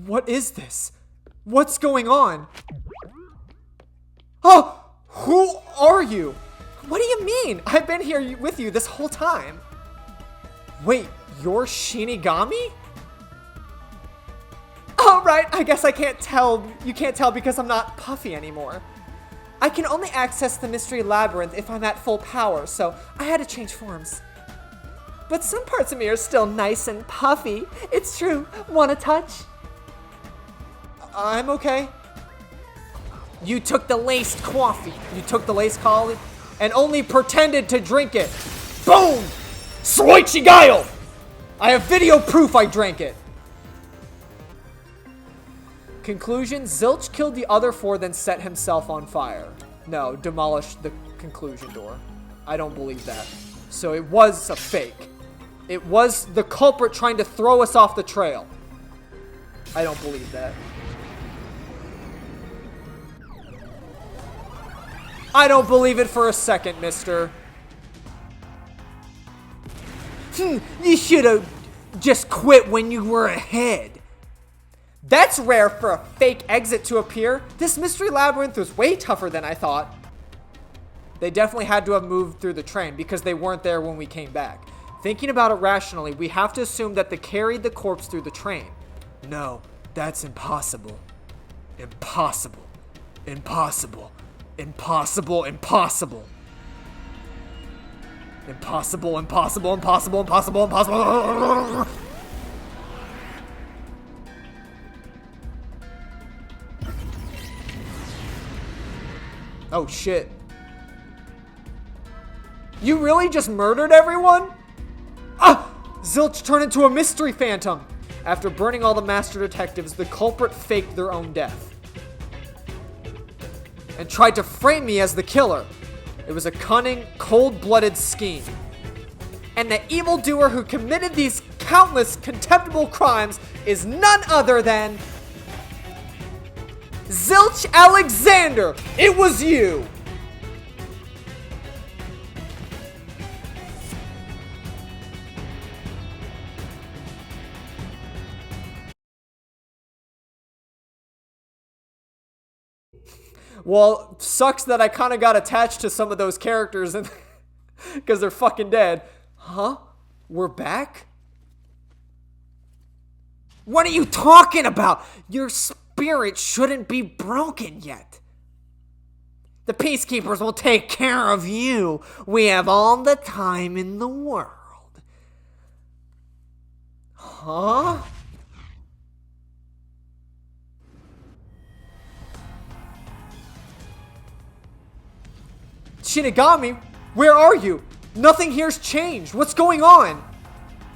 What is this? What's going on? Oh! Who are you? What do you mean? I've been here with you this whole time. Wait, you're Shinigami? Oh, right, I guess I can't tell. You can't tell because I'm not puffy anymore. I can only access the Mystery Labyrinth if I'm at full power, so I had to change forms. But some parts of me are still nice and puffy. It's true. Want a touch? I'm okay. You took the laced coffee. You took the laced coffee and only pretended to drink it. Boom! Soichigayo! I have video proof I drank it. Conclusion, Zilch killed the other 4, then set himself on fire. No, demolished the conclusion door. I don't believe that. So it was a fake. It was the culprit trying to throw us off the trail. I don't believe that. I don't believe it for a second, mister. You should have just quit when you were ahead. That's rare for a fake exit to appear. This mystery labyrinth was way tougher than I thought. They definitely had to have moved through the train because they weren't there when we came back. Thinking about it rationally, we have to assume that they carried the corpse through the train. No, that's impossible. Impossible. Impossible. Impossible. Impossible. Impossible, impossible, impossible, impossible, impossible. Oh shit. You really just murdered everyone? Ah! Zilch turned into a mystery phantom. After burning all the master detectives, the culprit faked their own death and tried to frame me as the killer. It was a cunning, cold-blooded scheme. And the evildoer who committed these countless contemptible crimes is none other than Zilch Alexander. It was you. Well, sucks that I kind of got attached to some of those characters because they're fucking dead. Huh? We're back? What are you talking about? Your spirit shouldn't be broken yet. The Peacekeepers will take care of you. We have all the time in the world. Huh? Shinigami, where are you? Nothing here's changed. What's going on?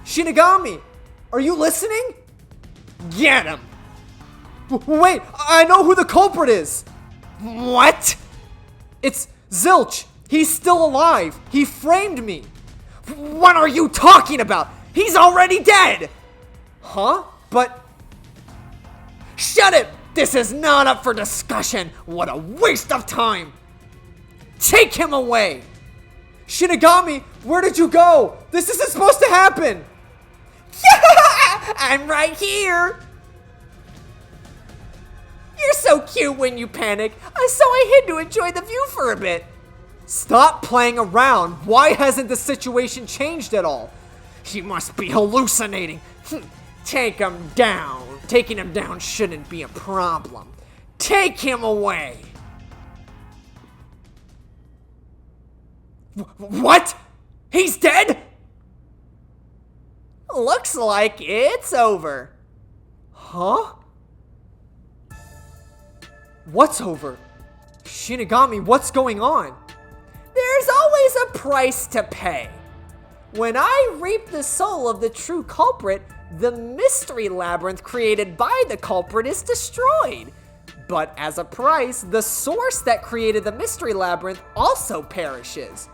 Shinigami, are you listening? Get him. Wait, I know who the culprit is. What? It's Zilch. He's still alive. He framed me. What are you talking about? He's already dead. Huh? But... Shut it! This is not up for discussion. What a waste of time. Take him away! Shinigami, where did you go? This isn't supposed to happen! I'm right here! You're so cute when you panic, so I hid to enjoy the view for a bit. Stop playing around. Why hasn't the situation changed at all? He must be hallucinating. Take him down. Taking him down shouldn't be a problem. Take him away! What? He's dead? Looks like it's over. Huh? What's over? Shinigami, what's going on? There's always a price to pay. When I reap the soul of the true culprit, the mystery labyrinth created by the culprit is destroyed. But as a price, the source that created the mystery labyrinth also perishes.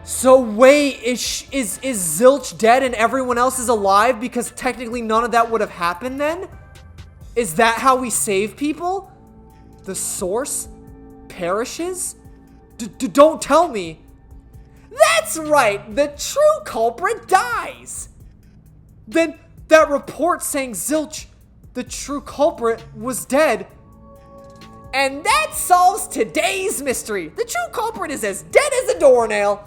So wait, is Zilch dead and everyone else is alive because technically none of that would have happened then? Is that how we save people? The source perishes? Don't tell me. That's right, the true culprit dies. Then that report saying Zilch the true culprit was dead. And that solves today's mystery. The true culprit is as dead as a doornail.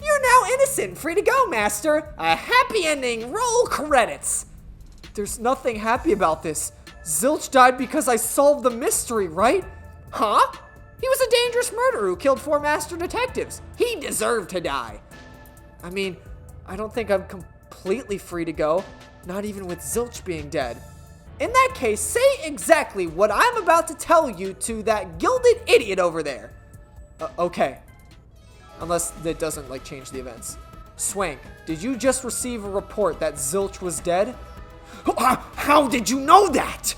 You're now innocent, free to go, Master. A happy ending, roll credits. There's nothing happy about this. Zilch died because I solved the mystery, right? Huh? He was a dangerous murderer who killed 4 master detectives. He deserved to die. I mean, I don't think I'm completely free to go, not even with Zilch being dead. In that case, say exactly what I'm about to tell you to that gilded idiot over there. Okay. Unless it doesn't, like, change the events. Swank, did you just receive a report that Zilch was dead? How did you know that?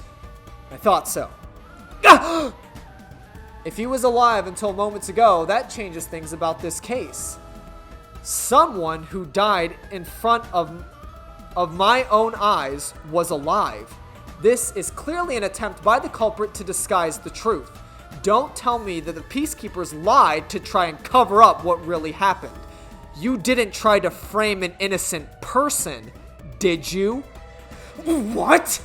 I thought so. If he was alive until moments ago, that changes things about this case. Someone who died in front of my own eyes was alive. This is clearly an attempt by the culprit to disguise the truth. Don't tell me that the peacekeepers lied to try and cover up what really happened. You didn't try to frame an innocent person, did you? What?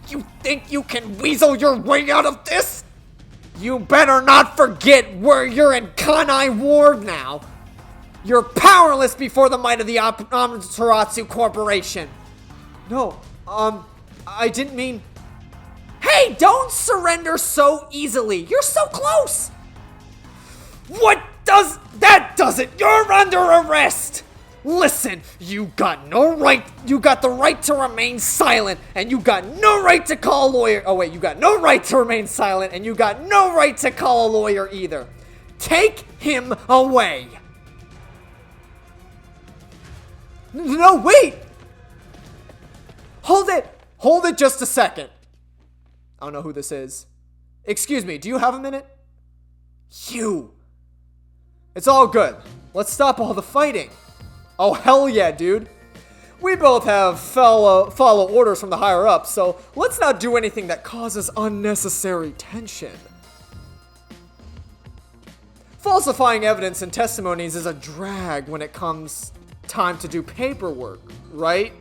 You think you can weasel your way out of this? You better not forget where you're in Kanai Ward now. You're powerless before the might of the Amaterasu Corporation. No, I didn't mean... Hey, don't surrender so easily. You're so close. What does... That does it. You're under arrest. Listen, you got the right to remain silent, and you got no right to call a lawyer. Oh wait, you got no right to remain silent, and you got no right to call a lawyer either. Take him away. No, wait. Hold it just a second. I don't know who this is. Excuse me, do you have a minute? You. It's all good. Let's stop all the fighting. Oh, hell yeah, dude. We both have follow orders from the higher ups, so let's not do anything that causes unnecessary tension. Falsifying evidence and testimonies is a drag when it comes time to do paperwork, right?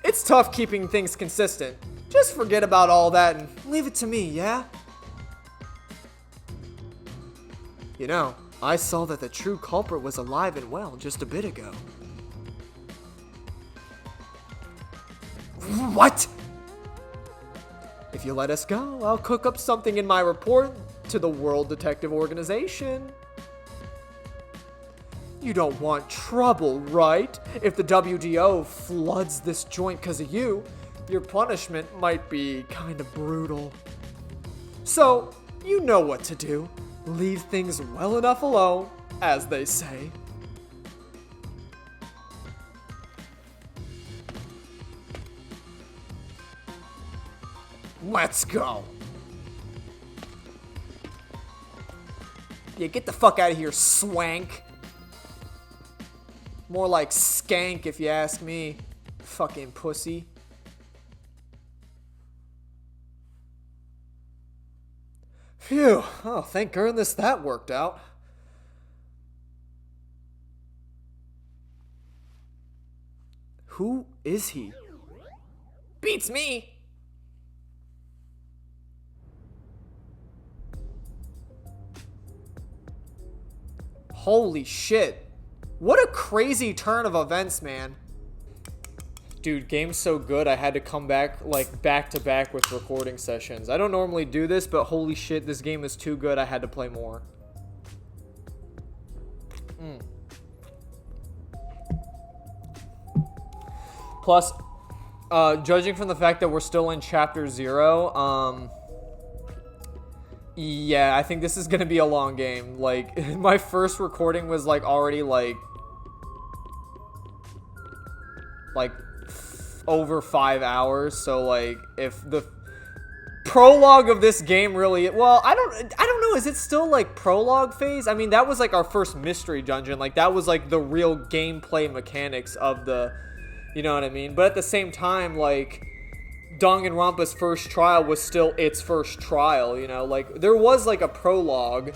It's tough keeping things consistent. Just forget about all that and leave it to me, yeah? You know, I saw that the true culprit was alive and well just a bit ago. What? If you let us go, I'll cook up something in my report to the World Detective Organization. You don't want trouble, right? If the WDO floods this joint because of you, your punishment might be kind of brutal. So, you know what to do. Leave things well enough alone, as they say. Let's go. Yeah, get the fuck out of here, swank. More like skank if you ask me. Fucking pussy. Phew. Oh, thank goodness that worked out. Who is he? Beats me. Holy shit. What a crazy turn of events, man. Dude, game's so good, I had to come back, like, back to back with recording sessions. I don't normally do this, but holy shit, this game is too good, I had to play more. Plus, judging from the fact that we're still in Chapter 0, yeah, I think this is gonna be a long game. Like, my first recording was, like, already, like over 5 hours, so, like, if the prologue of this game really, well, I don't know, is it still, like, prologue phase? I mean, that was, like, our first mystery dungeon, like, that was, like, the real gameplay mechanics of the, you know what I mean? But at the same time, like, Danganronpa's first trial was still its first trial, you know? Like, there was, like, a prologue,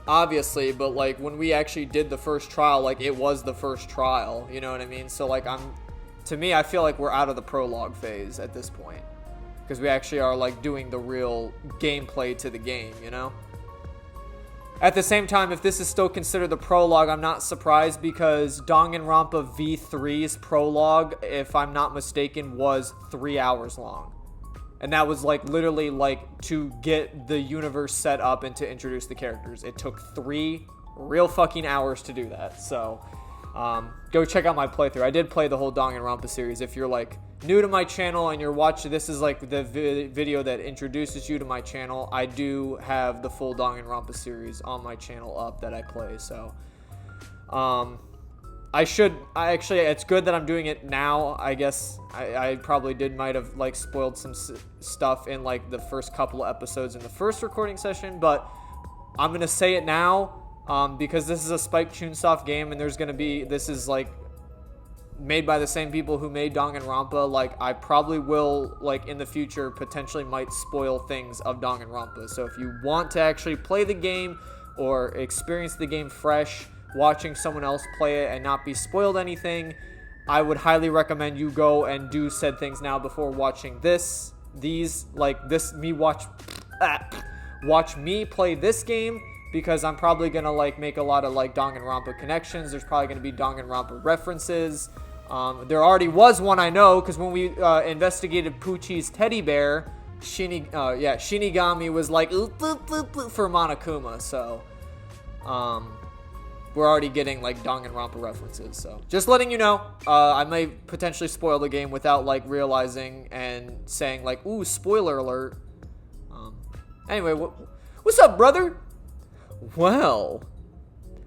obviously, but, like, when we actually did the first trial, like, it was the first trial, you know what I mean? So, like, I'm to me, I feel like we're out of the prologue phase at this point. Because we actually are, like, doing the real gameplay to the game, you know? At the same time, if this is still considered the prologue, I'm not surprised because Danganronpa V3's prologue, if I'm not mistaken, was 3 hours long. And that was, like, literally, like, to get the universe set up and to introduce the characters. It took 3 real fucking hours to do that. So, go check out my playthrough. I did play the whole Danganronpa series. If you're, like, new to my channel and you're watching, this is, like, the video that introduces you to my channel. I do have the full Danganronpa series on my channel up that I play. So, actually, it's good that I'm doing it now. I guess I probably might have, like, spoiled some stuff in, like, the first couple of episodes in the first recording session, but I'm going to say it now, because this is a Spike Chunsoft game, and this is, like, made by the same people who made Danganronpa. Like, I probably will, like, in the future, potentially might spoil things of Danganronpa. So if you want to actually play the game or experience the game fresh, watching someone else play it and not be spoiled anything, I would highly recommend you go and do said things now before watching watch me play this game, because I'm probably gonna, like, make a lot of, like, Danganronpa connections. There's probably gonna be Danganronpa references. There already was one, I know, because when we investigated Poochie's teddy bear, Shinigami was like for Monokuma, so we're already getting, like, Danganronpa references. So just letting you know, I may potentially spoil the game without, like, realizing and saying, like, ooh, spoiler alert. Anyway, what's up, brother? Well,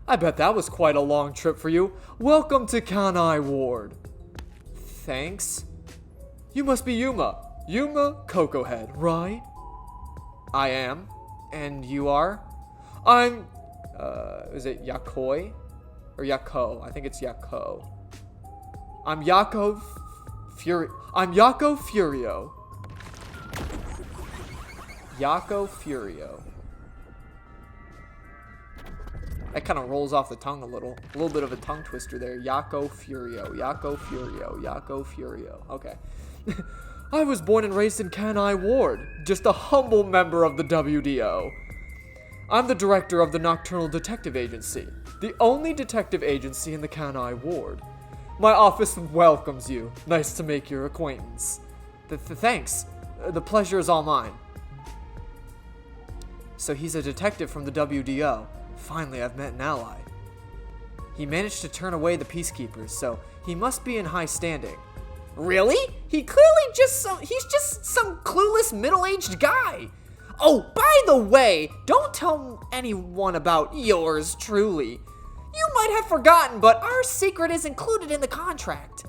I bet that was quite a long trip for you. Welcome to Kanai Ward. Thanks. You must be Yuma. Yuma Cocohead, right? I am. And you are? I'm, is it Yakoi? Or Yako? I think it's Yako. I'm Yako Furio. Yako Furio. That kind of rolls off the tongue a little. A little bit of a tongue twister there. Yako Furio. Yako Furio. Yako Furio. Okay. I was born and raised in Kanai Ward. Just a humble member of the WDO. I'm the director of the Nocturnal Detective Agency. The only detective agency in the Kanai Ward. My office welcomes you. Nice to make your acquaintance. Thanks. The pleasure is all mine. So he's a detective from the WDO. Finally, I've met an ally. He managed to turn away the peacekeepers, so he must be in high standing. Really? He's just some clueless middle-aged guy. Oh, by the way, don't tell anyone about yours truly. You might have forgotten, but our secret is included in the contract.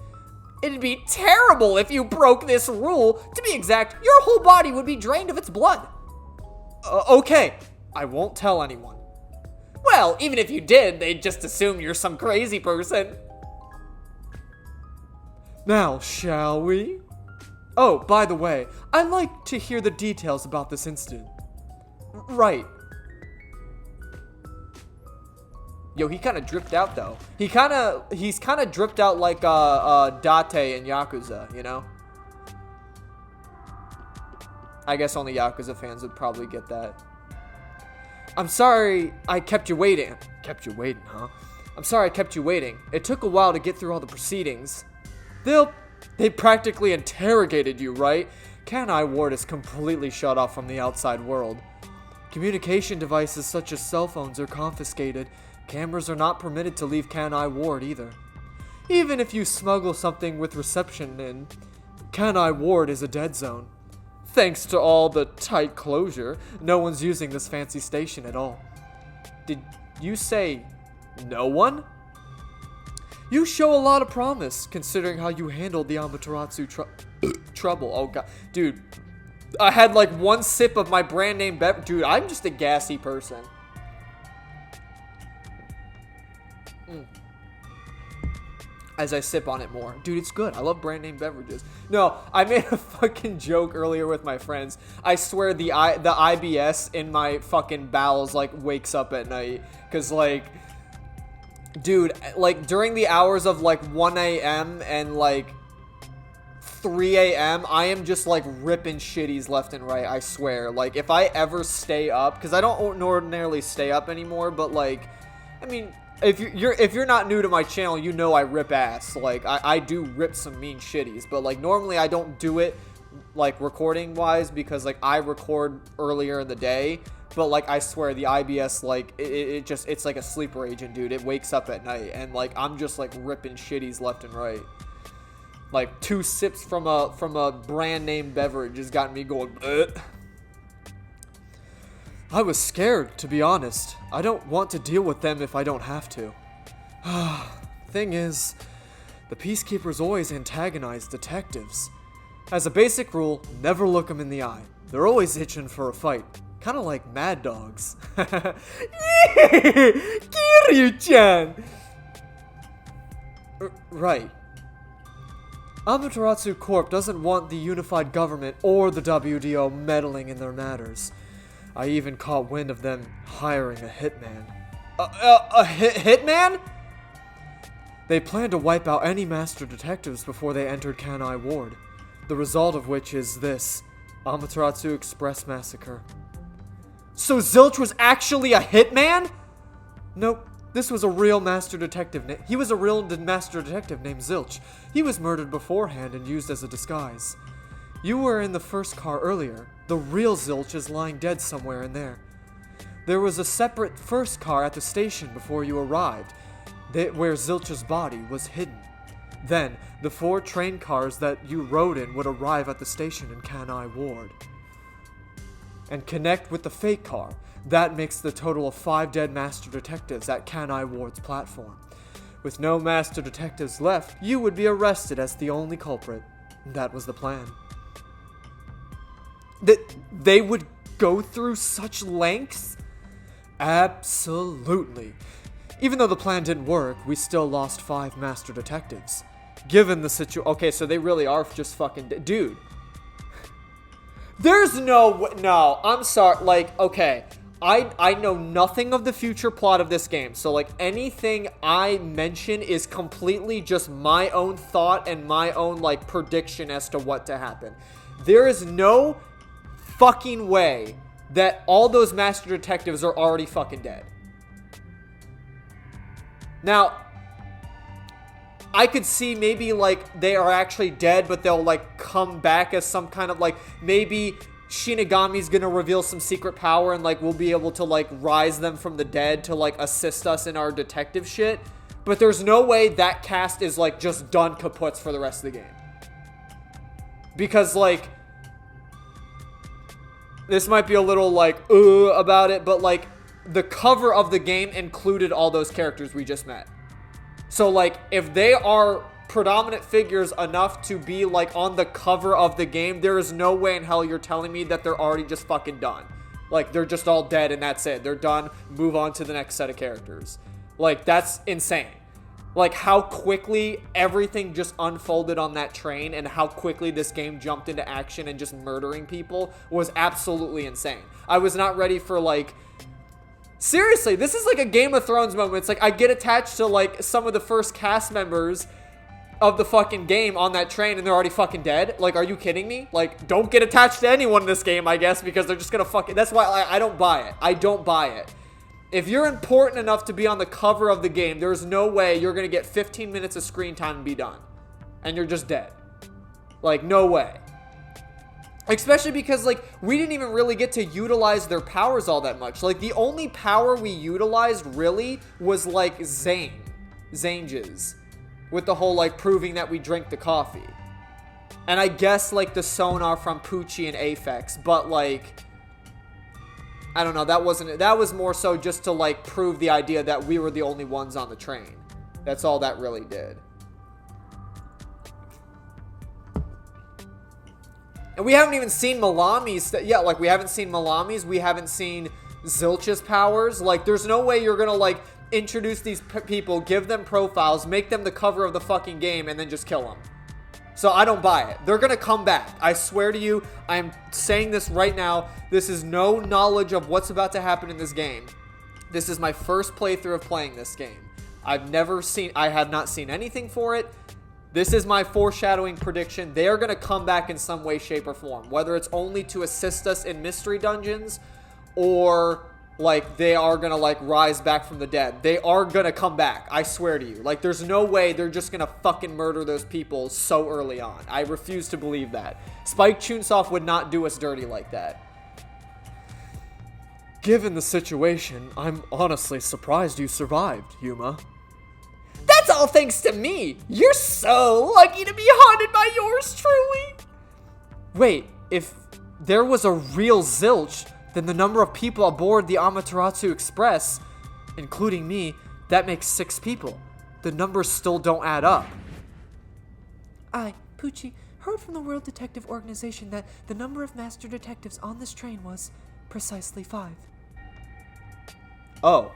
It'd be terrible if you broke this rule. To be exact, your whole body would be drained of its blood. Okay, I won't tell anyone. Well, even if you did, they'd just assume you're some crazy person. Now, shall we? Oh, by the way, I'd like to hear the details about this incident. Right. Yo, he kind of dripped out, though. He's kind of dripped out like Date in Yakuza, you know? I guess only Yakuza fans would probably get that. I'm sorry I kept you waiting. Kept you waiting, huh? I'm sorry I kept you waiting. It took a while to get through all the proceedings. They practically interrogated you, right? Kanai Ward is completely shut off from the outside world. Communication devices such as cell phones are confiscated. Cameras are not permitted to leave Kanai Ward either. Even if you smuggle something with reception in, Kanai Ward is a dead zone. Thanks to all the tight closure, no one's using this fancy station at all. Did you say no one? You show a lot of promise, considering how you handled the Amaterasu trouble. Oh, God. Dude, I had like one sip of my brand name beverage. Dude, I'm just a gassy person. As I sip on it more. Dude, it's good. I love brand name beverages. No, I made a fucking joke earlier with my friends. I swear the IBS in my fucking bowels, like, wakes up at night. Because, like, dude, like, during the hours of, like, 1 a.m. and, like, 3 a.m., I am just like ripping shitties left and right, I swear. Like, if I ever stay up, because I don't ordinarily stay up anymore, but like, I mean, if you're not new to my channel, you know I rip ass. Like, I do rip some mean shitties, but like normally I don't do it like recording wise because like I record earlier in the day, but like I swear the IBS, like it's like a sleeper agent, dude. It wakes up at night and like I'm just like ripping shitties left and right. Like 2 sips from a brand name beverage has gotten me going. Bleh. I was scared, to be honest. I don't want to deal with them if I don't have to. Thing is, the Peacekeepers always antagonize detectives. As a basic rule, never look them in the eye. They're always itching for a fight. Kind of like mad dogs. Kiryu-chan! Right. Amaterasu Corp doesn't want the unified government or the WDO meddling in their matters. I even caught wind of them hiring a hitman. A hitman? They plan to wipe out any master detectives before they entered Kanai Ward. The result of which is this. Amaterasu Express Massacre. So Zilch was actually a hitman? Nope. This was a real master detective. He was a real master detective named Zilch. He was murdered beforehand and used as a disguise. You were in the first car earlier. The real Zilch is lying dead somewhere in there. There was a separate first car at the station before you arrived, where Zilch's body was hidden. Then, the 4 train cars that you rode in would arrive at the station in Kanai Ward and connect with the fake car. That makes the total of 5 dead master detectives at Kanai Ward's platform. With no master detectives left, you would be arrested as the only culprit. That was the plan. That they would go through such lengths? Absolutely. Even though the plan didn't work, we still lost 5 master detectives. Given the situation... Okay, so they really are just fucking... Dude. There's no... No, I'm sorry. Like, okay. I know nothing of the future plot of this game. So, like, anything I mention is completely just my own thought and my own, like, prediction as to what to happen. There is no fucking way that all those master detectives are already fucking dead. Now, I could see maybe, like, they are actually dead, but they'll, like, come back as some kind of, like, maybe Shinigami's gonna reveal some secret power and, like, we'll be able to, like, rise them from the dead to, like, assist us in our detective shit. But there's no way that cast is, like, just done kaputs for the rest of the game. Because, like, this might be a little, like, about it, but, like, the cover of the game included all those characters we just met. So, like, if they are predominant figures enough to be, like, on the cover of the game, there is no way in hell you're telling me that they're already just fucking done. Like, they're just all dead and that's it. They're done. Move on to the next set of characters. Like, that's insane. Like, how quickly everything just unfolded on that train and how quickly this game jumped into action and just murdering people was absolutely insane. I was not ready for, like... Seriously, this is like a Game of Thrones moment. It's like I get attached to, like, some of the first cast members of the fucking game on that train and they're already fucking dead. Like, are you kidding me? Like, don't get attached to anyone in this game, I guess, because they're just gonna fucking... That's why I don't buy it. I don't buy it. If you're important enough to be on the cover of the game, there's no way you're gonna get 15 minutes of screen time and be done. And you're just dead. Like, no way. Especially because, like, we didn't even really get to utilize their powers all that much. Like, the only power we utilized, really, was, like, Zange's. With the whole, like, proving that we drink the coffee. And I guess, like, the sonar from Poochie and Aphex. But, like... I don't know, that wasn't it. That was more so just to, like, prove the idea that we were the only ones on the train. That's all that really did. And we haven't even seen Malami's... Yeah, like, we haven't seen Malami's. We haven't seen Zilch's powers. Like, there's no way you're gonna, like, introduce these people, give them profiles, make them the cover of the fucking game, and then just kill them. So I don't buy it. They're gonna come back. I swear to you, I'm saying this right now. This is no knowledge of what's about to happen in this game. This is my first playthrough of playing this game. I have not seen anything for it. This is my foreshadowing prediction. They are going to come back in some way, shape, or form. Whether it's only to assist us in mystery dungeons or, like, they are going to, like, rise back from the dead. They are going to come back. I swear to you. Like, there's no way they're just going to fucking murder those people so early on. I refuse to believe that. Spike Chunsoft would not do us dirty like that. Given the situation, I'm honestly surprised you survived, Yuma. That's all thanks to me. You're so lucky to be haunted by yours truly. Wait, if there was a real zilch, then the number of people aboard the Amaterasu Express, including me, that makes 6 people. The numbers still don't add up. I, Poochie, heard from the World Detective Organization that the number of master detectives on this train was precisely 5. Oh,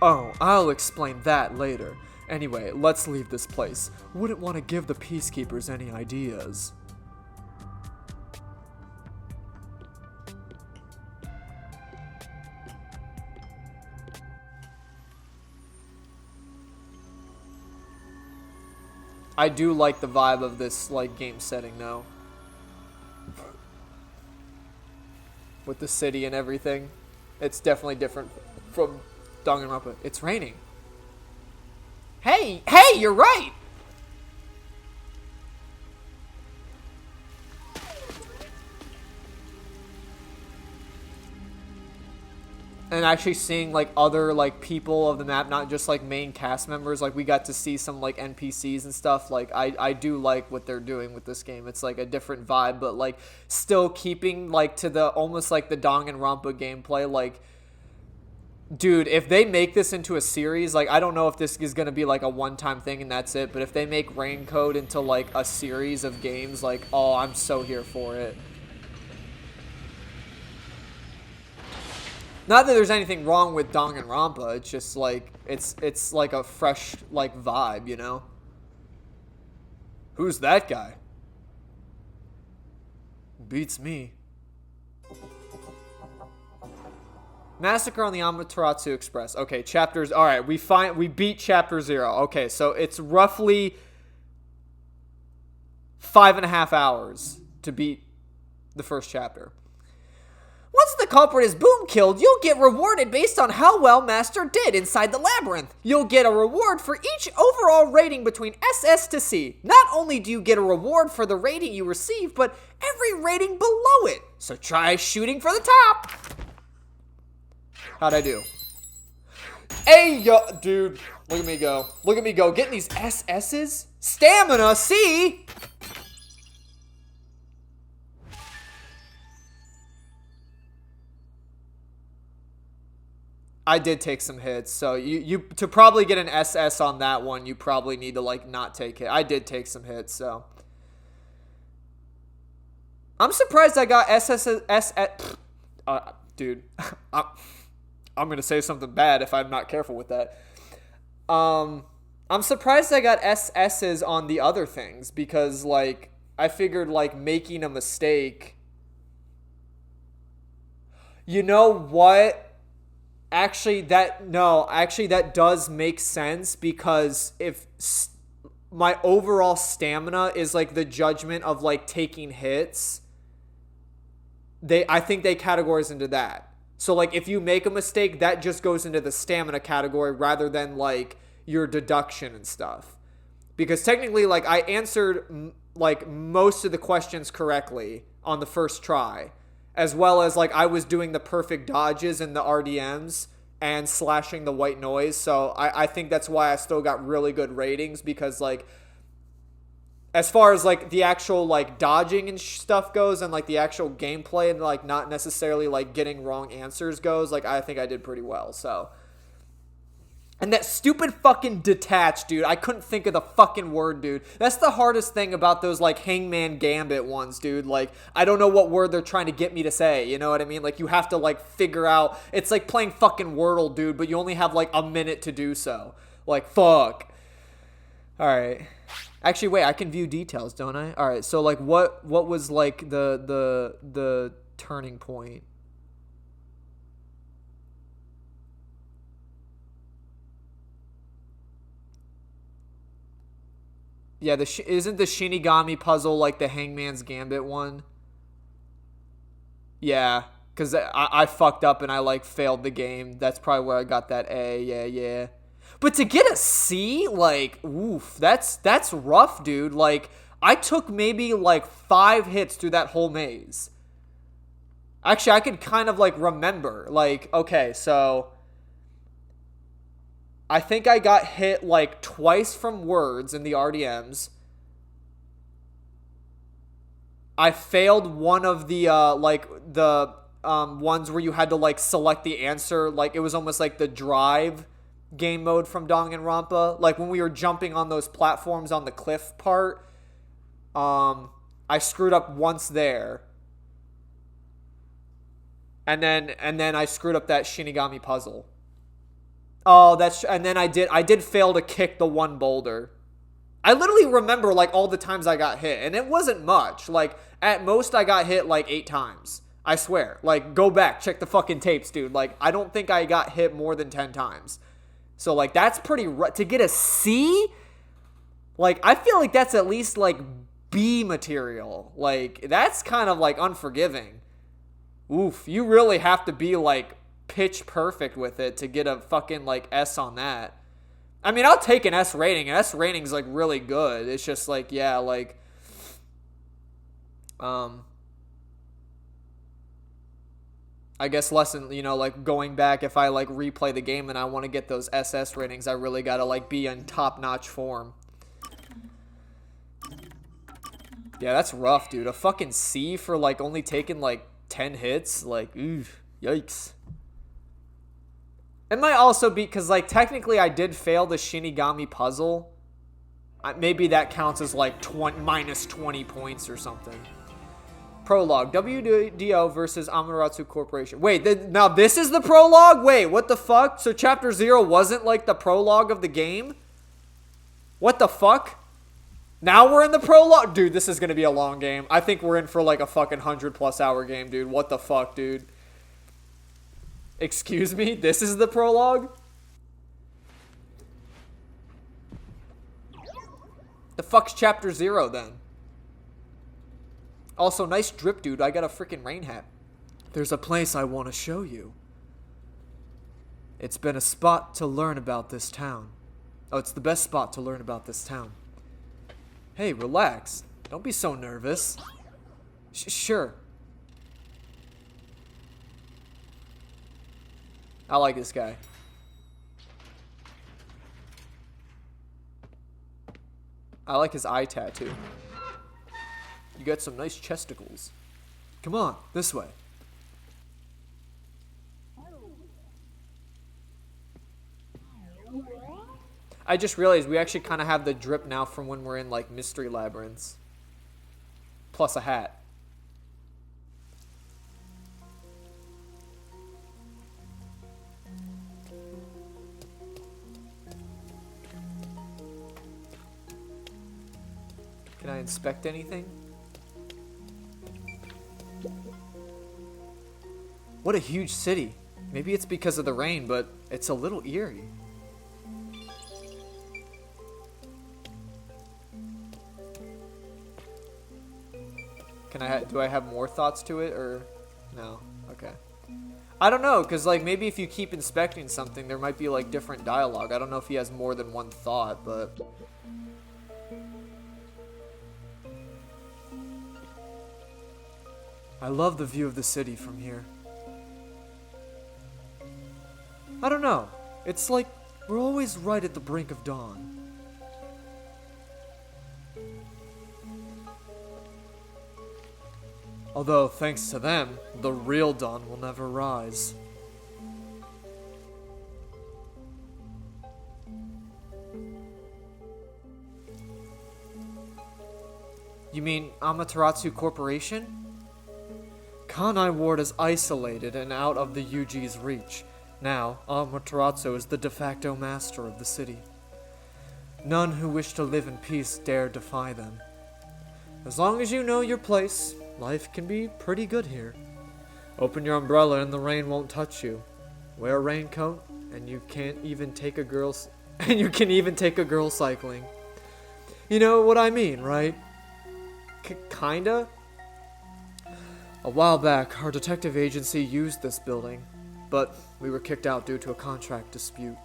I'll explain that later. Anyway, let's leave this place. Wouldn't want to give the peacekeepers any ideas. I do like the vibe of this, like, game setting, though. With the city and everything. It's definitely different from Danganronpa. It's raining. Hey, you're right! And actually seeing, like, other, like, people of the map, not just, like, main cast members. Like, we got to see some, like, NPCs and stuff. Like, I do like what they're doing with this game. It's, like, a different vibe, but, like, still keeping, like, to the, almost, like, the Danganronpa gameplay, like, dude, if they make this into a series, like, I don't know if this is going to be, like, a one-time thing and that's it, but if they make Raincode into, like, a series of games, like, oh, I'm so here for it. Not that there's anything wrong with Danganronpa, it's just, like, it's like, a fresh, like, vibe, you know? Who's that guy? Beats me. Massacre on the Amaterasu Express. Okay, chapters. All right, we beat chapter 0. Okay, so it's roughly 5.5 hours to beat the first chapter. Once the culprit is boom killed, you'll get rewarded based on how well Master did inside the labyrinth. You'll get a reward for each overall rating between SS to C. Not only do you get a reward for the rating you receive, but every rating below it. So try shooting for the top. How'd I do? Hey, yo, dude. Look at me go. Look at me go. Getting these SS's? Stamina, C! I did take some hits, so you to probably get an SS on that one, you probably need to, like, not take it. I did take some hits, so. I'm surprised I got dude. I'm going to say something bad if I'm not careful with that. I'm surprised I got SS's on the other things because, like, I figured, like, making a mistake. You know what? Actually, that does make sense because if my overall stamina is, like, the judgment of, like, taking hits, I think they categorize into that. So, like, if you make a mistake, that just goes into the stamina category rather than, like, your deduction and stuff. Because technically, like, I answered, like, most of the questions correctly on the first try. As well as, like, I was doing the perfect dodges in the RDMs and slashing the white noise. So, I think that's why I still got really good ratings. Because, like, as far as, like, the actual, like, dodging and stuff goes and, like, the actual gameplay and, like, not necessarily, like, getting wrong answers goes, like, I think I did pretty well, so. And that stupid fucking detach, dude. I couldn't think of the fucking word, dude. That's the hardest thing about those, like, Hangman Gambit ones, dude. Like, I don't know what word they're trying to get me to say, you know what I mean? Like, you have to, like, figure out. It's like playing fucking Wordle, dude, but you only have, like, a minute to do so. Like, fuck. Alright. Actually, wait, I can view details, don't I? All right, so, like, what was, like, the turning point? Yeah, isn't the Shinigami puzzle like the Hangman's Gambit one? Yeah, because I fucked up and I like failed the game. That's probably where I got that A. Yeah, yeah. But to get a C, like, oof, that's rough, dude. Like, I took maybe like 5 hits through that whole maze. Actually, I could kind of like remember. Like, okay, so I think I got hit like twice from words in the RDMs. I failed one of the ones where you had to like select the answer. Like it was almost like the drive game mode from Danganronpa. Like when we were jumping on those platforms on the cliff part. I screwed up once there. And then I screwed up that Shinigami puzzle. Oh, and then I did fail to kick the one boulder. I literally remember like all the times I got hit, and it wasn't much. Like at most I got hit like 8 times. I swear. Like go back, check the fucking tapes, dude. Like I don't think I got hit more than 10 times. So like that's pretty to get a C? Like I feel like that's at least like B material. Like that's kind of like unforgiving. Oof, you really have to be like pitch perfect with it to get a fucking like S on that. I mean, I'll take an S rating. An S rating's like really good. It's just like, yeah, like I guess lesson, like going back, if I like replay the game and I want to get those SS ratings, I really got to like be in top-notch form. Yeah, that's rough, dude. A fucking C for like only taking like 10 hits, like, oof, yikes. It might also be because, like, technically I did fail the Shinigami puzzle. Maybe that counts as, like, minus 20 points or something. Prologue. WDO versus Amaterasu Corporation. Wait, now this is the prologue? Wait, what the fuck? So Chapter 0 wasn't, like, the prologue of the game? What the fuck? Now we're in the prologue? Dude, this is going to be a long game. I think we're in for, like, a fucking 100-plus hour game, dude. What the fuck, dude? Excuse me? This is the prologue? The fuck's Chapter 0 then? Also, nice drip, dude. I got a freaking rain hat. There's a place I want to show you. It's been a spot to learn about this town. Oh, it's the best spot to learn about this town. Hey, relax. Don't be so nervous. Sure. I like this guy. I like his eye tattoo. You got some nice chesticles. Come on, this way. I just realized we actually kind of have the drip now from when we're in, like, Mystery Labyrinths. Plus a hat. Can I inspect anything? What a huge city. Maybe it's because of the rain, but it's a little eerie. Do I have more thoughts to it, or no? Okay. I don't know, because, like, maybe if you keep inspecting something, there might be, like, different dialogue. I don't know if he has more than one thought, but... I love the view of the city from here. I don't know. It's like we're always right at the brink of dawn. Although, thanks to them, the real dawn will never rise. You mean Amaterasu Corporation? Kanai Ward is isolated and out of the Yuji's reach. Now, Amaterasu is the de facto master of the city. None who wish to live in peace dare defy them. As long as you know your place, life can be pretty good here. Open your umbrella and the rain won't touch you. Wear a raincoat, and you can even take a girl cycling. You know what I mean, right? Kinda? A while back, our detective agency used this building, but we were kicked out due to a contract dispute.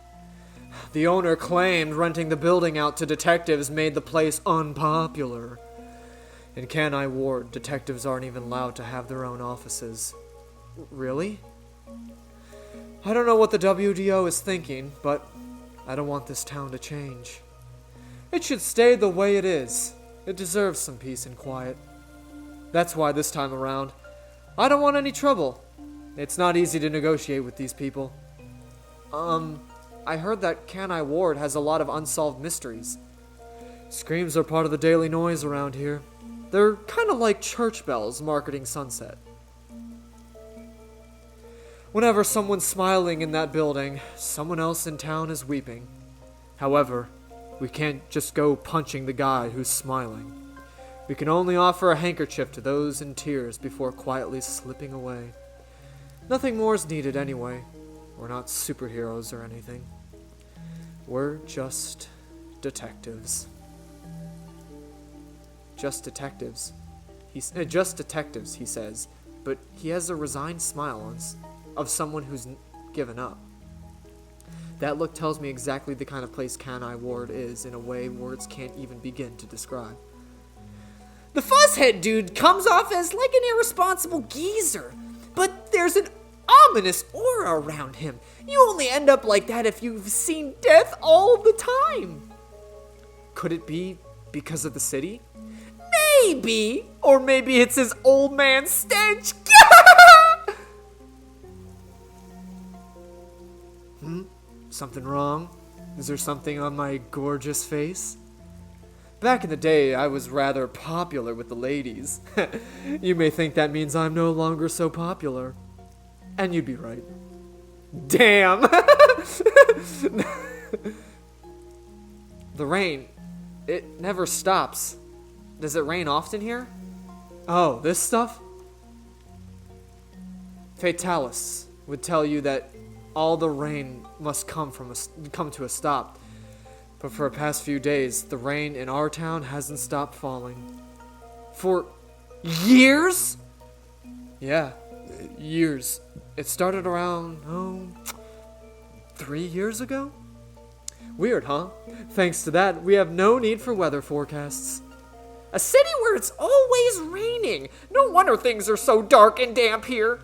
The owner claimed renting the building out to detectives made the place unpopular. In Kenai Ward, detectives aren't even allowed to have their own offices. Really? I don't know what the WDO is thinking, but I don't want this town to change. It should stay the way it is. It deserves some peace and quiet. That's why this time around, I don't want any trouble. It's not easy to negotiate with these people. I heard that Kenai Ward has a lot of unsolved mysteries. Screams are part of the daily noise around here. They're kind of like church bells marketing sunset. Whenever someone's smiling in that building, someone else in town is weeping. However, we can't just go punching the guy who's smiling. We can only offer a handkerchief to those in tears before quietly slipping away. Nothing more is needed anyway. We're not superheroes or anything. We're just detectives. Just detectives. Just detectives, he says, but he has a resigned smile of someone who's given up. That look tells me exactly the kind of place Kenai Ward is in a way words can't even begin to describe. The fuzzhead dude comes off as like an irresponsible geezer, but there's an ominous aura around him. You only end up like that if you've seen death all the time. Could it be because of the city? Maybe. Or maybe it's his old man stench. Something wrong? Is there something on my gorgeous face? Back in the day, I was rather popular with the ladies. You may think that means I'm no longer so popular. And you'd be right. Damn! The rain, it never stops. Does it rain often here? Oh, this stuff? Fatalis would tell you that all the rain must come to a stop. But for the past few days, the rain in our town hasn't stopped falling. For years? Yeah, years. It started around, 3 years ago? Weird, huh? Thanks to that, we have no need for weather forecasts. A city where it's always raining. No wonder things are so dark and damp here.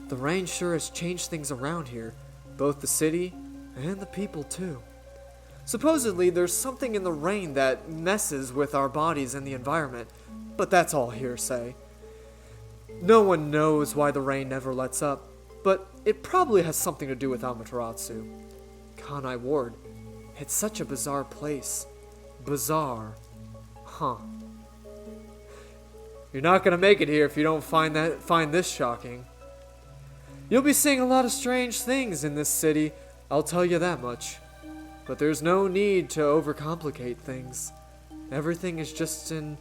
The rain sure has changed things around here. Both the city and the people, too. Supposedly, there's something in the rain that messes with our bodies and the environment, but that's all hearsay. No one knows why the rain never lets up, but it probably has something to do with Amaterasu. Kenai Ward. It's such a bizarre place. Bizarre. Huh. You're not gonna make it here if you don't find this shocking. You'll be seeing a lot of strange things in this city, I'll tell you that much. But there's no need to overcomplicate things. Everything is just an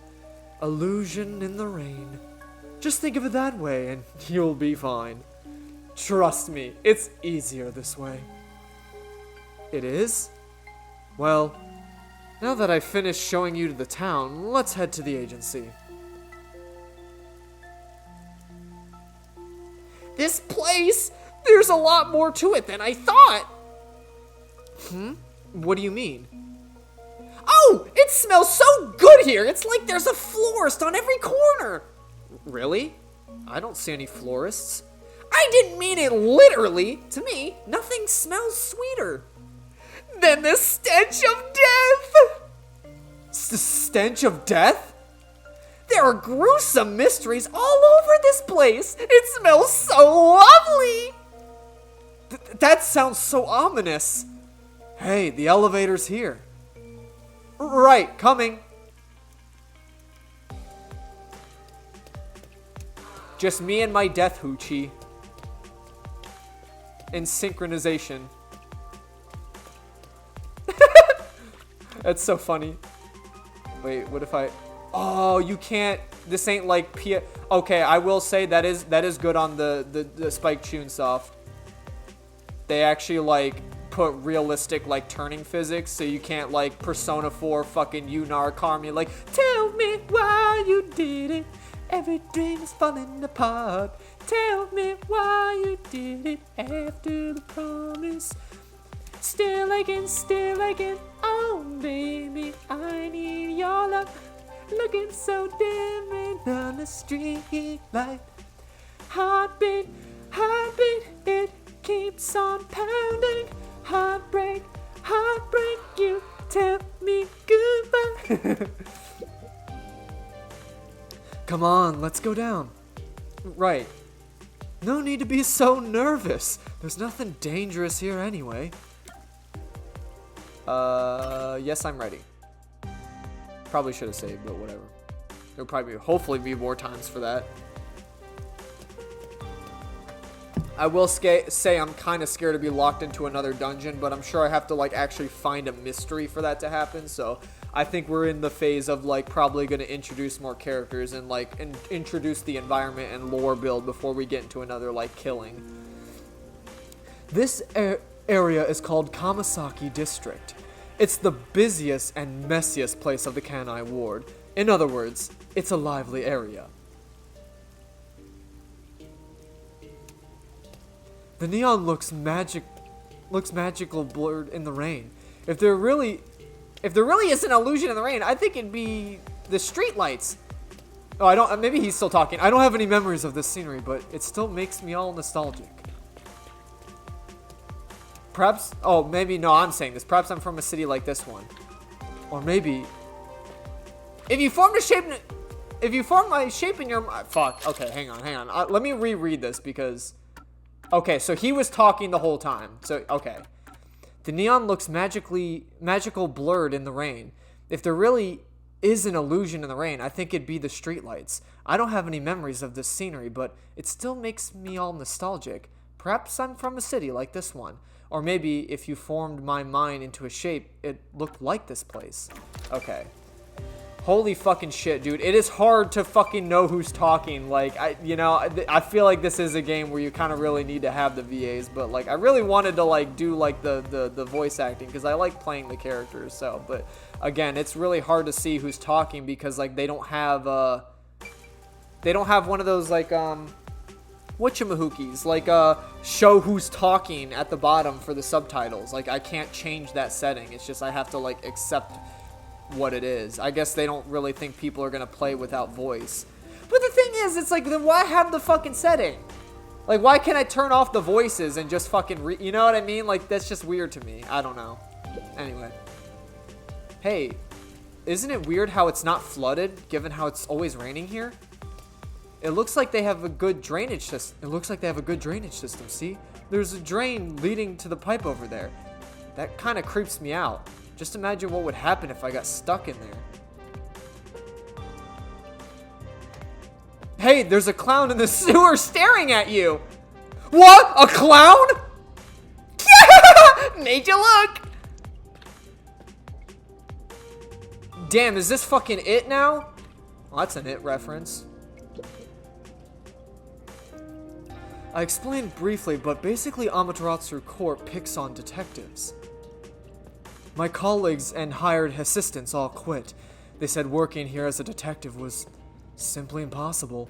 illusion in the rain. Just think of it that way and you'll be fine. Trust me, it's easier this way. It is? Well, now that I've finished showing you to the town, let's head to the agency. This place, there's a lot more to it than I thought. What do you mean? Oh, it smells so good here. It's like there's a florist on every corner. Really? I don't see any florists. I didn't mean it literally. To me, nothing smells sweeter than the stench of death. The stench of death? There are gruesome mysteries all over this place. It smells so lovely. That sounds so ominous. Hey, the elevator's here. Right, coming. Just me and my death hoochie. In synchronization. That's so funny. Wait, what if I... Oh, you can't... This ain't like... Okay, I will say that is good on the Spike Chunsoft. They actually, like, put realistic, like, turning physics, so you can't, like, Persona 4 fucking Yunar Carmi, like, tell me why you did it. Every dream is falling apart. Tell me why you did it after the promise. Still again, oh baby, I need your love. Looking so dim on the street light. Heartbeat, heartbeat, it keeps on pounding. Heartbreak, heartbreak, you tell me goodbye. Come on, let's go down. Right. No need to be so nervous. There's nothing dangerous here anyway. Yes, I'm ready. Probably should have saved, but whatever. There'll probably, hopefully, be more times for that. I will say I'm kind of scared to be locked into another dungeon, but I'm sure I have to, like, actually find a mystery for that to happen, so I think we're in the phase of, like, probably going to introduce more characters and, like, introduce the environment and lore build before we get into another, like, killing. This area is called Kamasaki District. It's the busiest and messiest place of the Kanai Ward. In other words, it's a lively area. The neon looks magical blurred in the rain. If there really is an illusion in the rain, I think it'd be the street lights. Oh, maybe he's still talking. I don't have any memories of this scenery, but it still makes me all nostalgic. Perhaps, oh, maybe, no, I'm saying this. Perhaps I'm from a city like this one. Or maybe, if you form my shape in your, fuck, okay, hang on. Let me reread this because, okay, so he was talking the whole time. So, okay. The neon looks magical blurred in the rain. If there really is an illusion in the rain, I think it'd be the streetlights. I don't have any memories of this scenery, but it still makes me all nostalgic. Perhaps I'm from a city like this one. Or maybe if you formed my mind into a shape, it looked like this place. Okay. Holy fucking shit, dude. It is hard to fucking know who's talking. Like, I feel like this is a game where you kind of really need to have the VAs, but, like, I really wanted to, like, do, like, the voice acting, because I like playing the characters, so, but, again, it's really hard to see who's talking, because, like, they don't have one of those, like, whatchamahookies, like, show who's talking at the bottom for the subtitles. Like, I can't change that setting. It's just I have to, like, accept what it is. I guess they don't really think people are gonna play without voice. But the thing is, it's like, then why have the fucking setting? Like, why can't I turn off the voices and just fucking you know what I mean? Like, that's just weird to me. I don't know. Anyway. Hey, isn't it weird how it's not flooded, given how it's always raining here? It looks like they have a good drainage system. See? There's a drain leading to the pipe over there. That kind of creeps me out. Just imagine what would happen if I got stuck in there. Hey, there's a clown in the sewer staring at you! What? A clown? Made you look! Damn, is this fucking It now? Well, that's an It reference. I explained briefly, but basically Amaterasu Court picks on detectives. My colleagues and hired assistants all quit. They said working here as a detective was simply impossible.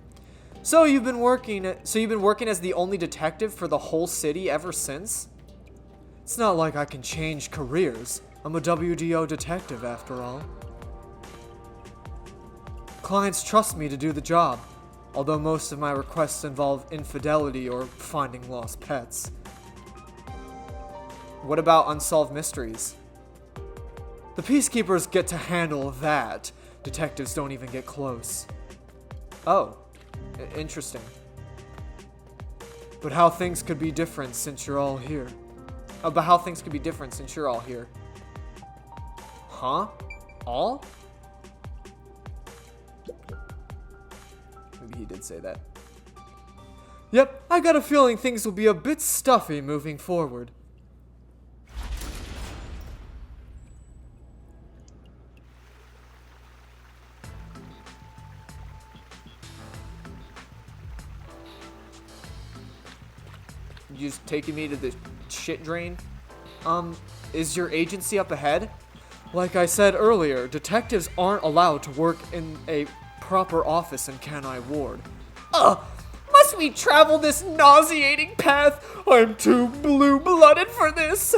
So you've been working as the only detective for the whole city ever since? It's not like I can change careers. I'm a WDO detective after all. Clients trust me to do the job, although most of my requests involve infidelity or finding lost pets. What about unsolved mysteries? The peacekeepers get to handle that. Detectives don't even get close. Oh, interesting. But how things could be different since you're all here. Huh? All? Maybe he did say that. Yep, I got a feeling things will be a bit stuffy moving forward. You just taking me to the shit drain? Is your agency up ahead? Like I said earlier, detectives aren't allowed to work in a proper office in Kanai Ward. Must we travel this nauseating path? I'm too blue-blooded for this!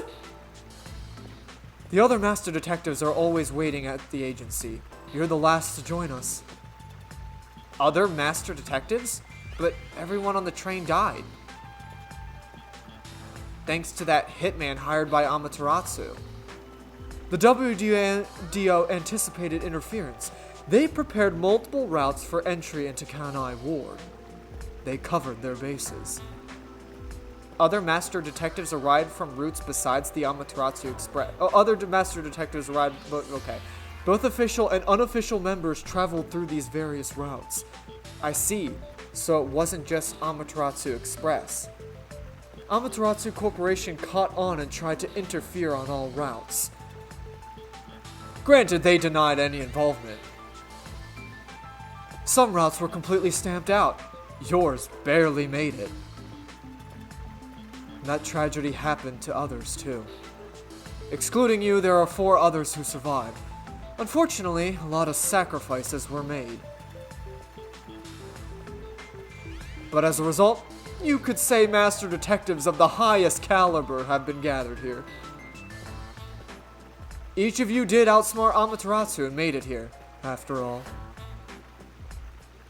The other master detectives are always waiting at the agency. You're the last to join us. Other master detectives? But everyone on the train died. Thanks to that hitman hired by Amaterasu. The WDO anticipated interference. They prepared multiple routes for entry into Kanai Ward. They covered their bases. Other master detectives arrived from routes besides the Amaterasu Express. Other master detectives arrived, but okay. Both official and unofficial members traveled through these various routes. I see. So it wasn't just Amaterasu Express. Amaterasu Corporation caught on and tried to interfere on all routes. Granted, they denied any involvement. Some routes were completely stamped out. Yours barely made it. And that tragedy happened to others too. Excluding you, there are 4 others who survived. Unfortunately, a lot of sacrifices were made. But as a result, you could say master detectives of the highest caliber have been gathered here. Each of you did outsmart Amaterasu and made it here, after all.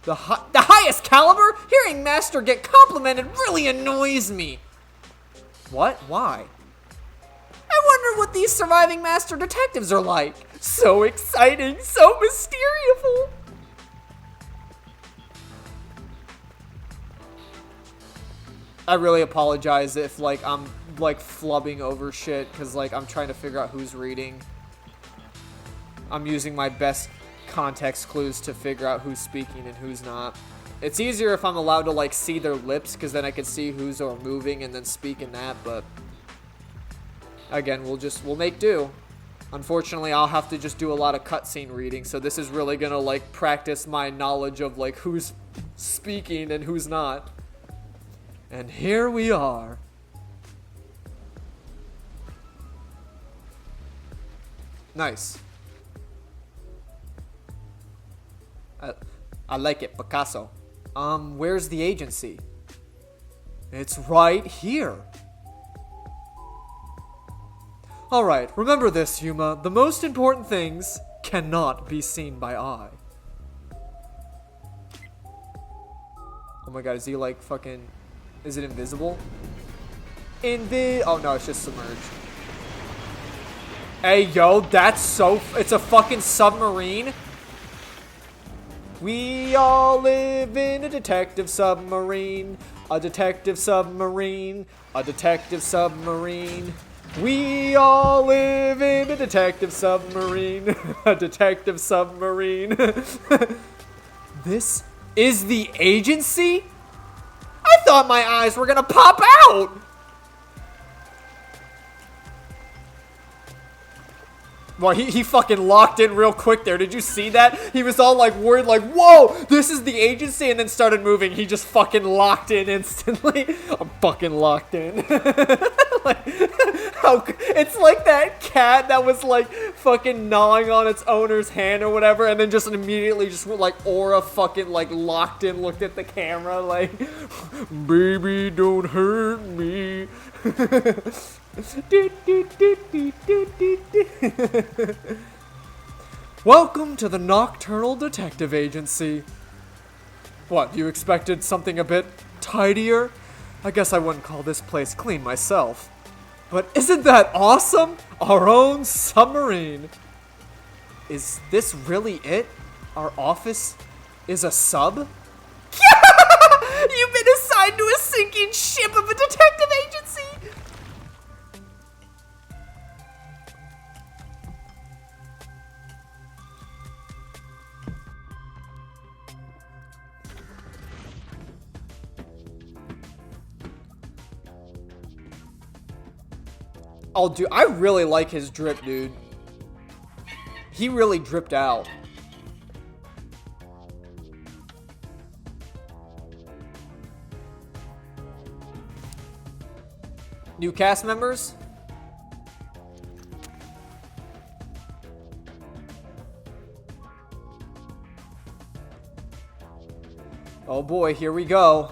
The highest caliber? Hearing Master get complimented really annoys me. What? Why? I wonder what these surviving master detectives are like. So exciting, so mysterious. I really apologize if, like, I'm, like, flubbing over shit, because, like, I'm trying to figure out who's reading. I'm using my best context clues to figure out who's speaking and who's not. It's easier if I'm allowed to, like, see their lips, because then I can see who's moving and then speak in that, but... Again, we'll make do. Unfortunately, I'll have to just do a lot of cutscene reading, so this is really gonna, like, practice my knowledge of, like, who's speaking and who's not. And here we are. Nice. I like it, Picasso. Where's the agency? It's right here. Alright, remember this, Yuma. The most important things cannot be seen by eye. Oh my god, is he like fucking... Is it invisible? Oh no, it's just submerged. Hey yo, that's so... It's a fucking submarine? We all live in a detective submarine. A detective submarine. A detective submarine. We all live in a detective submarine. A detective submarine. This is the agency? I thought my eyes were gonna pop out! Well, he fucking locked in real quick there. Did you see that? He was all like worried, like, whoa, this is the agency, and then started moving. He just fucking locked in instantly. I'm fucking locked in. Like, it's like that cat that was like fucking gnawing on its owner's hand or whatever, and then just immediately just like aura fucking like locked in, looked at the camera like, baby, don't hurt me. Welcome to the Nocturnal Detective Agency. What, you expected something a bit tidier? I guess I wouldn't call this place clean myself. But isn't that awesome? Our own submarine. Is this really it? Our office is a sub? You've been assigned to a sinking ship of a detective agency! Oh, dude, I really like his drip, dude. He really dripped out. New cast members? Oh boy, here we go.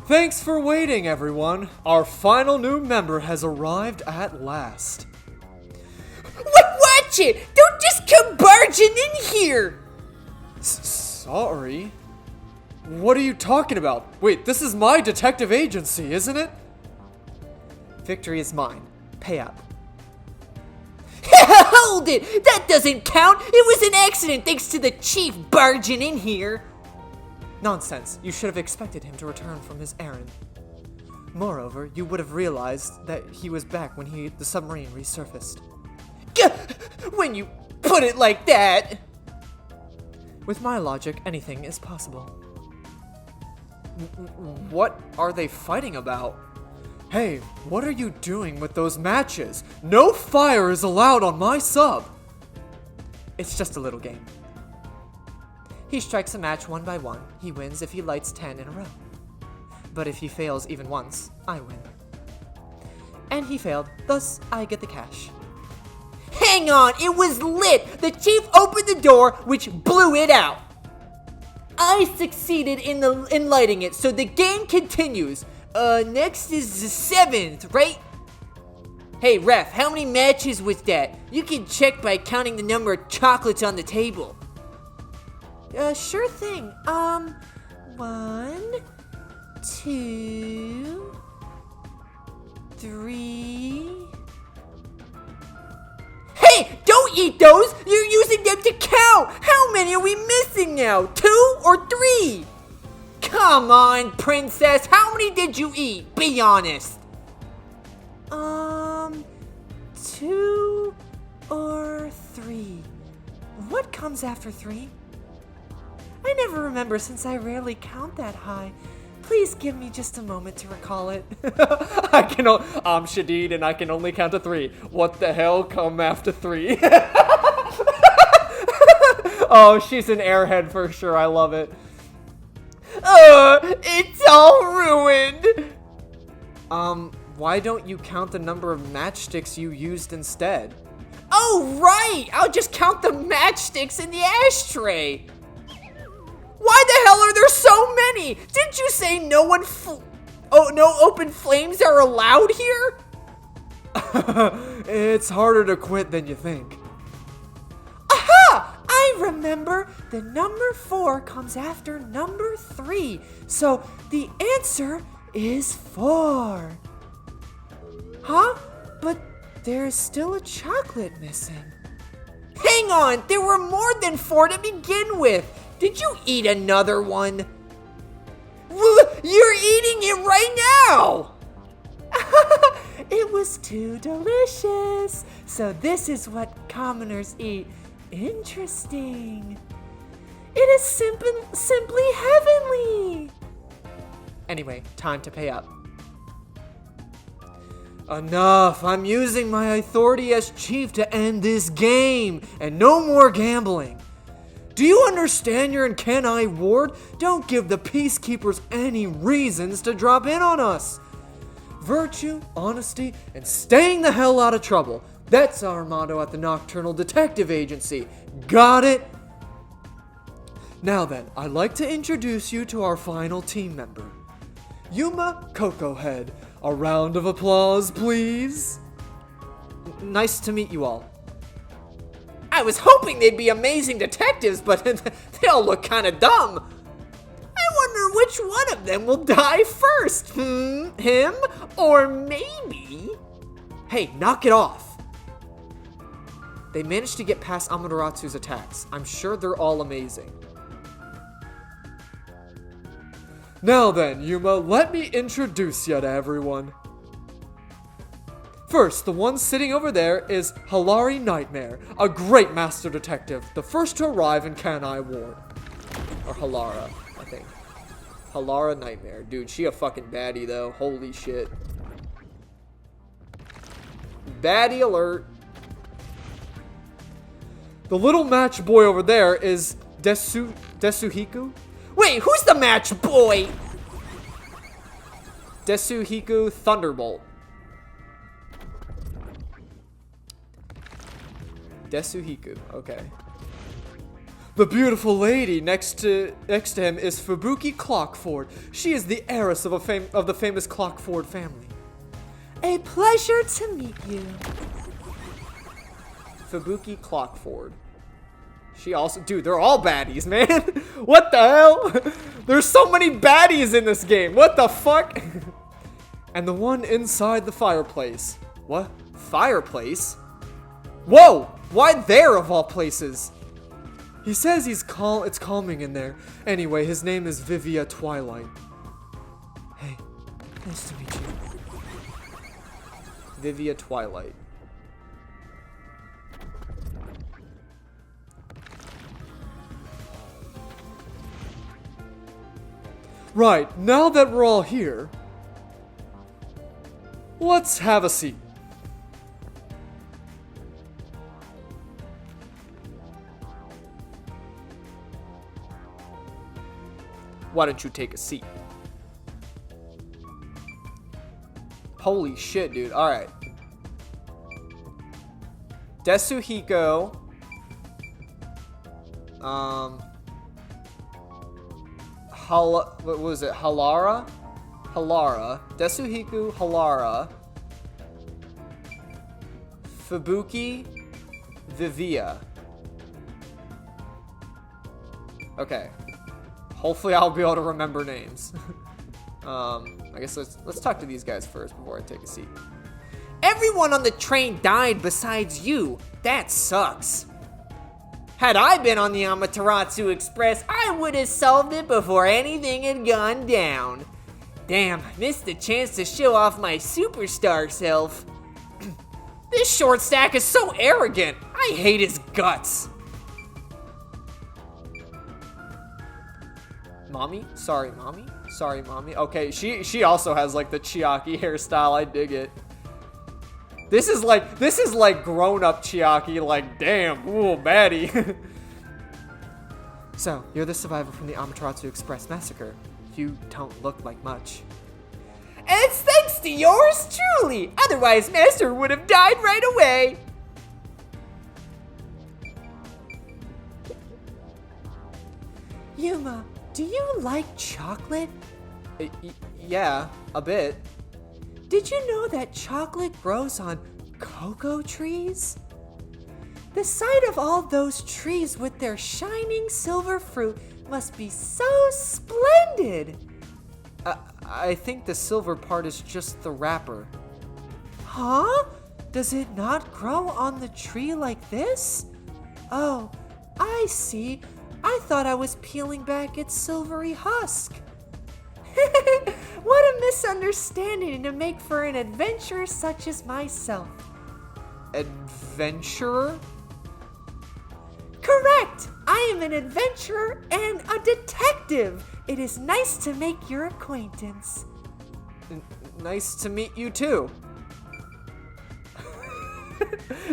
Thanks for waiting, everyone. Our final new member has arrived at last. Watch it! Don't just come barging in here! Sorry? What are you talking about? Wait, this is my detective agency, isn't it? Victory is mine. Pay up. Hold it! That doesn't count! It was an accident thanks to the chief barging in here! Nonsense. You should have expected him to return from his errand. Moreover, you would have realized that he was back when the submarine resurfaced. When you put it like that! With my logic, anything is possible. What are they fighting about? Hey, what are you doing with those matches? No fire is allowed on my sub! It's just a little game. He strikes a match one by one. He wins if he lights 10 in a row. But if he fails even once, I win. And he failed, thus I get the cash. Hang on, it was lit! The chief opened the door, which blew it out. I succeeded in lighting it, so the game continues. Next is the 7th, right? Hey, ref, how many matches was that? You can check by counting the number of chocolates on the table. Sure thing. 1, 2, 3... Hey, don't eat those! You're using them to count! How many are we missing now? 2 or 3? Come on, princess, how many did you eat? Be honest. 2 or 3. What comes after 3? I never remember since I rarely count that high. Please give me just a moment to recall it. I'm Shadid and I can only count to 3. What the hell come after 3? Oh, she's an airhead for sure. I love it. It's all ruined. Why don't you count the number of matchsticks you used instead? Oh, right! I'll just count the matchsticks in the ashtray. Why the hell are there so many? Didn't you say no open flames are allowed here? It's harder to quit than you think. Aha! I remember. The number 4 comes after number 3. So the answer is 4. Huh? But there's still a chocolate missing. Hang on, there were more than 4 to begin with. Did you eat another one? You're eating it right now! It was too delicious. So this is what commoners eat. Interesting. It is simply heavenly. Anyway, time to pay up. Enough! I'm using my authority as chief to end this game, and no more gambling. Do you understand you're in Kenai Ward? Don't give the Peacekeepers any reasons to drop in on us. Virtue, honesty, and staying the hell out of trouble. That's our motto at the Nocturnal Detective Agency. Got it? Now then, I'd like to introduce you to our final team member. Yuma Cocohead. A round of applause, please. Nice to meet you all. I was hoping they'd be amazing detectives, but they all look kind of dumb. I wonder which one of them will die first. Him? Or maybe... Hey, knock it off. They managed to get past Amateratsu's attacks. I'm sure they're all amazing. Now then, Yuma, let me introduce you to everyone. First, the one sitting over there is Hilary Nightmare, a great master detective, the first to arrive in Kenai Ward. Or Halara, I think. Halara Nightmare. Dude, she a fucking baddie, though. Holy shit. Baddie alert. The little match boy over there is Desuhiku. Wait, who's the match boy? Desuhiku Thunderbolt. Desuhiku, okay. The beautiful lady next to him is Fubuki Clockford. She is the heiress of the famous Clockford family. A pleasure to meet you. Fubuki Clockford. She also, dude, they're all baddies, man. What the hell? There's so many baddies in this game. What the fuck? And the one inside the fireplace. What? Fireplace? Whoa! Why there of all places? He says it's calming in there. Anyway, his name is Vivia Twilight. Hey, nice to meet you. Vivia Twilight. Right, now that we're all here, let's have a seat. Why don't you take a seat? Holy shit, dude. Alright. Desuhiko. What was it? Halara? Halara. Desuhiku Halara. Fubuki Vivia. Okay. Hopefully I'll be able to remember names. I guess let's talk to these guys first before I take a seat. Everyone on the train died besides you. That sucks. Had I been on the Amaterasu Express, I would have solved it before anything had gone down. Damn, missed the chance to show off my superstar self. This short stack is so arrogant. I hate his guts. Mommy? Sorry, mommy? Sorry, mommy. Okay, she also has like the Chiaki hairstyle. I dig it. This is like grown-up Chiaki, like, damn, ooh, baddie. So, you're the survivor from the Amaterasu Express massacre. You don't look like much. And it's thanks to yours truly. Otherwise, Master would have died right away. Yuma, do you like chocolate? Yeah, a bit. Did you know that chocolate grows on cocoa trees? The sight of all those trees with their shining silver fruit must be so splendid. I think the silver part is just the wrapper. Huh? Does it not grow on the tree like this? Oh, I see. I thought I was peeling back its silvery husk. What a misunderstanding to make for an adventurer such as myself. Adventurer? Correct! I am an adventurer and a detective. It is nice to make your acquaintance. Nice to meet you too.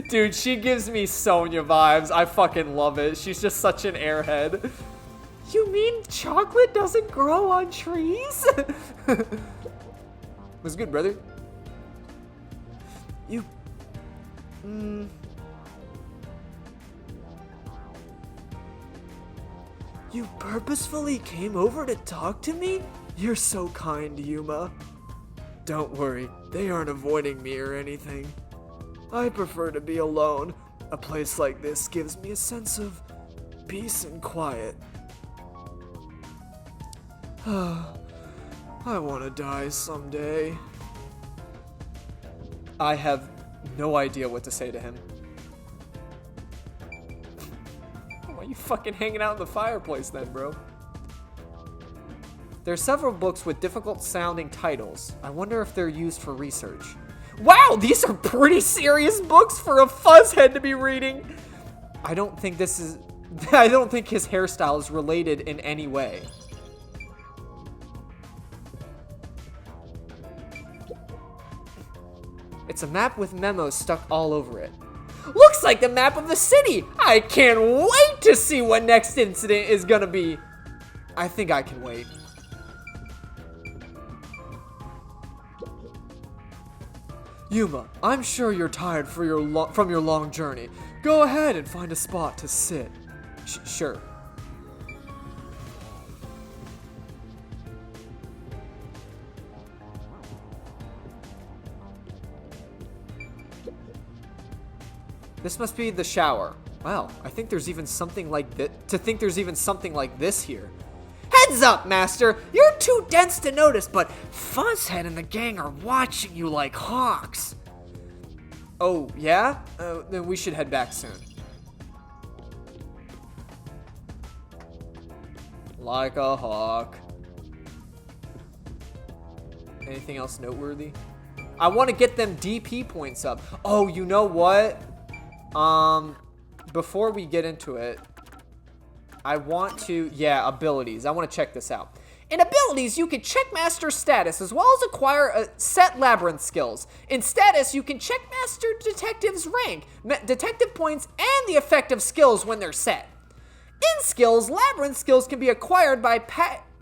Dude, she gives me Sonya vibes. I fucking love it. She's just such an airhead. You mean chocolate doesn't grow on trees? Was good, brother. You purposefully came over to talk to me? You're so kind, Yuma. Don't worry, they aren't avoiding me or anything. I prefer to be alone. A place like this gives me a sense of peace and quiet. I want to die someday. I have no idea what to say to him. Why are you fucking hanging out in the fireplace then, bro? There are several books with difficult sounding titles. I wonder if they're used for research. Wow, these are pretty serious books for a fuzzhead to be reading. I don't think his hairstyle is related in any way. It's a map with memos stuck all over it. Looks like the map of the city! I can't wait to see what next incident is gonna be. I think I can wait. Yuma, I'm sure you're tired from your long journey. Go ahead and find a spot to sit. Sure. This must be the shower. Wow, I think there's even something like this. To think there's even something like this here. Heads up, Master! You're too dense to notice, but Fuzzhead and the gang are watching you like hawks. Oh, yeah? Then we should head back soon. Like a hawk. Anything else noteworthy? I want to get them DP points up. Oh, you know what? Before we get into it, I want to, abilities. I want to check this out. In abilities, you can check Master status as well as acquire set Labyrinth skills. In status, you can check Master Detective's rank, detective points, and the effect of skills when they're set. In skills, Labyrinth skills can be acquired by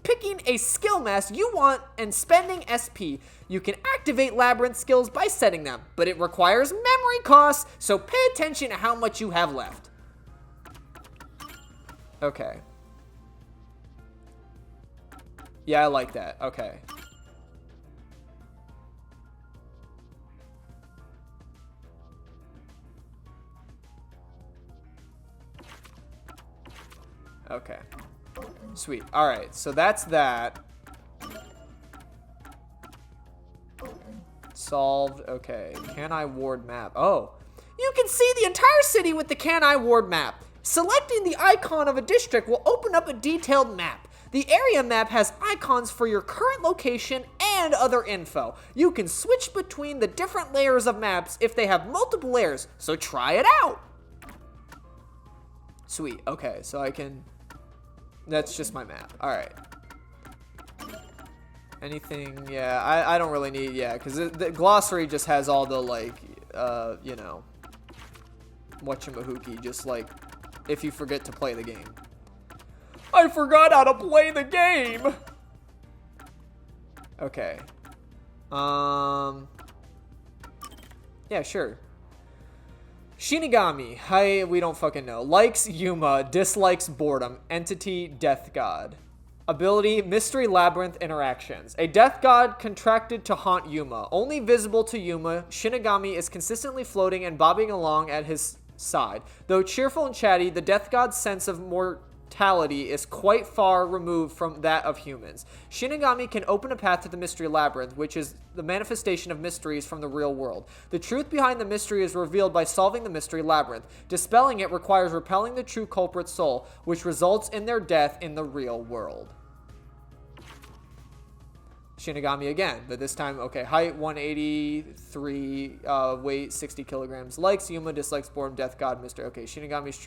picking a skill mask you want and spending SP. You can activate Labyrinth skills by setting them, but it requires memory costs, so pay attention to how much you have left. Okay. Yeah, I like that. Okay. Okay. Sweet. All right, so that's that. Solved. Okay. Can I ward map? Oh. You can see the entire city with the Can I ward map. Selecting the icon of a district will open up a detailed map. The area map has icons for your current location and other info. You can switch between the different layers of maps if they have multiple layers, so try it out. Sweet. Okay, so I can... That's just my map. All right. Anything? Yeah, I don't really need... Yeah, because the glossary just has all the, like, you know... Whatchamahookie, just, like, if you forget to play the game. I forgot how to play the game! Okay. Yeah, sure. Shinigami. We don't fucking know. Likes Yuma. Dislikes boredom. Entity, Death God. Ability, Mystery Labyrinth interactions. A Death God contracted to haunt Yuma. Only visible to Yuma, Shinigami is consistently floating and bobbing along at his side. Though cheerful and chatty, the Death God's sense of mortality is quite far removed from that of humans. Shinigami can open a path to the Mystery Labyrinth, which is the manifestation of mysteries from the real world. The truth behind the mystery is revealed by solving the Mystery Labyrinth. Dispelling it requires repelling the true culprit's soul, which results in their death in the real world. Shinigami again, but this time, okay, height 183, weight 60 kilograms, likes Yuma, dislikes boredom, Death God, Mr. Okay, Shinigami's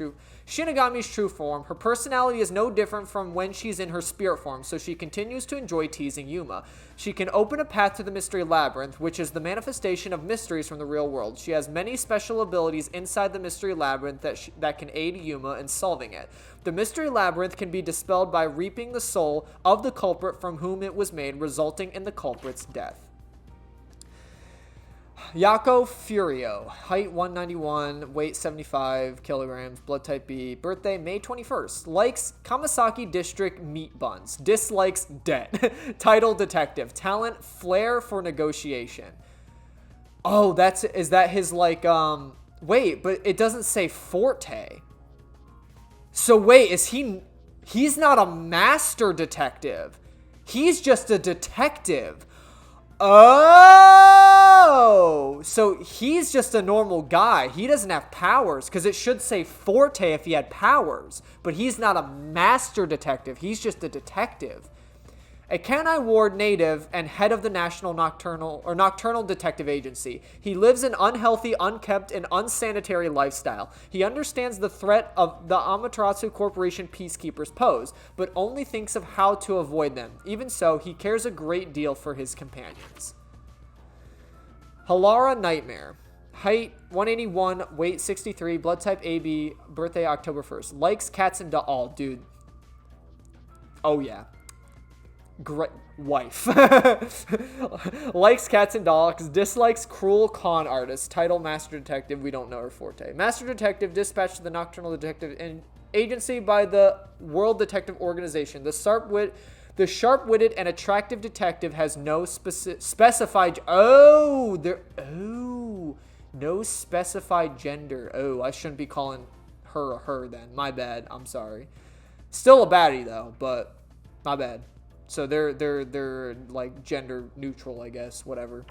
true form. Her personality is no different from when she's in her spirit form, so she continues to enjoy teasing Yuma. She can open a path to the Mystery Labyrinth, which is the manifestation of mysteries from the real world. She has many special abilities inside the Mystery Labyrinth that can aid Yuma in solving it. The Mystery Labyrinth can be dispelled by reaping the soul of the culprit from whom it was made, resulting in the culprit's death. Yako Furio, height 191, weight 75 kilograms, blood type B, birthday May 21st, likes Kamasaki District meat buns, dislikes debt, title detective, talent flair for negotiation. Oh, is that his, like, wait, but it doesn't say forte. So wait, he's not a master detective. He's just a detective. Oh, so he's just a normal guy. He doesn't have powers, because it should say forte if he had powers. But he's not a master detective. He's just a detective. A Kanai Ward native and head of the National Nocturnal Detective Agency. He lives an unhealthy, unkept, and unsanitary lifestyle. He understands the threat of the Amaterasu Corporation peacekeepers pose, but only thinks of how to avoid them. Even so, he cares a great deal for his companions. Halara Nightmare. Height 181, weight 63, blood type AB, birthday October 1st. Likes cats and dogs. Oh, dude. Oh, yeah. wife. Likes cats and dogs, dislikes cruel con artists. Title Master Detective, we don't know her forte. Master Detective dispatched to the Nocturnal Detective Agency by the World Detective Organization. The sharp-witted and attractive detective has no specified no specified gender. Oh, I shouldn't be calling her a her then. My bad. I'm sorry. Still a baddie though, but my bad. So they're like gender neutral, I guess. Whatever.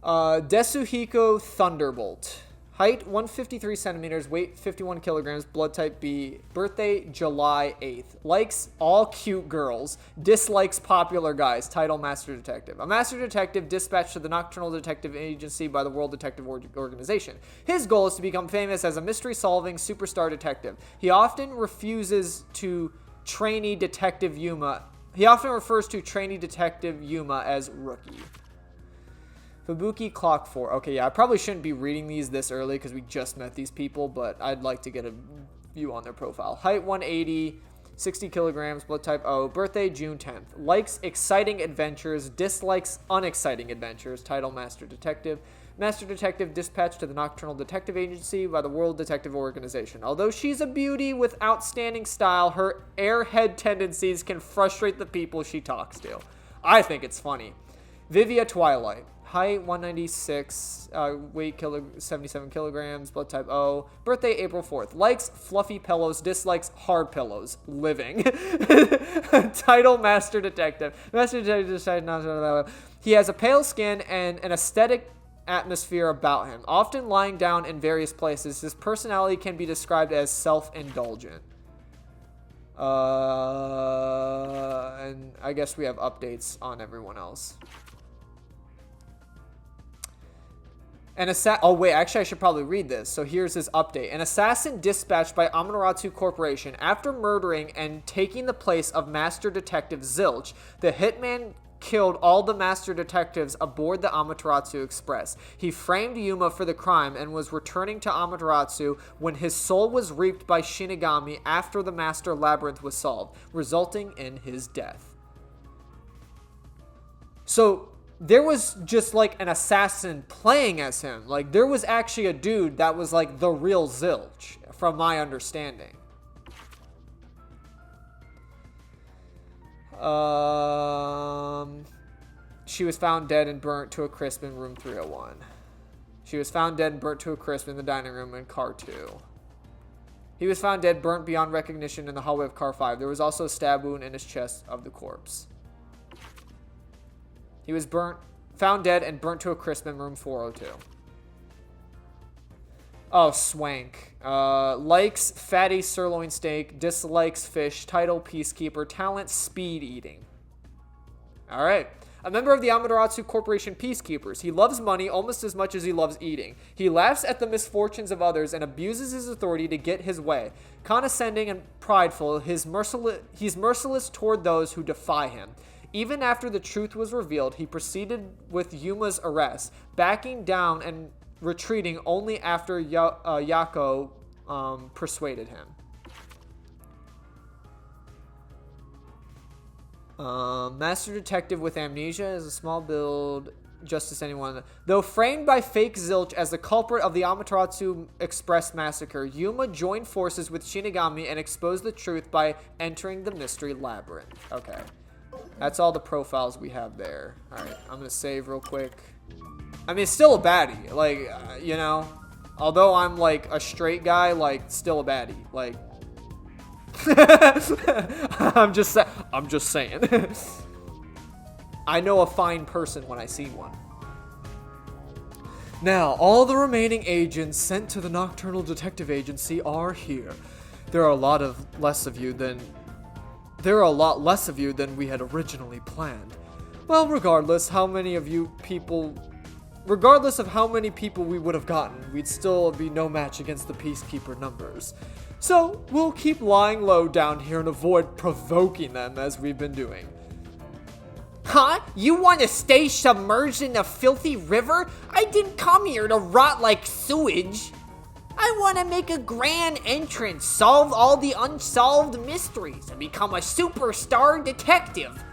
Desuhiko Thunderbolt. Height 153 centimeters, weight 51 kilograms, blood type B, birthday July 8th. Likes all cute girls, dislikes popular guys. Title Master Detective. A Master Detective dispatched to the Nocturnal Detective Agency by the World Detective Organization. His goal is to become famous as a mystery-solving superstar detective. He often refuses to trainee detective Yuma. He often refers to trainee detective Yuma as rookie. Fubuki Clock 4. Okay, yeah, I probably shouldn't be reading these this early because we just met these people, but I'd like to get a view on their profile. Height 180, 60 kilograms, blood type O, birthday June 10th. Likes exciting adventures, dislikes unexciting adventures. Title Master Detective. Master Detective dispatched to the Nocturnal Detective Agency by the World Detective Organization. Although she's a beauty with outstanding style, her airhead tendencies can frustrate the people she talks to. I think it's funny. Vivia Twilight. Height 196, weight 77 kilograms, blood type O, birthday April 4th. Likes fluffy pillows, dislikes hard pillows. Living. Title Master Detective. Master Detective decided not to. He has a pale skin and an aesthetic atmosphere about him, often lying down in various places. His personality can be described as self-indulgent. And I guess we have updates on everyone else. Oh wait, actually I should probably read this. So here's his update. An assassin dispatched by Amaterasu Corporation after murdering and taking the place of Master Detective Zilch. The hitman killed all the Master Detectives aboard the Amaterasu Express. He framed Yuma for the crime and was returning to Amaterasu when his soul was reaped by Shinigami after the Master Labyrinth was solved, resulting in his death. So there was just like an assassin playing as him. Like there was actually a dude that was like the real Zilch, from my understanding. She was found dead and burnt to a crisp in room 301. She was found dead and burnt to a crisp in the dining room in car 2. He was found dead, burnt beyond recognition in the hallway of car 5. There was also a stab wound in his chest of the corpse. He was found dead and burnt to a crisp in room 402. Oh, swank. Likes fatty sirloin steak, dislikes fish, title peacekeeper, talent speed eating. Alright. A member of the Amaterasu Corporation Peacekeepers. He loves money almost as much as he loves eating. He laughs at the misfortunes of others and abuses his authority to get his way. Condescending and prideful, he's merciless toward those who defy him. Even after the truth was revealed, he proceeded with Yuma's arrest, backing down and retreating only after Yako persuaded him. Master Detective with amnesia is a small build, just as anyone. Though framed by fake Zilch as the culprit of the Amaterasu Express massacre, Yuma joined forces with Shinigami and exposed the truth by entering the mystery labyrinth. Okay. That's all the profiles we have there. Alright, I'm gonna save real quick. I mean, it's still a baddie. Like, you know, although I'm like a straight guy, like, still a baddie. Like, I'm just saying. I know a fine person when I see one. Now, all the remaining agents sent to the Nocturnal Detective Agency are here. There are a lot less of you than we had originally planned. Well, regardless of how many people we would have gotten, we'd still be no match against the Peacekeeper numbers. So, we'll keep lying low down here and avoid provoking them as we've been doing. Huh? You want to stay submerged in a filthy river? I didn't come here to rot like sewage. I want to make a grand entrance, solve all the unsolved mysteries, and become a superstar detective.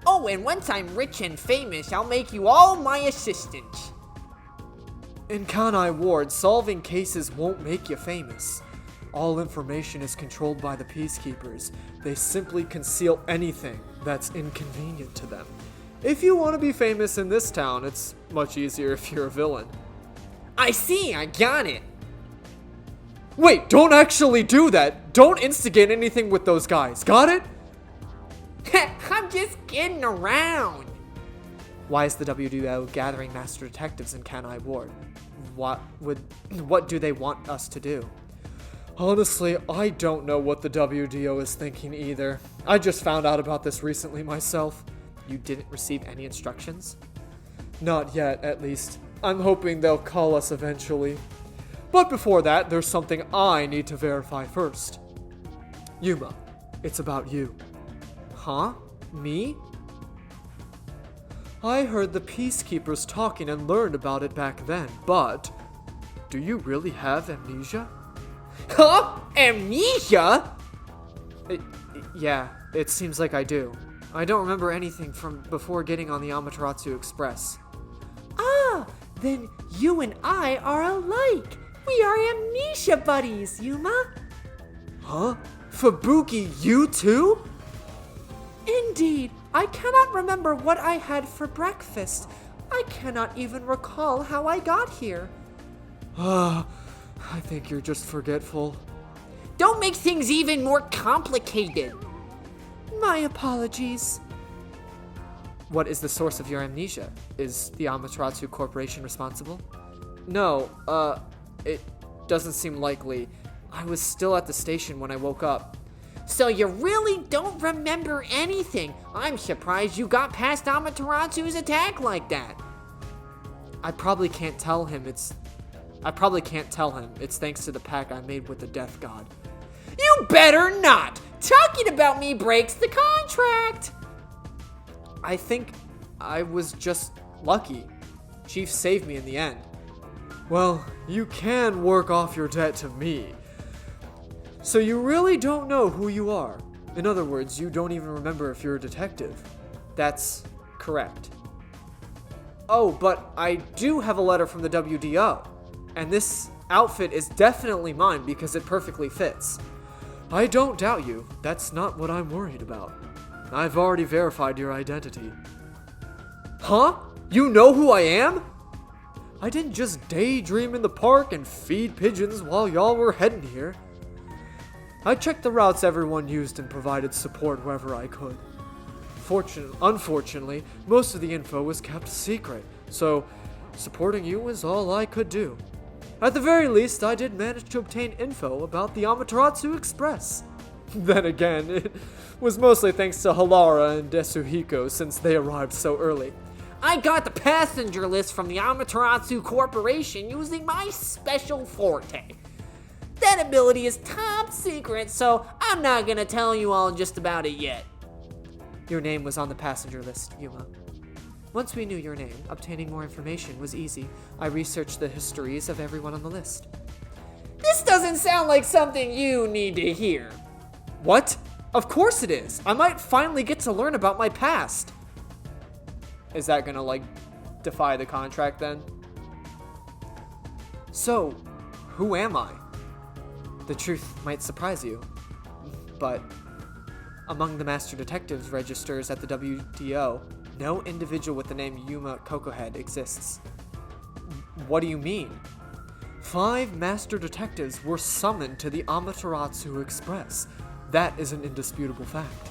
Oh, and once I'm rich and famous, I'll make you all my assistants. In Kanai Ward, solving cases won't make you famous. All information is controlled by the Peacekeepers. They simply conceal anything that's inconvenient to them. If you want to be famous in this town, it's much easier if you're a villain. I see, I got it. Wait, don't actually do that! Don't instigate anything with those guys, got it? I'm just kidding around. Why is the WDO gathering master detectives in Kanai Ward? What do they want us to do? Honestly, I don't know what the WDO is thinking either. I just found out about this recently myself. You didn't receive any instructions? Not yet, at least. I'm hoping they'll call us eventually. But before that, there's something I need to verify first. Yuma, it's about you. Huh? Me? I heard the Peacekeepers talking and learned about it back then, but do you really have amnesia? Huh? Amnesia? Yeah, it seems like I do. I don't remember anything from before getting on the Amaterasu Express. Ah, then you and I are alike. We are amnesia buddies, Yuma. Huh? Fubuki, you too? Indeed, I cannot remember what I had for breakfast. I cannot even recall how I got here. I think you're just forgetful. Don't make things even more complicated. My apologies. What is the source of your amnesia? Is the Amaterasu Corporation responsible? No, it doesn't seem likely. I was still at the station when I woke up. So you really don't remember anything. I'm surprised you got past Amaterasu's attack like that. I probably can't tell him it's thanks to the pact I made with the Death God. You better not! Talking about me breaks the contract! I think I was just lucky. Chief saved me in the end. Well, you can work off your debt to me. So you really don't know who you are. In other words, you don't even remember if you're a detective. That's correct. Oh, but I do have a letter from the WDO. And this outfit is definitely mine because it perfectly fits. I don't doubt you. That's not what I'm worried about. I've already verified your identity. Huh? You know who I am? I didn't just daydream in the park and feed pigeons while y'all were heading here. I checked the routes everyone used and provided support wherever I could. Unfortunately, most of the info was kept secret, so supporting you was all I could do. At the very least, I did manage to obtain info about the Amaterasu Express. Then again, it was mostly thanks to Halara and Desuhiko since they arrived so early. I got the passenger list from the Amaterasu Corporation using my special forte. That ability is top secret, so I'm not gonna tell you all just about it yet. Your name was on the passenger list, Yuma. Once we knew your name, obtaining more information was easy. I researched the histories of everyone on the list. This doesn't sound like something you need to hear. What? Of course it is! I might finally get to learn about my past! Is that gonna, defy the contract then? So, who am I? The truth might surprise you, but among the Master Detectives registers at the WDO, no individual with the name Yuma Kokohead exists. What do you mean? 5 Master Detectives were summoned to the Amaterasu Express. That is an indisputable fact.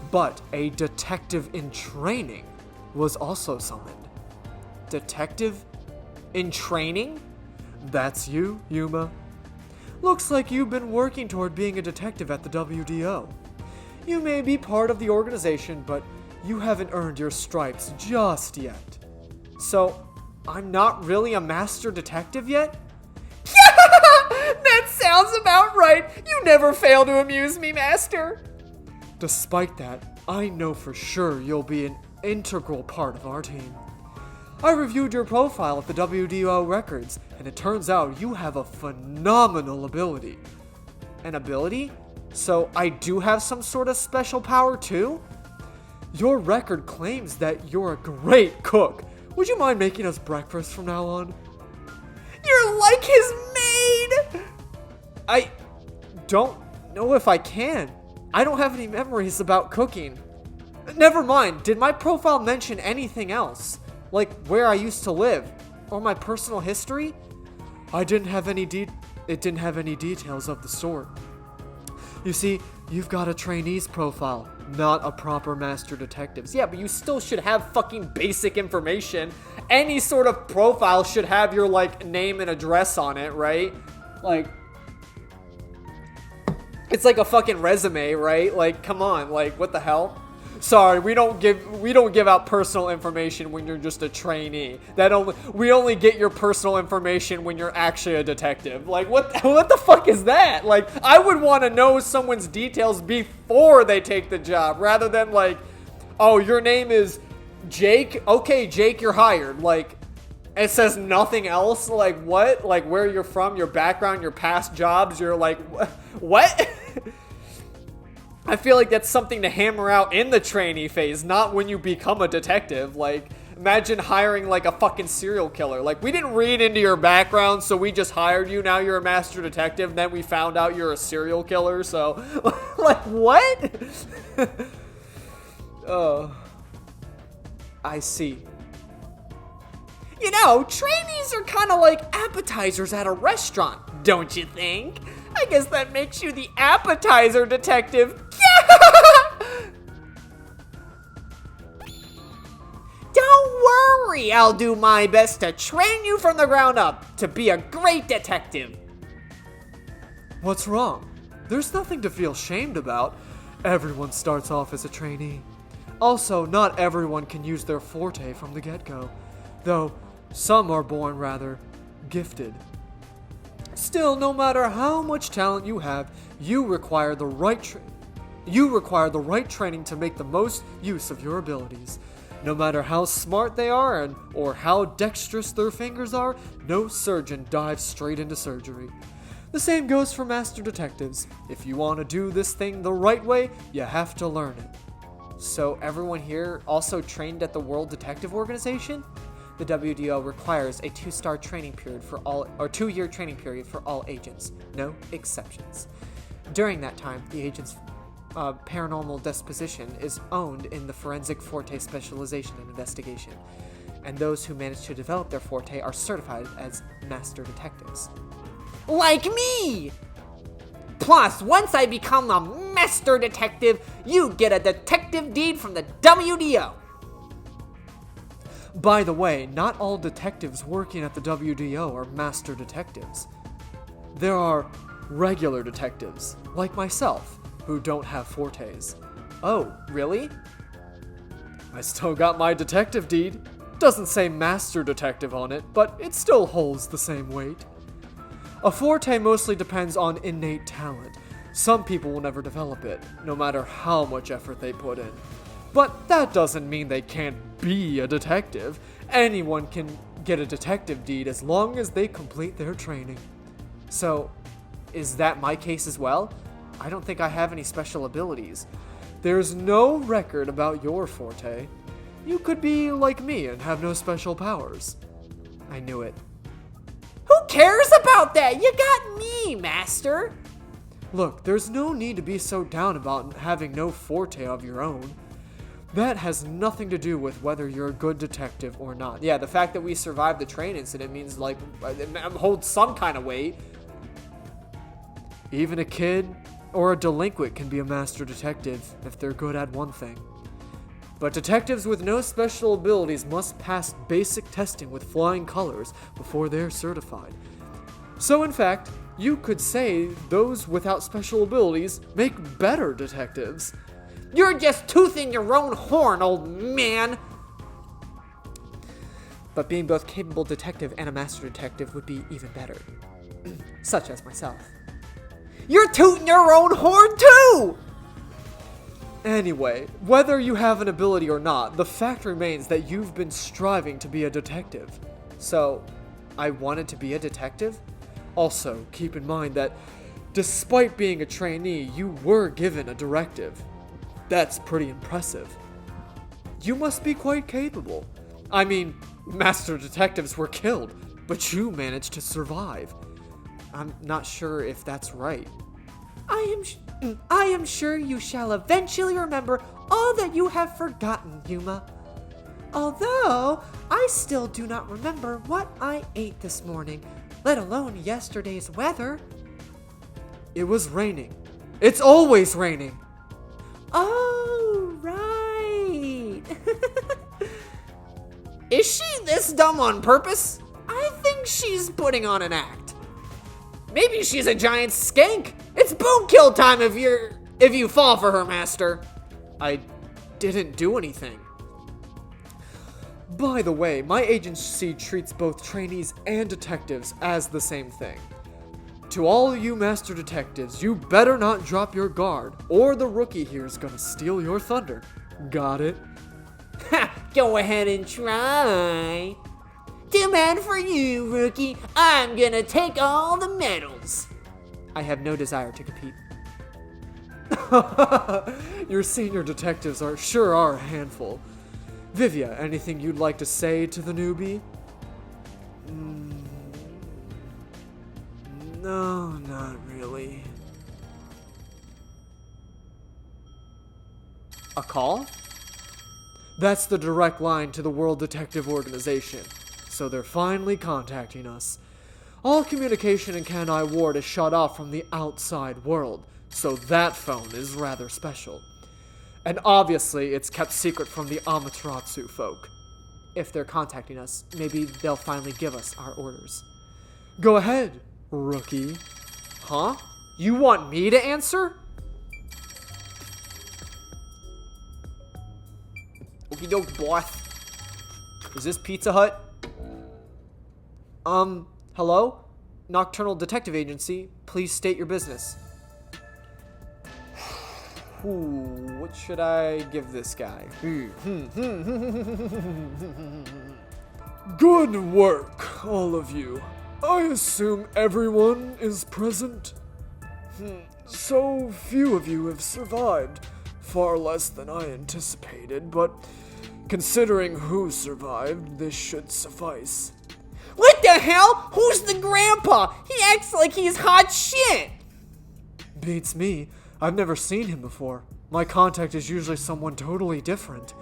But a detective in training was also summoned. Detective in training? That's you, Yuma. Looks like you've been working toward being a detective at the WDO. You may be part of the organization, but you haven't earned your stripes just yet. So, I'm not really a master detective yet? That sounds about right. You never fail to amuse me, Master. Despite that, I know for sure you'll be an integral part of our team. I reviewed your profile at the WDO records, and it turns out you have a phenomenal ability. An ability? So I do have some sort of special power too? Your record claims that you're a great cook. Would you mind making us breakfast from now on? You're like his maid! I don't know if I can. I don't have any memories about cooking. Never mind, did my profile mention anything else? Like where I used to live? Or my personal history? It didn't have any details of the sort. You see, you've got a trainee's profile, not a proper master detective's. Yeah, but you still should have fucking basic information. Any sort of profile should have your, like, name and address on it, right? Like, it's like a fucking resume, right? Like, come on, like, what the hell? Sorry, we don't give out personal information when you're just a trainee. We only get your personal information when you're actually a detective. Like, what the fuck is that? Like, I would want to know someone's details before they take the job, rather than like, oh, your name is Jake? Okay, Jake, you're hired. Like, it says nothing else. Like, what? Like, where you're from, your background, your past jobs. You're like, what? I feel like that's something to hammer out in the trainee phase, not when you become a detective. Like, imagine hiring like a fucking serial killer. Like, we didn't read into your background, so we just hired you. Now you're a master detective. And then we found out you're a serial killer. So, like, what? Oh, I see. You know, trainees are kind of like appetizers at a restaurant, don't you think? I guess that makes you the appetizer detective. Don't worry, I'll do my best to train you from the ground up to be a great detective. What's wrong? There's nothing to feel shamed about. Everyone starts off as a trainee. Also, not everyone can use their forte from the get-go, though some are born rather gifted. Still, no matter how much talent you have, you require the right training to make the most use of your abilities. No matter how smart they are or how dexterous their fingers are, no surgeon dives straight into surgery. The same goes for master detectives. If you want to do this thing the right way, you have to learn it. So everyone here also trained at the World Detective Organization? The WDO requires a 2-star training period for all, or 2-year training period for all agents, no exceptions. During that time, the agent's paranormal disposition is owned in the forensic forte specialization and investigation, and those who manage to develop their forte are certified as master detectives. Like me! Plus, once I become a master detective, you get a detective deed from the WDO. By the way, not all detectives working at the WDO are master detectives. There are regular detectives, like myself, who don't have fortes. Oh, really? I still got my detective deed. Doesn't say master detective on it, but it still holds the same weight. A forte mostly depends on innate talent. Some people will never develop it, no matter how much effort they put in. But that doesn't mean they can't be a detective. Anyone can get a detective deed as long as they complete their training. So, is that my case as well? I don't think I have any special abilities. There's no record about your forte. You could be like me and have no special powers. I knew it. Who cares about that? You got me, master. Look, there's no need to be so down about having no forte of your own. That has nothing to do with whether you're a good detective or not. Yeah, the fact that we survived the train incident means, like, it holds some kind of weight. Even a kid or a delinquent can be a master detective if they're good at one thing. But detectives with no special abilities must pass basic testing with flying colors before they're certified. So in fact, you could say those without special abilities make better detectives. You're just toothing your own horn, old man. But being both capable detective and a master detective would be even better. Such as myself. You're tooting your own horn too! Anyway, whether you have an ability or not, the fact remains that you've been striving to be a detective. So, I wanted to be a detective? Also, keep in mind that despite being a trainee, you were given a directive. That's pretty impressive. You must be quite capable. I mean, master detectives were killed, but you managed to survive. I'm not sure if that's right. I am sure you shall eventually remember all that you have forgotten, Yuma. Although, I still do not remember what I ate this morning, let alone yesterday's weather. It was raining. It's always raining. Oh, right. Is she this dumb on purpose? I think she's putting on an act. Maybe she's a giant skank. It's boom kill time if you fall for her, master. I didn't do anything. By the way, my agency treats both trainees and detectives as the same thing. To all you master detectives, you better not drop your guard, or the rookie here is gonna steal your thunder. Got it? Ha! Go ahead and try. Too bad for you, rookie. I'm gonna take all the medals. I have no desire to compete. Your senior detectives sure are a handful. Vivia, anything you'd like to say to the newbie? No, not really. A call? That's the direct line to the World Detective Organization, so they're finally contacting us. All communication in Kanai Ward is shut off from the outside world, so that phone is rather special. And obviously, it's kept secret from the Amaterasu folk. If they're contacting us, maybe they'll finally give us our orders. Go ahead, rookie. Huh? You want me to answer? Okie doke, boss. Is this Pizza Hut? Hello? Nocturnal Detective Agency, please state your business. Ooh, what should I give this guy? Good work, all of you. I assume everyone is present? So few of you have survived. Far less than I anticipated, but considering who survived, this should suffice. What the hell? Who's the grandpa? He acts like he's hot shit. Beats me. I've never seen him before. My contact is usually someone totally different.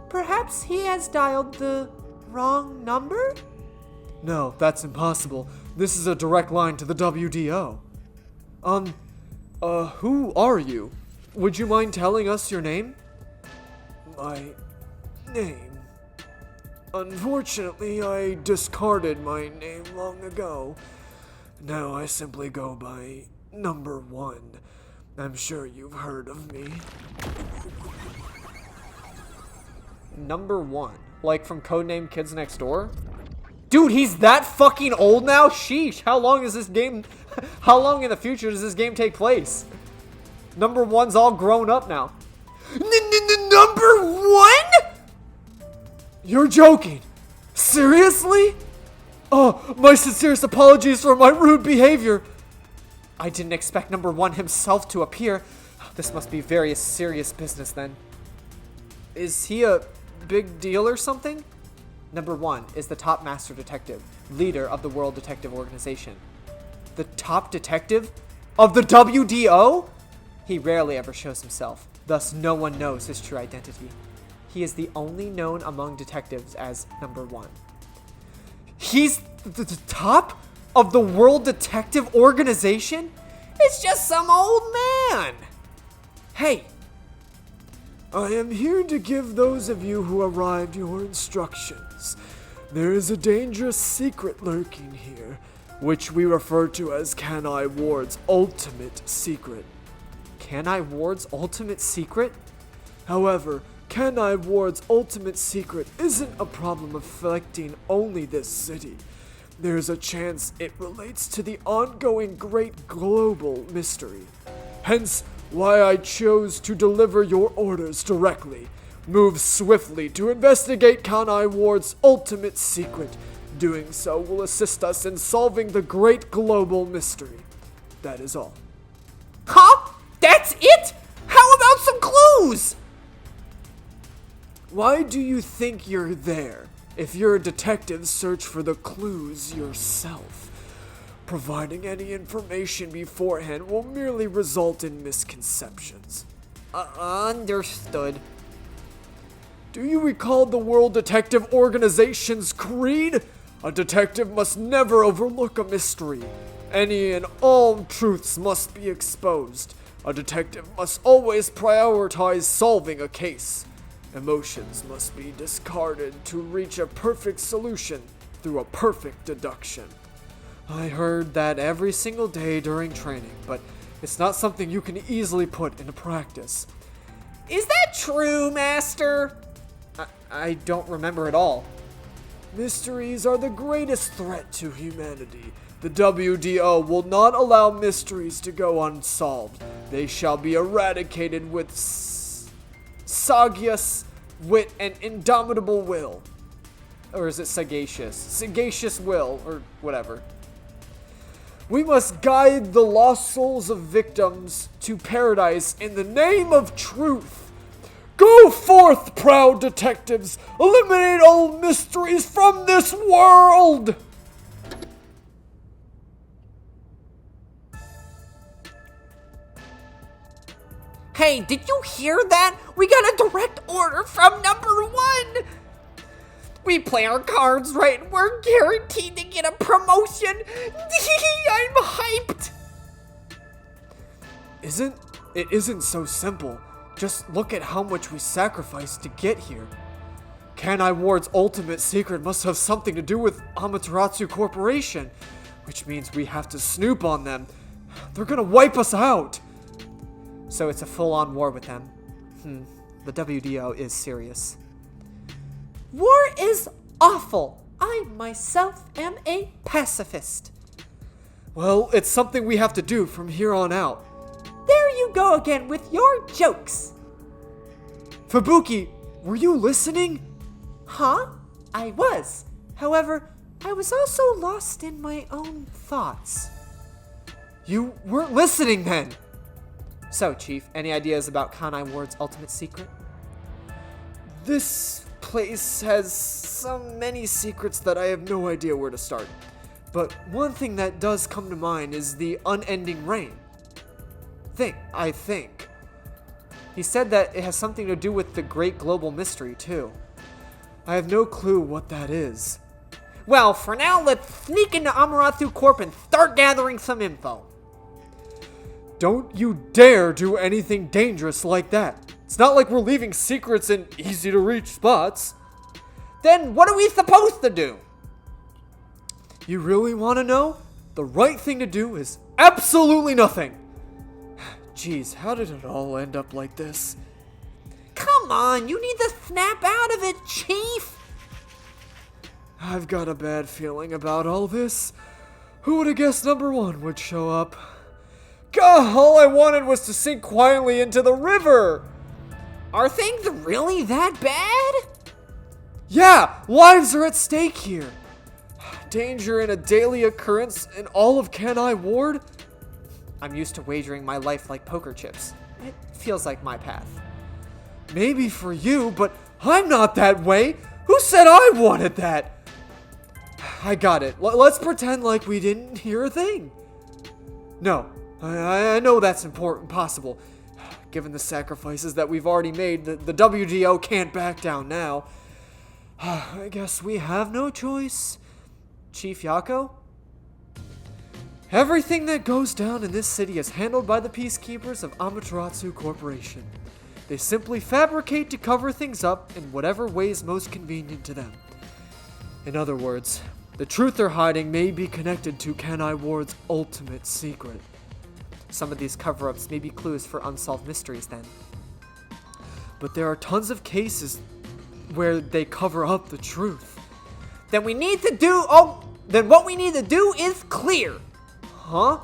Perhaps he has dialed the wrong number? No, that's impossible. This is a direct line to the WDO. Who are you? Would you mind telling us your name? My name? Unfortunately, I discarded my name long ago. Now I simply go by Number 1. I'm sure you've heard of me. Number 1? Like from Codename Kids Next Door? Dude, he's that fucking old now? Sheesh, how long in the future does this game take place? Number 1's all grown up now. Number 1? You're joking. Seriously? Oh, my sincerest apologies for my rude behavior. I didn't expect Number 1 himself to appear. This must be very serious business then. Is he a big deal or something? Number 1 is the top master detective, leader of the World Detective Organization. The top detective? Of the WDO? He rarely ever shows himself, thus no one knows his true identity. He is the only known among detectives as Number 1. He's the top of the World Detective Organization? It's just some old man! Hey! I am here to give those of you who arrived your instructions. There is a dangerous secret lurking here, which we refer to as Kanai Ward's ultimate secret. Kanai Ward's ultimate secret? However, Kanai Ward's ultimate secret isn't a problem affecting only this city. There's a chance it relates to the ongoing great global mystery. Hence, why I chose to deliver your orders directly. Move swiftly to investigate Kanai Ward's ultimate secret. Doing so will assist us in solving the great global mystery. That is all. Huh? That's it? How about some clues? Why do you think you're there? If you're a detective, search for the clues yourself. Providing any information beforehand will merely result in misconceptions. Understood. Do you recall the World Detective Organization's creed? A detective must never overlook a mystery. Any and all truths must be exposed. A detective must always prioritize solving a case. Emotions must be discarded to reach a perfect solution through a perfect deduction. I heard that every single day during training, but it's not something you can easily put into practice. Is that true, Master? I don't remember at all. Mysteries are the greatest threat to humanity. The WDO will not allow mysteries to go unsolved. They shall be eradicated with sagacious wit and indomitable will. Or is it sagacious? Sagacious will, or whatever. We must guide the lost souls of victims to paradise in the name of truth. Go forth, proud detectives! Eliminate all mysteries from this world! Hey, did you hear that? We got a direct order from number 1! We play our cards right and we're guaranteed to get a promotion! I'm hyped! It isn't so simple. Just look at how much we sacrificed to get here. Kanai Ward's ultimate secret must have something to do with Amaterasu Corporation, which means we have to snoop on them. They're gonna wipe us out. So it's a full-on war with them. The WDO is serious. War is awful. I myself am a pacifist. Well, it's something we have to do from here on out. There you go again with your jokes. Fubuki, were you listening? Huh? I was. However, I was also lost in my own thoughts. You weren't listening then. So, Chief, any ideas about Kanai Ward's ultimate secret? This place has so many secrets that I have no idea where to start. But one thing that does come to mind is the unending rain. I think. He said that it has something to do with the great global mystery, too. I have no clue what that is. Well, for now, let's sneak into Amaterasu Corp and start gathering some info. Don't you dare do anything dangerous like that. It's not like we're leaving secrets in easy-to-reach spots. Then what are we supposed to do? You really want to know? The right thing to do is absolutely nothing. Jeez, how did it all end up like this? Come on, you need to snap out of it, Chief. I've got a bad feeling about all this. Who would have guessed number 1 would show up? God, all I wanted was to sink quietly into the river. Are things really that bad? Yeah, lives are at stake here. Danger in a daily occurrence in all of Kanai Ward? I'm used to wagering my life like poker chips. It feels like my path. Maybe for you, but I'm not that way. Who said I wanted that? I got it. Let's pretend like we didn't hear a thing. No, I know that's impossible. Given the sacrifices that we've already made, the WGO can't back down now. I guess we have no choice. Chief Yako? Everything that goes down in this city is handled by the peacekeepers of Amaterasu Corporation. They simply fabricate to cover things up in whatever way is most convenient to them. In other words, the truth they're hiding may be connected to Kanai Ward's ultimate secret. Some of these cover-ups may be clues for unsolved mysteries then. But there are tons of cases where they cover up the truth. Then what we need to do is clear. Huh?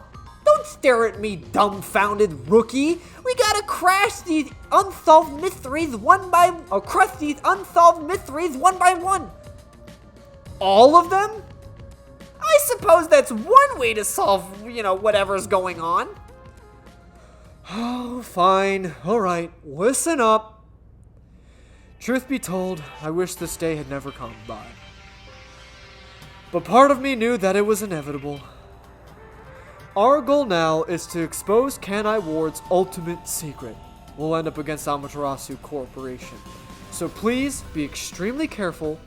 Don't stare at me, dumbfounded rookie. We crash these unsolved mysteries one by or crush these unsolved mysteries one by one. All of them? I suppose that's one way to solve, whatever's going on. Oh, fine. Alright, listen up. Truth be told, I wish this day had never come by. But part of me knew that it was inevitable. Our goal now is to expose Kanai Ward's ultimate secret. We'll end up against Amaterasu Corporation. So please be extremely careful.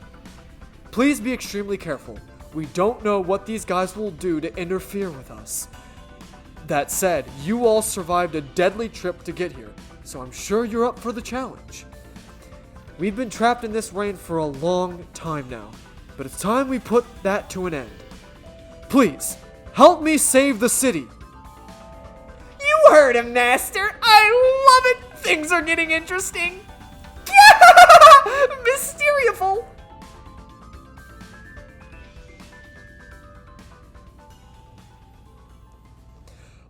Please be extremely careful. We don't know what these guys will do to interfere with us. That said, you all survived a deadly trip to get here, so I'm sure you're up for the challenge. We've been trapped in this rain for a long time now, but it's time we put that to an end. Please, help me save the city. You heard him, Master. I love it. Things are getting interesting. Mysterious.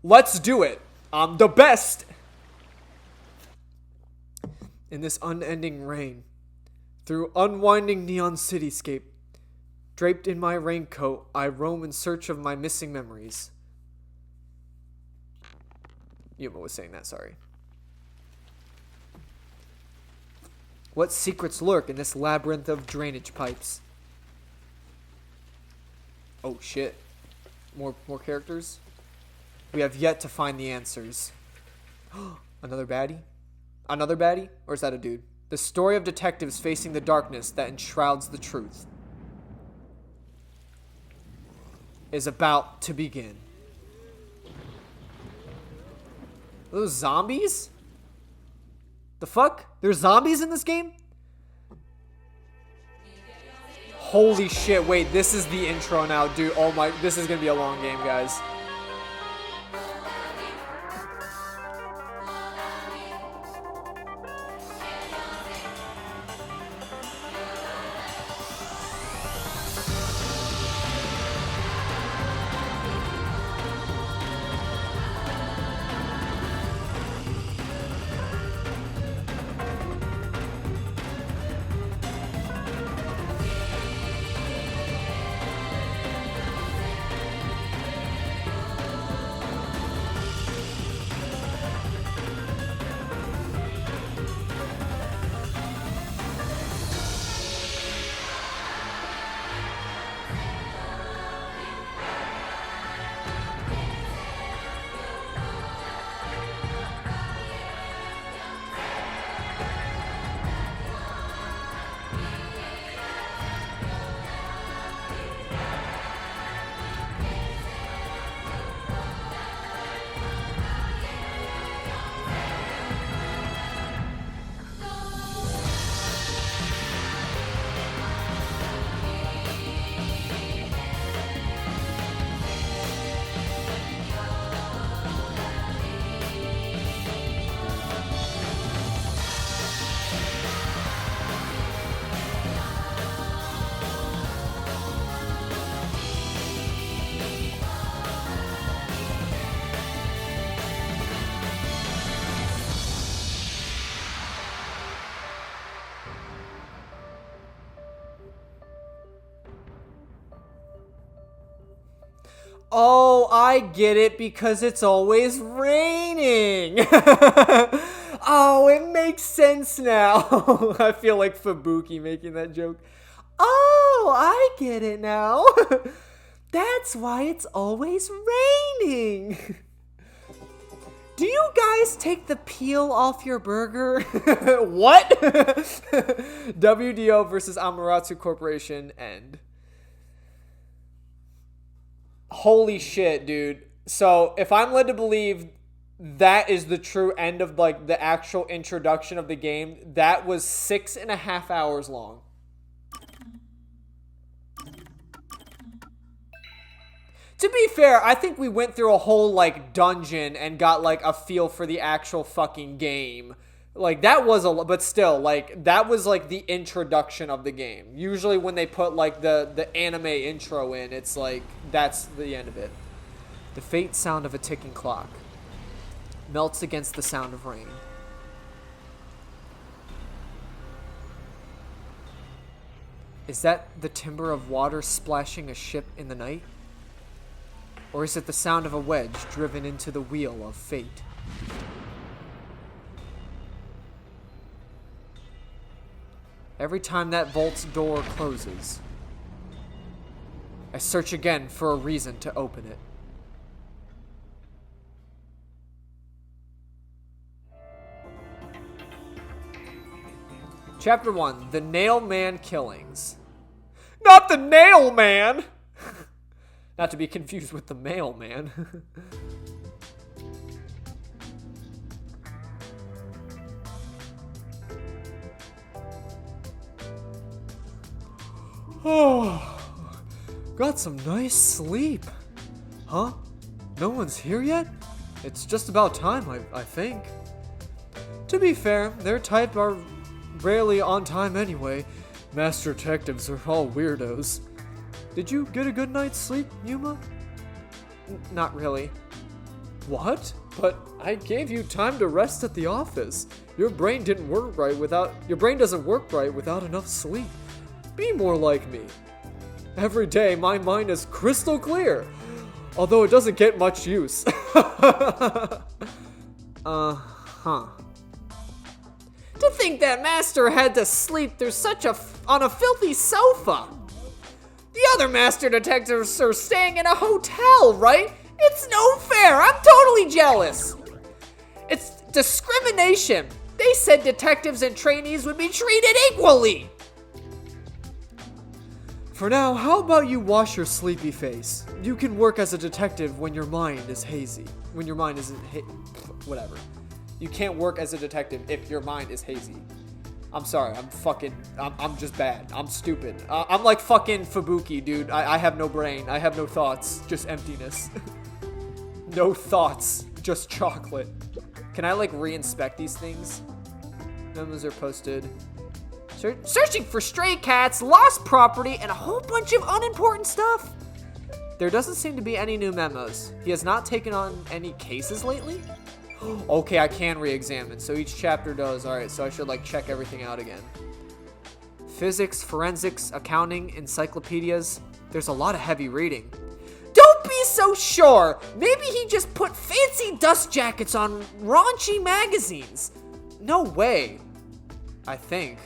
Let's do it. I'm the best. In this unending rain, through unwinding neon cityscape, draped in my raincoat, I roam in search of my missing memories. Yuma was saying that, sorry. What secrets lurk in this labyrinth of drainage pipes? Oh shit. More characters? We have yet to find the answers. Another baddie? Another baddie? Or is that a dude? The story of detectives facing the darkness that enshrouds the truth is about to begin. Are those zombies? The fuck? There's zombies in this game? Holy shit, wait, this is the intro now, dude. Oh my, this is gonna be a long game, guys. Oh, I get it, because it's always raining. Oh, it makes sense now. I feel like Fubuki making that joke. Oh, I get it now. That's why it's always raining. Do you guys take the peel off your burger? What? WDO versus Amaterasu Corporation end. Holy shit, dude. So, if I'm led to believe that is the true end of, like, the actual introduction of the game, that was 6.5 hours long. To be fair, I think we went through a whole, like, dungeon and got, like, a feel for the actual fucking game. Like, that was but still, like, that was, like, the introduction of the game. Usually when they put, like, the anime intro in, it's, like, that's the end of it. The faint sound of a ticking clock. melts against the sound of rain. Is that the timbre of water splashing a ship in the night? Or is it the sound of a wedge driven into the wheel of fate? Every time that vault's door closes, I search again for a reason to open it. Chapter 1, The Nail Man Killings. Not the Nail Man! Not to be confused with the Mailman. Oh, got some nice sleep. Huh? No one's here yet? It's just about time, I think. To be fair, their type are rarely on time anyway. Master detectives are all weirdos. Did you get a good night's sleep, Yuma? Not really. What? But I gave you time to rest at the office. Your brain doesn't work right without enough sleep. Be more like me. Every day my mind is crystal clear, although it doesn't get much use. To think that Master had to sleep on a filthy sofa. The other Master Detectives are staying in a hotel, right? It's no fair. I'm totally jealous. It's discrimination. They said detectives and trainees would be treated equally. For now, how about you wash your sleepy face? You can work as a detective when your mind is hazy. When your mind isn't whatever. You can't work as a detective if your mind is hazy. I'm sorry, I'm just bad. I'm stupid. I'm like fucking Fubuki, dude. I have no brain. I have no thoughts. Just emptiness. No thoughts. Just chocolate. Can I like re-inspect these things? Memos are posted. Searching for stray cats, lost property, and a whole bunch of unimportant stuff. There doesn't seem to be any new memos. He has not taken on any cases lately? Okay, I can re-examine. So each chapter does. Alright, so I should like check everything out again. Physics, forensics, accounting, encyclopedias. There's a lot of heavy reading. Don't be so sure. Maybe he just put fancy dust jackets on raunchy magazines. No way. I think.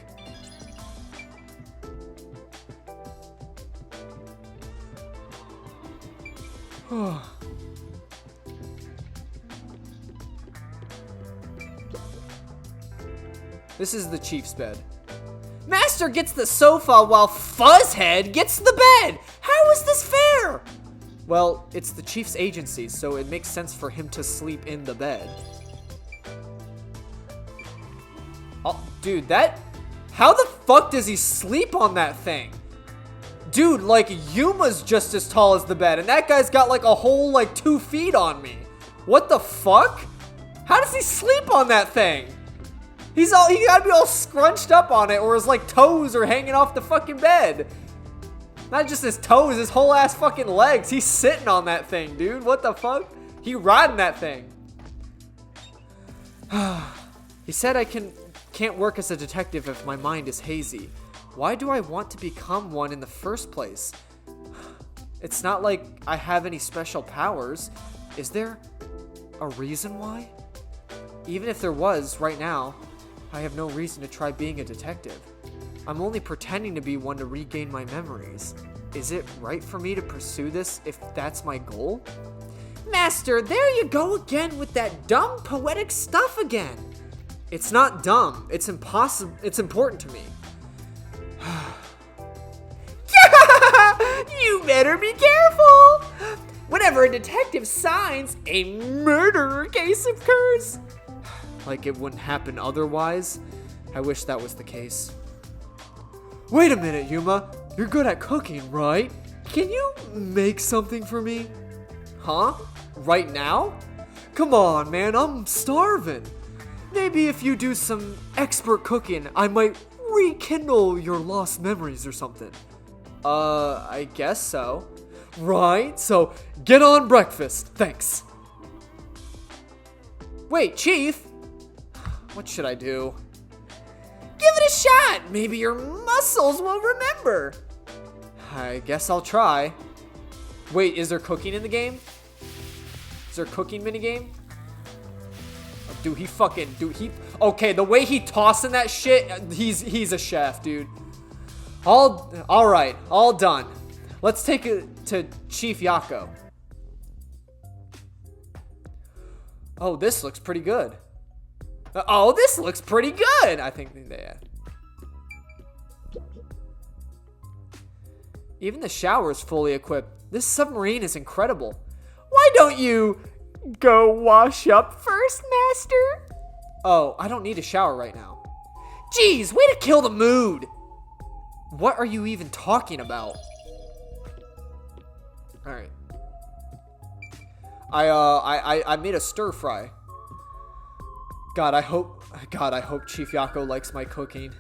This is the chief's bed. Master gets the sofa while Fuzzhead gets the bed. How is this fair? Well, it's the chief's agency, so it makes sense for him to sleep in the bed. Oh, dude, how the fuck does he sleep on that thing? Dude, like, Yuma's just as tall as the bed, and that guy's got, like, a whole, 2 feet on me. What the fuck? How does he sleep on that thing? He gotta be all scrunched up on it, or his, toes are hanging off the fucking bed. Not just his toes, his whole ass fucking legs. He's sitting on that thing, dude. What the fuck? He riding that thing. He said I can't work as a detective if my mind is hazy. Why do I want to become one in the first place? It's not like I have any special powers. Is there a reason why? Even if there was, right now, I have no reason to try being a detective. I'm only pretending to be one to regain my memories. Is it right for me to pursue this if that's my goal? Master, there you go again with that dumb poetic stuff again. It's not dumb. It's impossible. It's important to me. You better be careful. Whenever a detective signs, a murder case occurs. Like it wouldn't happen otherwise. I wish that was the case. Wait a minute, Yuma. You're good at cooking, right? Can you make something for me? Huh? Right now? Come on, man. I'm starving. Maybe if you do some expert cooking, I might rekindle your lost memories or something. I guess so. Right, so get on breakfast. Thanks. Wait, Chief? What should I do? Give it a shot. Maybe your muscles will remember. I guess I'll try. Wait, is there cooking in the game? Is there a cooking minigame? Dude, okay, the way he tossing that shit, he's a chef, dude. All right, all done. Let's take it to Chief Yako. Oh, this looks pretty good. Oh, this looks pretty good. I think they. Even the shower is fully equipped. This submarine is incredible. Why don't you go wash up first, Master? Oh, I don't need a shower right now. Jeez, way to kill the mood. What are you even talking about? All right. I made a stir fry. God, I hope Chief Yako likes my cooking.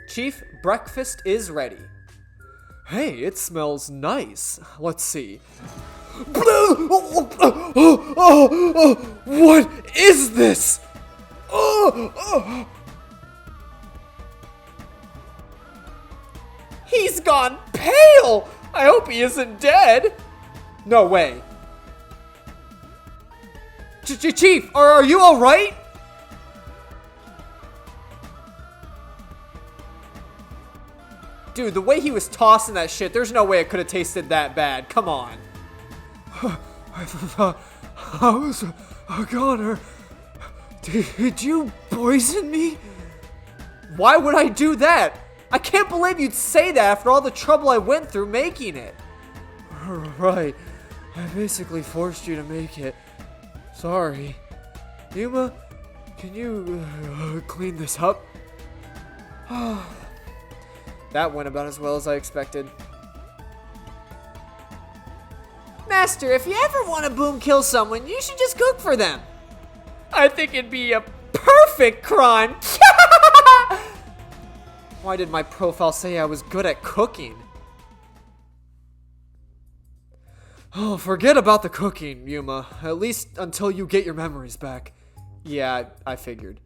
Chief, breakfast is ready. Hey, it smells nice. Let's see. What is this? He's gone pale! I hope he isn't dead. No way. Chief, are you alright? Dude, the way he was tossing that shit, there's no way it could have tasted that bad. Come on. I thought I was a goner. Did you poison me? Why would I do that? I can't believe you'd say that after all the trouble I went through making it. Right. I basically forced you to make it. Sorry. Yuma, can you clean this up? That went about as well as I expected. Master, if you ever want to boom kill someone, you should just cook for them. I think it'd be a perfect crime. Why did my profile say I was good at cooking? Oh, forget about the cooking, Yuma. At least until you get your memories back. Yeah, I figured.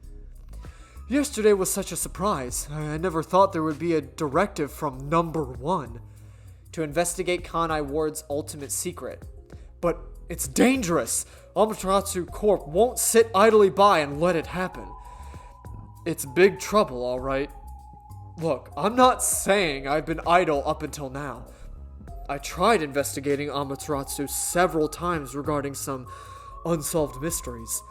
Yesterday was such a surprise. I never thought there would be a directive from Number 1 to investigate Kanai Ward's ultimate secret. But it's dangerous. Amaterasu Corp won't sit idly by and let it happen. It's big trouble, all right. Look, I'm not saying I've been idle up until now. I tried investigating Amaterasu several times regarding some unsolved mysteries.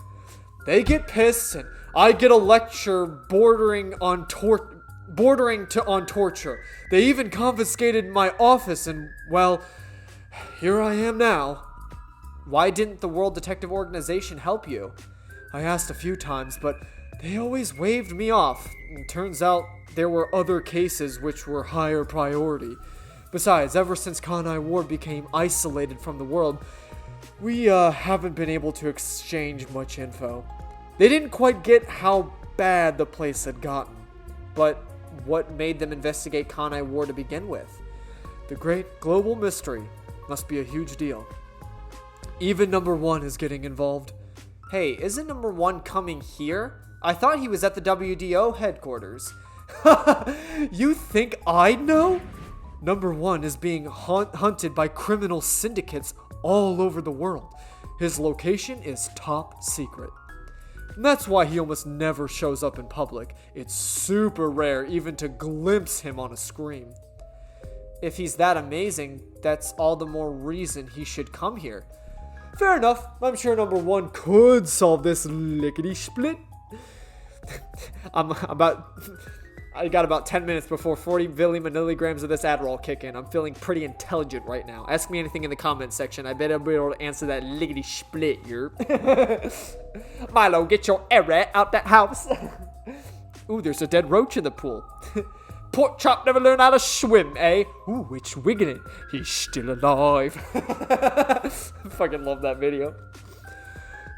They get pissed and I get a lecture bordering on torture. They even confiscated my office and, well, here I am now. Why didn't the World Detective Organization help you? I asked a few times, but they always waved me off. And turns out there were other cases which were higher priority. Besides, ever since Kanai Ward became isolated from the world, we haven't been able to exchange much info. They didn't quite get how bad the place had gotten. But what made them investigate Kanai Ward to begin with? The great global mystery must be a huge deal. Even Number 1 is getting involved. Hey, isn't Number 1 coming here? I thought he was at the WDO headquarters. You think I'd know? Number 1 is being hunted by criminal syndicates all over the world. His location is top secret. And that's why he almost never shows up in public. It's super rare even to glimpse him on a screen. If he's that amazing, that's all the more reason he should come here. Fair enough. I'm sure Number 1 could solve this lickety-split. I got about 10 minutes before 40 milligrams of this Adderall kick in. I'm feeling pretty intelligent right now. Ask me anything in the comments section. I bet I'll be able to answer that lickety-split, yerp. Milo, get your error out that house. Ooh, there's a dead roach in the pool. Pork chop never learned how to swim, eh? Ooh, it's wiggling. He's still alive. I fucking love that video.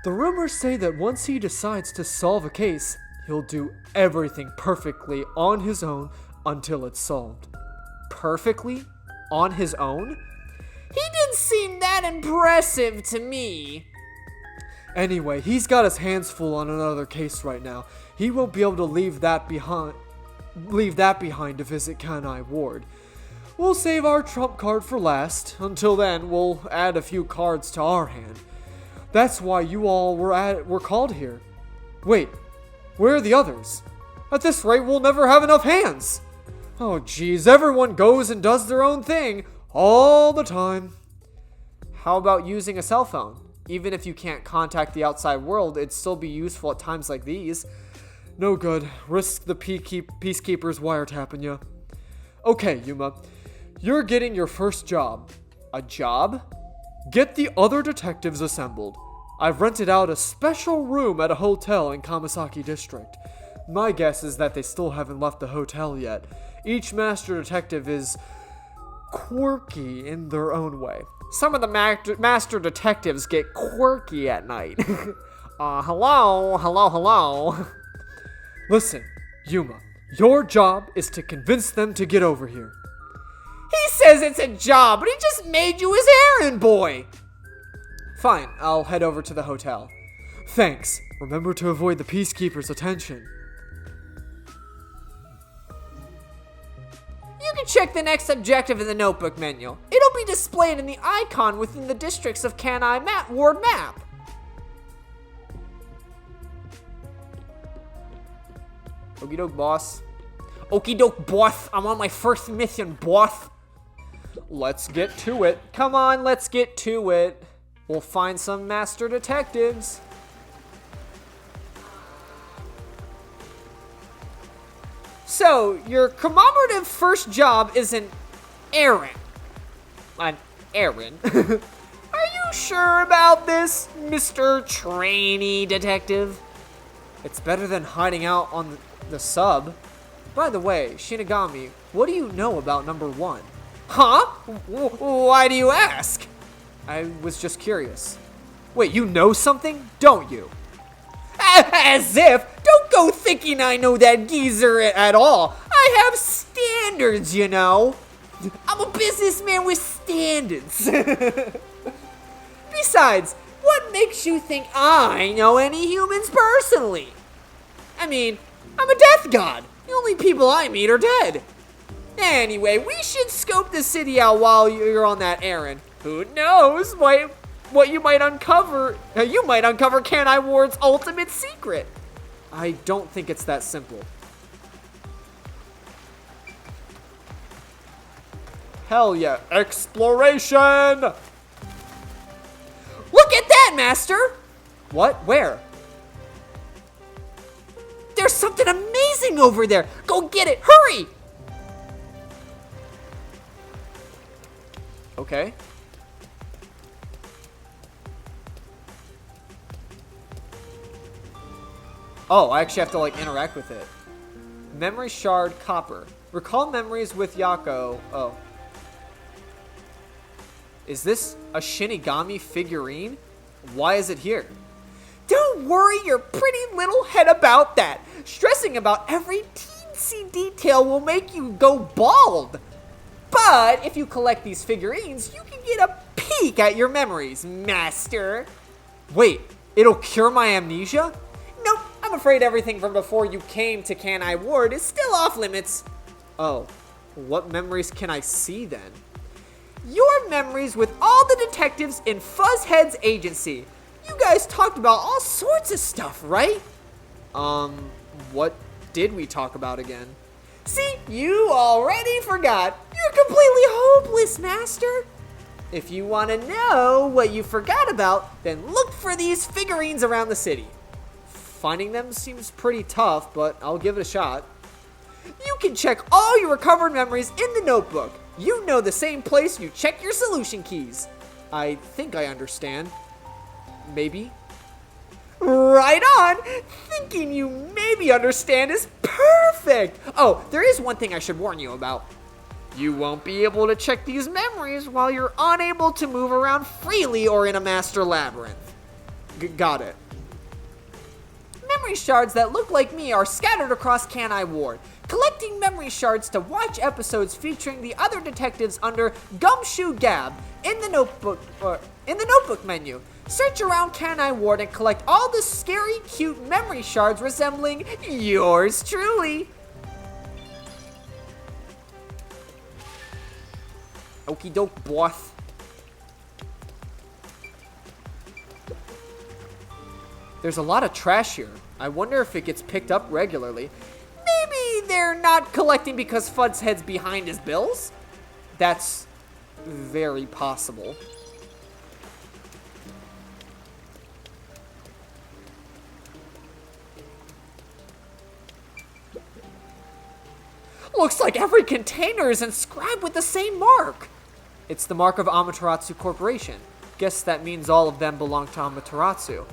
The rumors say that once he decides to solve a case, he'll do everything perfectly on his own until it's solved. Perfectly? On his own? He didn't say seem that impressive to me. Anyway, he's got his hands full on another case right now. He won't be able to leave that behind to visit Kanai Ward. We'll save our trump card for last. Until then, we'll add a few cards to our hand. That's why you all were called here. Wait, where are the others? At this rate, we'll never have enough hands. Oh geez, everyone goes and does their own thing all the time. How about using a cell phone? Even if you can't contact the outside world, it'd still be useful at times like these. No good. Risk the peacekeepers wiretapping you. Okay, Yuma. You're getting your first job. A job? Get the other detectives assembled. I've rented out a special room at a hotel in Kamasaki District. My guess is that they still haven't left the hotel yet. Each master detective is quirky in their own way. Some of the master detectives get quirky at night. Hello. Listen, Yuma, your job is to convince them to get over here. He says it's a job, but he just made you his errand boy. Fine, I'll head over to the hotel. Thanks. Remember to avoid the peacekeepers' attention. You can check the next objective in the notebook menu. It'll be displayed in the icon within the districts of Kanai Ward map. Okie doke, boss. Okie doke, boss. I'm on my first mission, boss. Let's get to it. Come on, let's get to it. We'll find some master detectives. So, your commemorative first job is an errand. An errand? Are you sure about this, Mr. Trainee Detective? It's better than hiding out on the sub. By the way, Shinigami, what do you know about number 1? Huh? Why do you ask? I was just curious. Wait, you know something, don't you? As if! Don't go thinking I know that geezer at all. I have standards, you know. I'm a businessman with standards. Besides, what makes you think I know any humans personally? I mean, I'm a death god. The only people I meet are dead. Anyway, we should scope the city out while you're on that errand. Who knows what you might uncover? You might uncover Kanai Ward's ultimate secret. I don't think it's that simple. Hell yeah, exploration! Look at that, Master! What? Where? There's something amazing over there! Go get it! Hurry! Okay. Oh, I actually have to like interact with it. Memory shard copper. Recall memories with Yako. Oh. Is this a Shinigami figurine? Why is it here? Don't worry your pretty little head about that. Stressing about every teensy detail will make you go bald. But if you collect these figurines, you can get a peek at your memories, Master. Wait, it'll cure my amnesia? Nope, I'm afraid everything from before you came to Kanai Ward is still off limits. Oh, what memories can I see then? Your memories with all the detectives in Fuzzhead's agency. You guys talked about all sorts of stuff, right? What did we talk about again? See, you already forgot. You're completely hopeless, Master. If you want to know what you forgot about, then look for these figurines around the city. Finding them seems pretty tough, but I'll give it a shot. You can check all your recovered memories in the notebook. You know the same place you check your solution keys. I think I understand. Maybe? Right on! Thinking you maybe understand is perfect! Oh, there is one thing I should warn you about. You won't be able to check these memories while you're unable to move around freely or in a master labyrinth. Got it. Memory shards that look like me are scattered across Kanai Ward. collecting memory shards to watch episodes featuring the other detectives under Gumshoe Gab in the notebook menu. Search around Canine Ward and collect all the scary, cute memory shards resembling yours truly. Okie doke, boss. There's a lot of trash here. I wonder if it gets picked up regularly. Maybe they're not collecting because Fudd's head's behind his bills? That's very possible. Looks like every container is inscribed with the same mark. It's the mark of Amaterasu Corporation. Guess that means all of them belong to Amaterasu.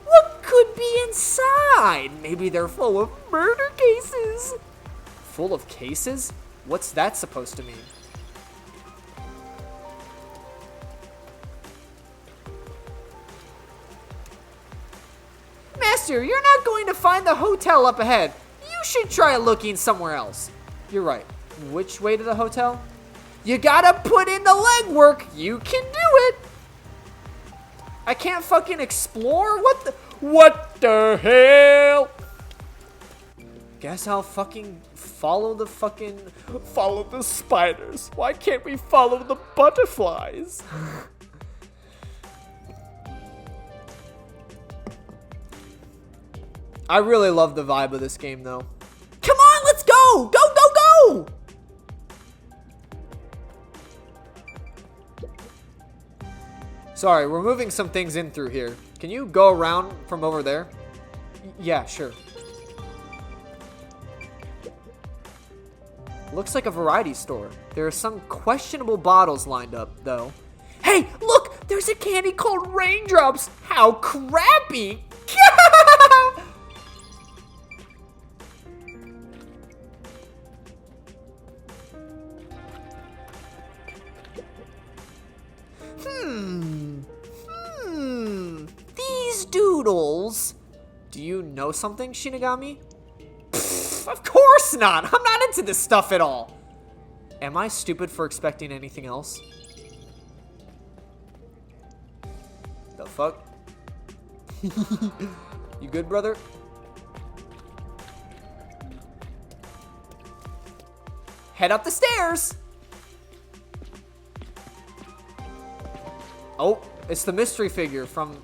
What could be inside? Maybe they're full of murder cases. Full of cases? What's that supposed to mean? Master, you're not going to find the hotel up ahead. You should try looking somewhere else. You're right. Which way to the hotel? You gotta put in the legwork. You can do it. I can't fucking explore? What the hell? Guess I'll fucking follow the spiders. Why can't we follow the butterflies? I really love the vibe of this game though. Come on, let's go! Go, go, go! Sorry, we're moving some things in through here. Can you go around from over there? Yeah, sure. Looks like a variety store. There are some questionable bottles lined up, though. Hey, look! There's a candy called Raindrops! How crappy! These doodles. Do you know something, Shinigami? Pfft, of course not. I'm not into this stuff at all. Am I stupid for expecting anything else? The fuck? You good, brother? Head up the stairs. Oh, it's the mystery figure from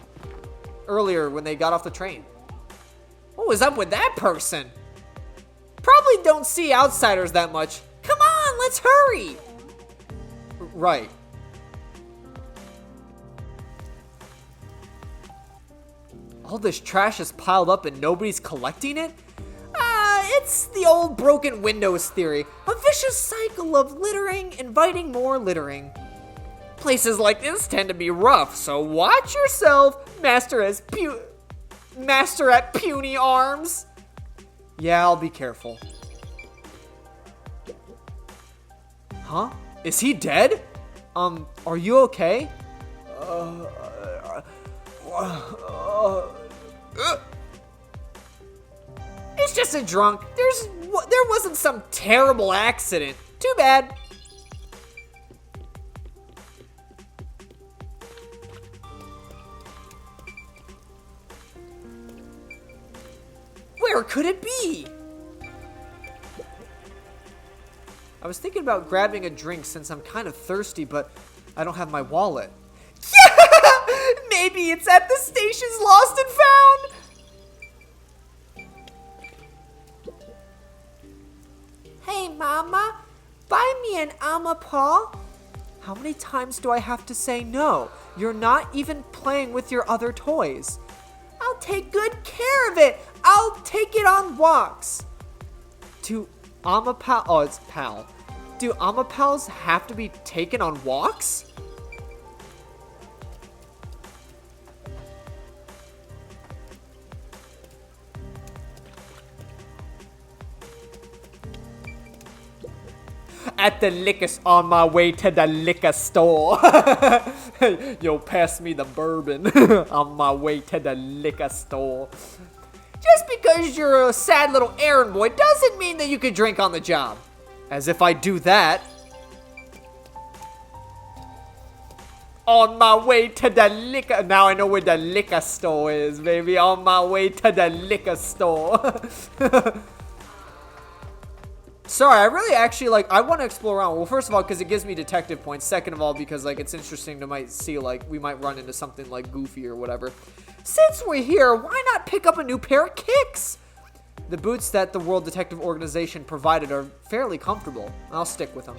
earlier when they got off the train. What was up with that person? Probably don't see outsiders that much. Come on, let's hurry. Right. All this trash is piled up and nobody's collecting it? It's the old broken windows theory. A vicious cycle of littering inviting more littering. Places like this tend to be rough, so watch yourself, Master at puny arms. Yeah, I'll be careful. Huh? Is he dead? Are you okay? It's just a drunk. There wasn't some terrible accident. Too bad. Where could it be? I was thinking about grabbing a drink since I'm kind of thirsty, but I don't have my wallet. Yeah! Maybe it's at the station's lost and found. Hey, Mama, buy me an Paw. How many times do I have to say no? You're not even playing with your other toys. I'll take good care of it. I'll take it on walks. Do Amapal, oh, it's Pal. Do Amapals have to be taken on walks? At the on my way to the liquor store. Yo, pass me the bourbon. On my way to the liquor store. Just because you're a sad little errand boy doesn't mean that you could drink on the job. As if I do that. On my way to the liquor. Now I know where the liquor store is, baby. On my way to the liquor store. Sorry, I really actually, like, I want to explore around. Well, first of all, because it gives me detective points. Second of all, because, like, it's interesting to might see, like, we might run into something, like, goofy or whatever. Since we're here, why not pick up a new pair of kicks? The boots that the World Detective Organization provided are fairly comfortable. I'll stick with them.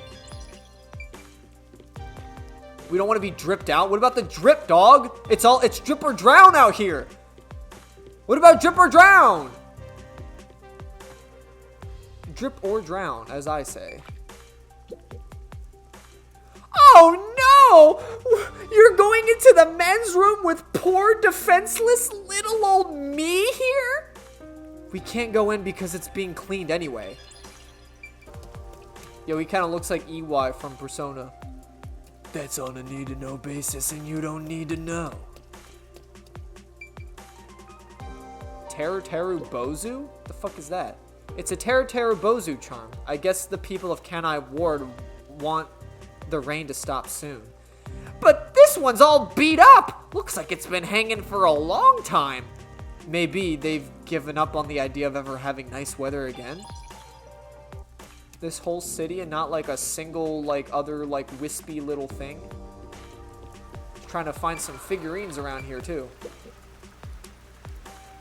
We don't want to be dripped out. What about the drip, dog? It's drip or drown out here. What about drip or drown? Drip or drown, as I say. Oh no! You're going into the men's room with poor, defenseless little old me here? We can't go in because it's being cleaned anyway. Yo, he kind of looks like EY from Persona. That's on a need-to-know basis, and you don't need to know. Teru Bozu? The fuck is that? It's a Teru Bozu charm. I guess the people of Kanai Ward want the rain to stop soon. But this one's all beat up! Looks like it's been hanging for a long time. Maybe they've given up on the idea of ever having nice weather again? This whole city and not like a single like other like wispy little thing. Trying to find some figurines around here too.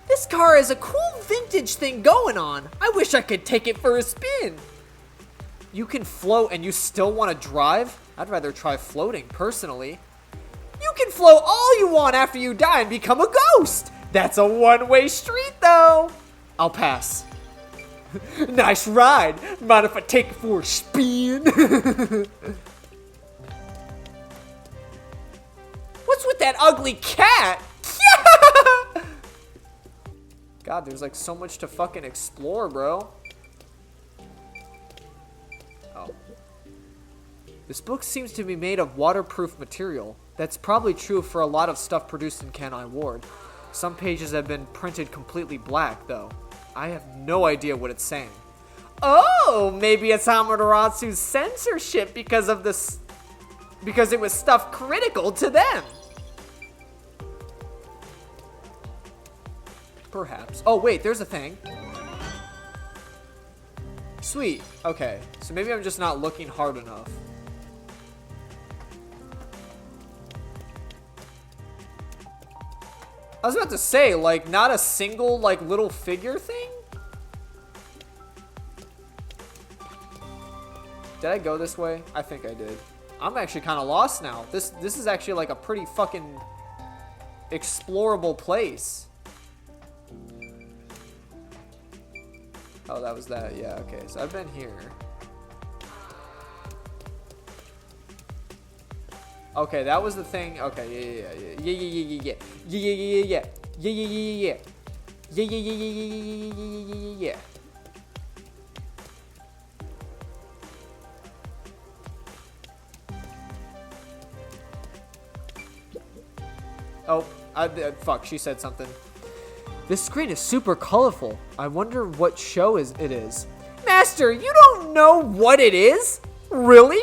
This car has a cool vintage thing going on. I wish I could take it for a spin. You can float and you still want to drive? I'd rather try floating personally. You can float all you want after you die and become a ghost. That's a one-way street though. I'll pass. Nice ride. Mind if I take it for a spin? What's with that ugly cat? God, there's like so much to fucking explore, bro. Oh. This book seems to be made of waterproof material. That's probably true for a lot of stuff produced in Kanai Ward. Some pages have been printed completely black, though. I have no idea what it's saying. Oh, maybe it's Amateratsu's censorship because of this, because it was stuff critical to them. Perhaps. Oh, wait, there's a thing. Sweet. Okay, so maybe I'm just not looking hard enough. I was about to say, like, not a single, like, little figure thing? Did I go this way? I think I did. I'm actually kind of lost now. This is actually, like, a pretty fucking explorable place. Oh, that was that. Yeah, okay. So I've been here. Okay, that was the thing. Okay, yeah. Oh, fuck, she said something. This screen is super colorful. I wonder what show it is. Master, you don't know what it is? Really?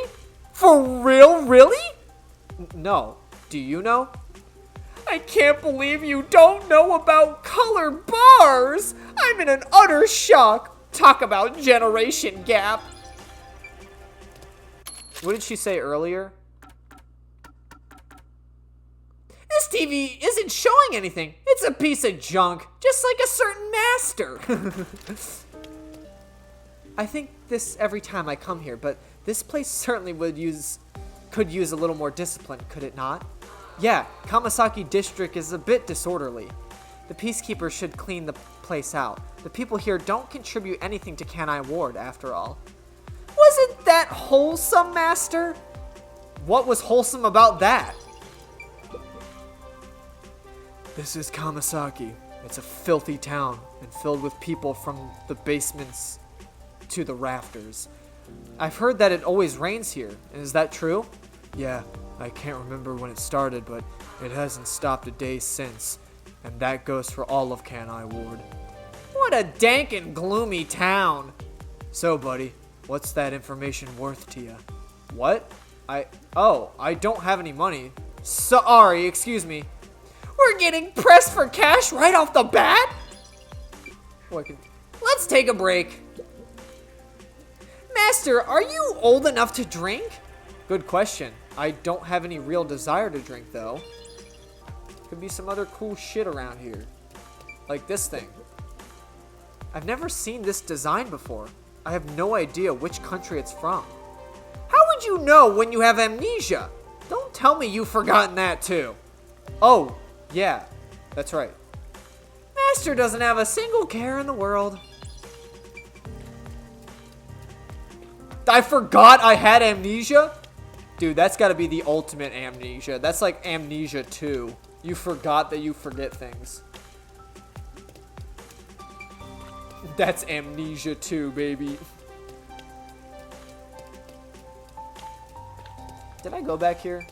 For real, really? No. Do you know? I can't believe you don't know about color bars. I'm in an utter shock. Talk about generation gap. What did she say earlier? This TV isn't showing anything. It's a piece of junk, just like a certain master. I think this every time I come here, but this place certainly could use a little more discipline, could it not? Yeah, Kamasaki District is a bit disorderly. The peacekeepers should clean the place out. The people here don't contribute anything to Kanai Ward, after all. Wasn't that wholesome, Master? What was wholesome about that? This is Kamasaki. It's a filthy town and filled with people from the basements to the rafters. I've heard that it always rains here. And is that true? Yeah, I can't remember when it started, but it hasn't stopped a day since. And that goes for all of Kanai Ward. What a dank and gloomy town. So, buddy, what's that information worth to you? What? I don't have any money. Sorry, excuse me. We're getting pressed for cash right off the bat? Let's take a break. Master, are you old enough to drink? Good question. I don't have any real desire to drink, though. Could be some other cool shit around here. Like this thing. I've never seen this design before. I have no idea which country it's from. How would you know when you have amnesia? Don't tell me you've forgotten that too. Oh, yeah, that's right. Master doesn't have a single care in the world. I forgot I had amnesia? Dude, that's gotta be the ultimate amnesia. That's like Amnesia 2. You forgot that you forget things. That's Amnesia 2, baby. Did I go back here?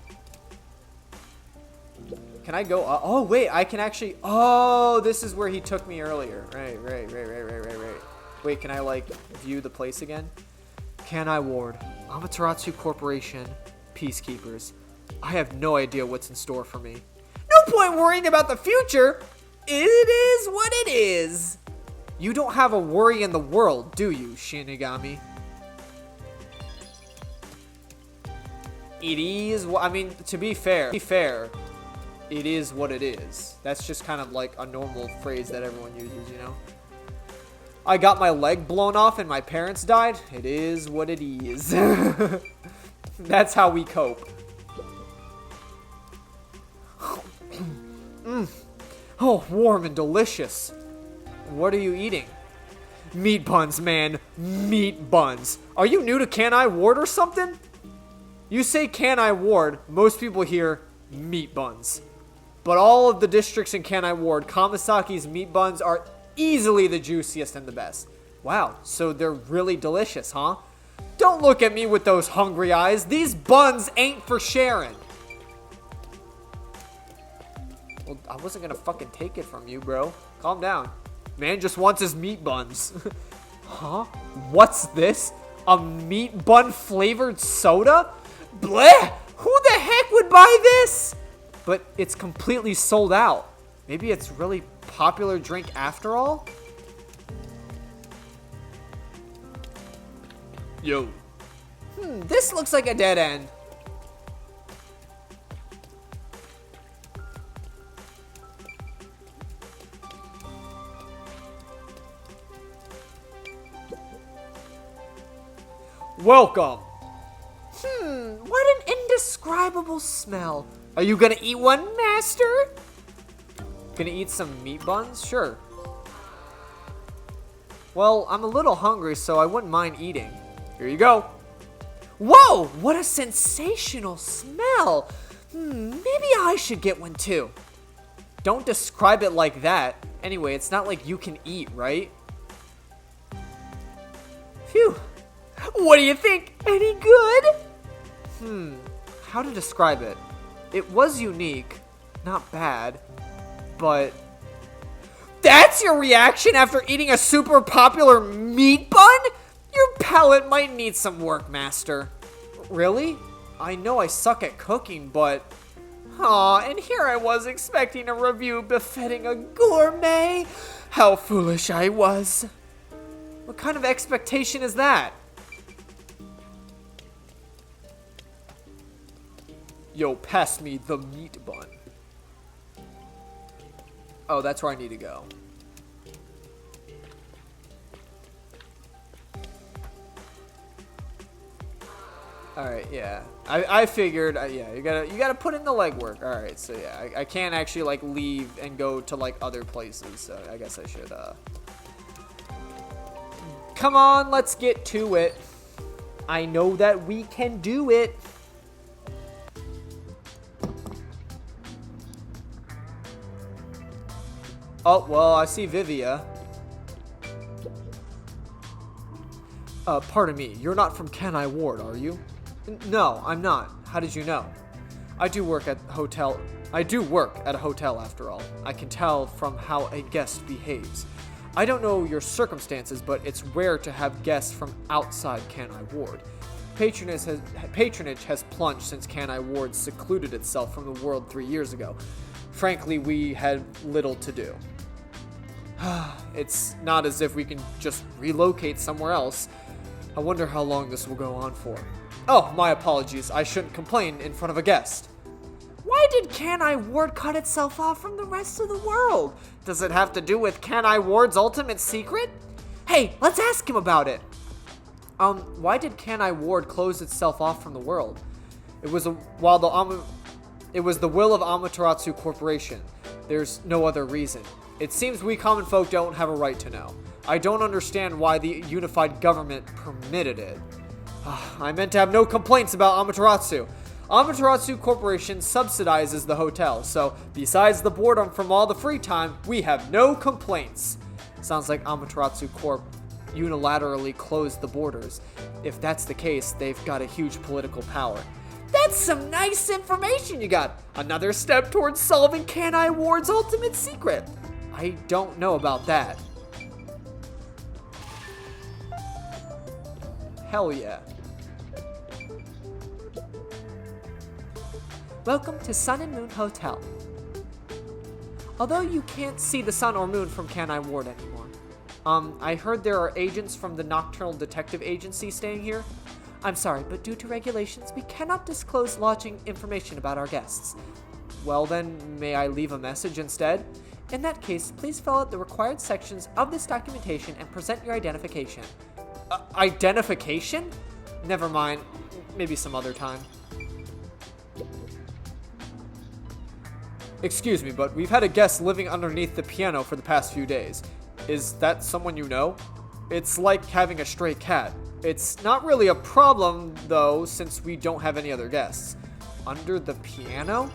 Can I go? Oh, wait, I can actually. Oh, this is where he took me earlier. Right. Wait, can I, like, view the place again? Can I ward? Amaterasu Corporation, Peacekeepers. I have no idea what's in store for me. No point worrying about the future. It is what it is. You don't have a worry in the world, do you, Shinigami? It is what, I mean, to be fair, it is what it is. That's just kind of like a normal phrase that everyone uses, you know? I got my leg blown off and my parents died. It is what it is. That's how we cope. Oh, warm and delicious. What are you eating? Meat buns, man. Meat buns. Are you new to Can I Ward or something? You say Can I Ward, most people hear meat buns. But all of the districts in Can I Ward, Kamasaki's meat buns are easily the juiciest and the best. Wow, so they're really delicious, huh? Don't look at me with those hungry eyes. These buns ain't for sharing. Well, I wasn't gonna fucking take it from you, bro. Calm down. Man just wants his meat buns. Huh? What's this? A meat bun flavored soda? Bleh! Who the heck would buy this? But it's completely sold out. Maybe it's really popular drink after all? Yo. This looks like a dead end. Welcome. What an indescribable smell. Are you gonna eat one, master? Gonna eat some meat buns? Sure. Well, I'm a little hungry, so I wouldn't mind eating. Here you go. Whoa, what a sensational smell. Maybe I should get one too. Don't describe it like that. Anyway, it's not like you can eat, right? Phew. What do you think? Any good? How to describe it? It was unique, not bad, but... That's your reaction after eating a super popular meat bun? Your palate might need some work, master. Really? I know I suck at cooking, but... Aw, and here I was expecting a review befitting a gourmet. How foolish I was. What kind of expectation is that? Yo, pass me the meat bun. Oh, that's where I need to go. All right, yeah. I figured, yeah, you gotta put in the legwork. All right, so yeah, I can't actually like leave and go to like other places. So I guess I should. Come on, let's get to it. I know that we can do it. Oh, well, I see Vivia. Pardon me, you're not from Can I Ward, are you? No, I'm not. How did you know? I do work at a hotel after all. I can tell from how a guest behaves. I don't know your circumstances, but it's rare to have guests from outside Canai Ward. Patronage has plunged since Canai Ward secluded itself from the world 3 years ago. Frankly, we had little to do. It's not as if we can just relocate somewhere else. I wonder how long this will go on for. Oh, my apologies. I shouldn't complain in front of a guest. Why did Canai Ward cut itself off from the rest of the world? Does it have to do with Canai Ward's ultimate secret? Hey, let's ask him about it. Why did Canai Ward close itself off from the world? It was the will of Amaterasu Corporation. There's no other reason. It seems we common folk don't have a right to know. I don't understand why the unified government permitted it. I meant to have no complaints about Amaterasu. Amaterasu Corporation subsidizes the hotel, so besides the boredom from all the free time, we have no complaints. Sounds like Amaterasu Corp unilaterally closed the borders. If that's the case, they've got a huge political power. That's some nice information you got. Another step towards solving Canai Ward's ultimate secret. I don't know about that. Hell yeah. Welcome to Sun and Moon Hotel. Although you can't see the sun or moon from Canai Ward anymore. I heard there are agents from the Nocturnal Detective Agency staying here. I'm sorry, but due to regulations, we cannot disclose lodging information about our guests. Well then, may I leave a message instead? In that case, please fill out the required sections of this documentation and present your identification. Identification? Never mind. Maybe some other time. Excuse me, but we've had a guest living underneath the piano for the past few days. Is that someone you know? It's like having a stray cat. It's not really a problem, though, since we don't have any other guests. Under the piano?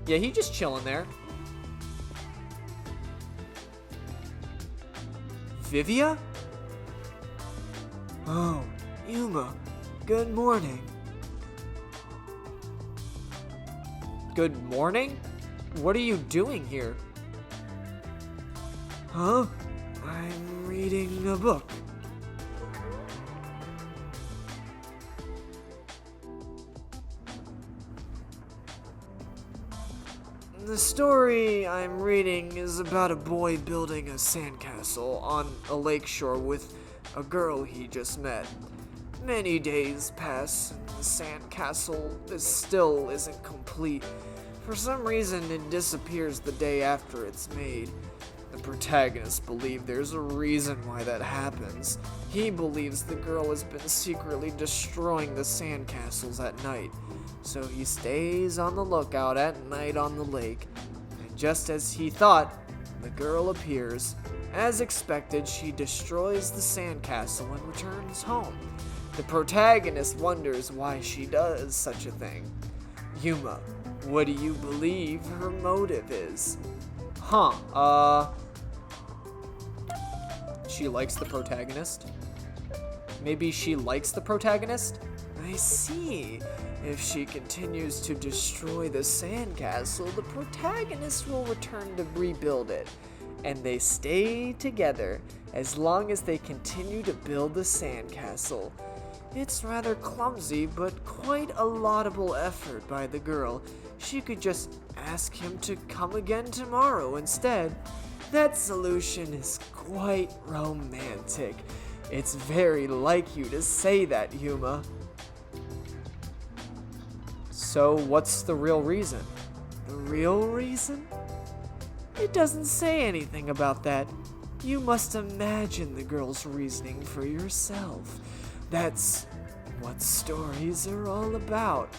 Yeah, he just chilling there. Vivia? Oh, Yuma, good morning. Good morning? What are you doing here? Huh? I'm reading a book. The story I'm reading is about a boy building a sandcastle on a lakeshore with a girl he just met. Many days pass and the sandcastle still isn't complete. For some reason, it disappears the day after it's made. The protagonists believe there's a reason why that happens. He believes the girl has been secretly destroying the sandcastles at night, so he stays on the lookout at night on the lake. And just as he thought, the girl appears. As expected, she destroys the sandcastle and returns home. The protagonist wonders why she does such a thing. Yuma, what do you believe her motive is? She likes the protagonist? Maybe she likes the protagonist? I see. If she continues to destroy the sandcastle, the protagonist will return to rebuild it. And they stay together as long as they continue to build the sandcastle. It's rather clumsy, but quite a laudable effort by the girl. She could just ask him to come again tomorrow instead. That solution is quite romantic. It's very like you to say that, Yuma. So what's the real reason? The real reason? It doesn't say anything about that. You must imagine the girl's reasoning for yourself. That's what stories are all about.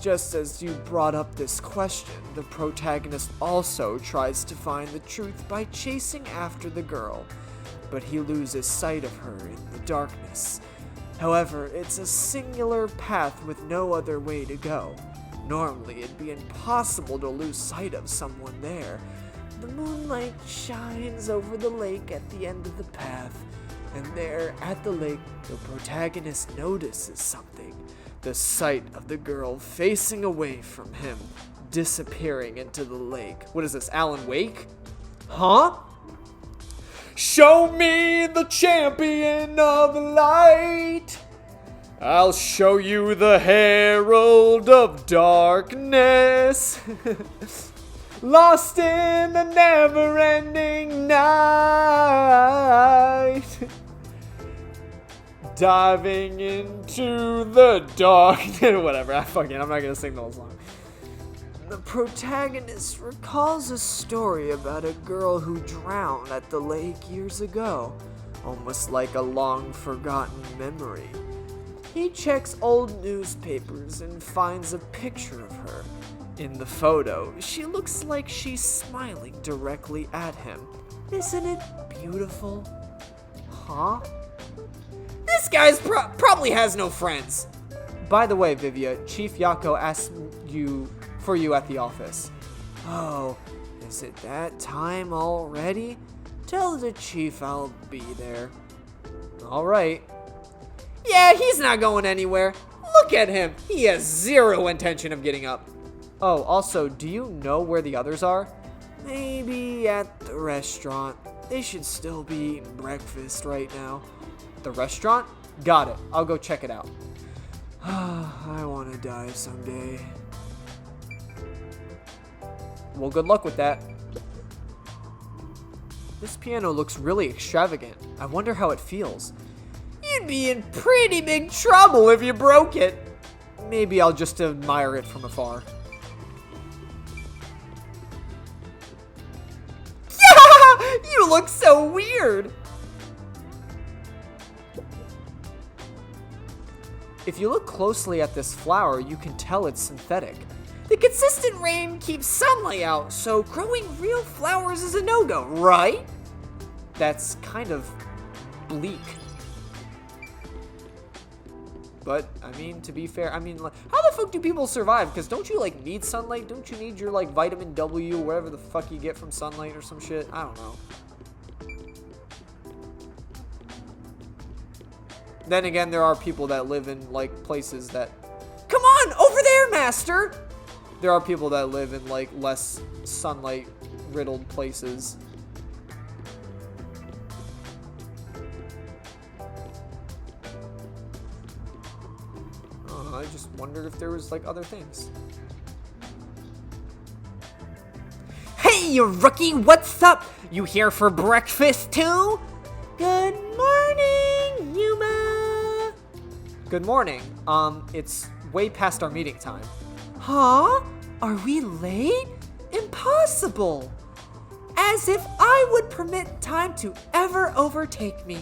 Just as you brought up this question, the protagonist also tries to find the truth by chasing after the girl, but he loses sight of her in the darkness. However, it's a singular path with no other way to go. Normally, it'd be impossible to lose sight of someone there. The moonlight shines over the lake at the end of the path, and there at the lake, the protagonist notices something. The sight of the girl facing away from him, disappearing into the lake. What is this, Alan Wake? Huh? Show me the champion of light. I'll show you the herald of darkness. Lost in the never-ending night. Diving into the dark. Whatever, I'm not gonna sing the whole song. The protagonist recalls a story about a girl who drowned at the lake years ago, almost like a long-forgotten memory. He checks old newspapers and finds a picture of her. In the photo, she looks like she's smiling directly at him. Isn't it beautiful? Huh? This guy's probably has no friends. By the way, Vivia, Chief Yako asked for you at the office. Oh, is it that time already? Tell the chief I'll be there. All right. Yeah, he's not going anywhere. Look at him. He has zero intention of getting up. Oh, also, do you know where the others are? Maybe at the restaurant. They should still be eating breakfast right now. The restaurant? Got it. I'll go check it out. I want to die someday. Well, good luck with that. This piano looks really extravagant. I wonder how it feels. You'd be in pretty big trouble if you broke it. Maybe I'll just admire it from afar. You look so weird. If you look closely at this flower, you can tell it's synthetic. The consistent rain keeps sunlight out, so growing real flowers is a no-go, right? That's kind of bleak. But, I mean, to be fair, how the fuck do people survive? Because don't you, need sunlight? Don't you need your, vitamin W or whatever the fuck you get from sunlight or some shit? I don't know. Then again, there are people that live in, places that... Come on, over there, master! There are people that live in, less sunlight-riddled places. I just wondered if there was, other things. Hey, you rookie, what's up? You here for breakfast, too? Good morning, Yuma. Good morning. It's way past our meeting time. Huh? Are we late? Impossible. As if I would permit time to ever overtake me.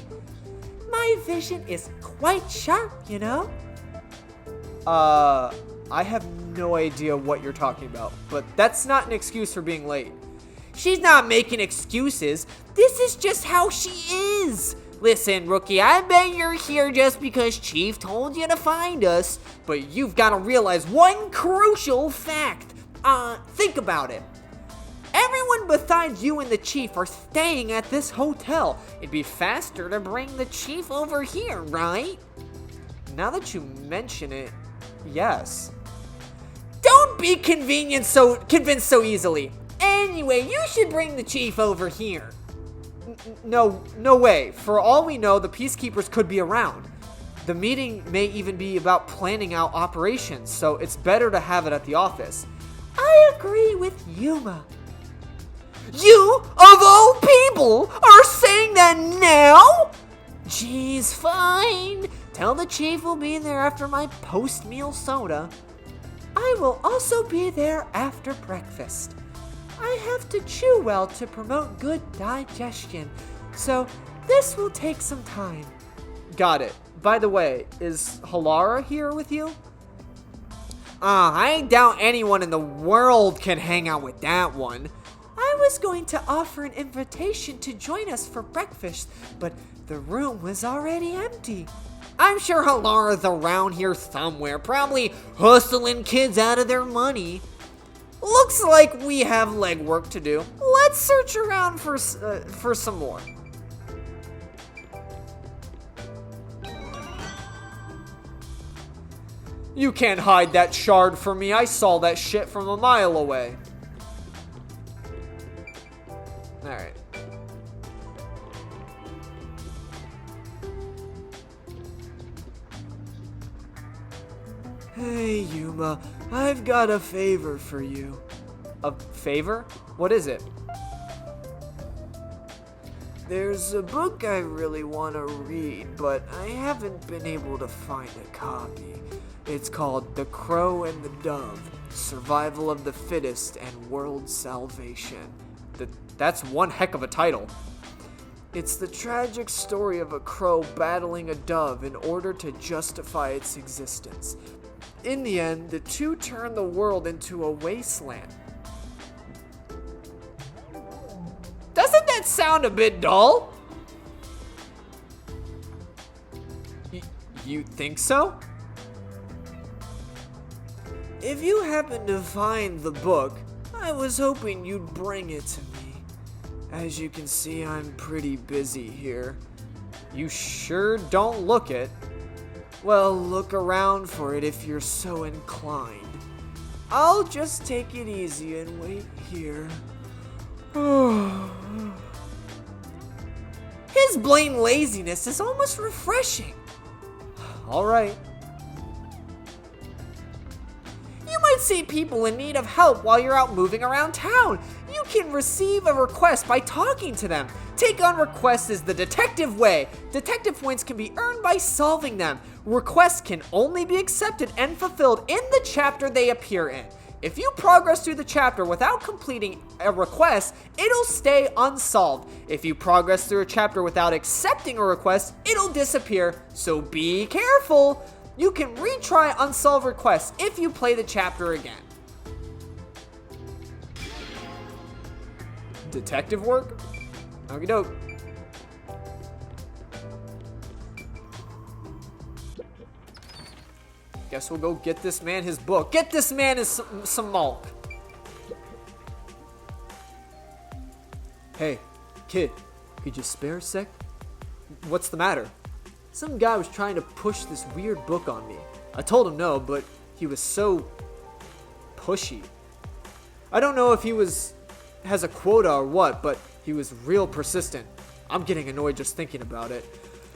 My vision is quite sharp, you know? I have no idea what you're talking about, but that's not an excuse for being late. She's not making excuses. This is just how she is. Listen, rookie, I bet you're here just because Chief told you to find us, but you've got to realize one crucial fact. Think about it. Everyone besides you and the Chief are staying at this hotel. It'd be faster to bring the Chief over here, right? Now that you mention it, yes. Don't be convinced so easily. Anyway, you should bring the Chief over here. No way. For all we know, the Peacekeepers could be around. The meeting may even be about planning out operations, so it's better to have it at the office. I agree with Yuma. You, of all people, are saying that now? Geez, fine. Tell the Chief we'll be there after my post-meal soda. I will also be there after breakfast. I have to chew well to promote good digestion, so this will take some time. Got it. By the way, is Halara here with you? I doubt anyone in the world can hang out with that one. I was going to offer an invitation to join us for breakfast, but the room was already empty. I'm sure Halara's around here somewhere, probably hustling kids out of their money. Looks like we have legwork to do. Let's search around for some more. You can't hide that shard from me. I saw that shit from a mile away. Alright. Hey, Yuma, I've got a favor for you. A favor? What is it? There's a book I really want to read, but I haven't been able to find a copy. It's called The Crow and the Dove, Survival of the Fittest and World Salvation. That's one heck of a title. It's the tragic story of a crow battling a dove in order to justify its existence. In the end, the two turn the world into a wasteland. Doesn't that sound a bit dull? You think so? If you happen to find the book, I was hoping you'd bring it to me. As you can see, I'm pretty busy here. You sure don't look it. Well, look around for it if you're so inclined. I'll just take it easy and wait here. His blatant laziness is almost refreshing. Alright. You might see people in need of help while you're out moving around town. You can receive a request by talking to them. Take on requests is the detective way. Detective points can be earned by solving them. Requests can only be accepted and fulfilled in the chapter they appear in. If you progress through the chapter without completing a request, it'll stay unsolved. If you progress through a chapter without accepting a request, it'll disappear, so be careful. You can retry unsolved requests if you play the chapter again. Detective work? Okie doke. Guess we'll go get this man his book. Get this man his some milk. Hey, kid, could you spare a sec? What's the matter? Some guy was trying to push this weird book on me. I told him no, but he was so pushy. I don't know if he has a quota or what, but he was real persistent. I'm getting annoyed just thinking about it.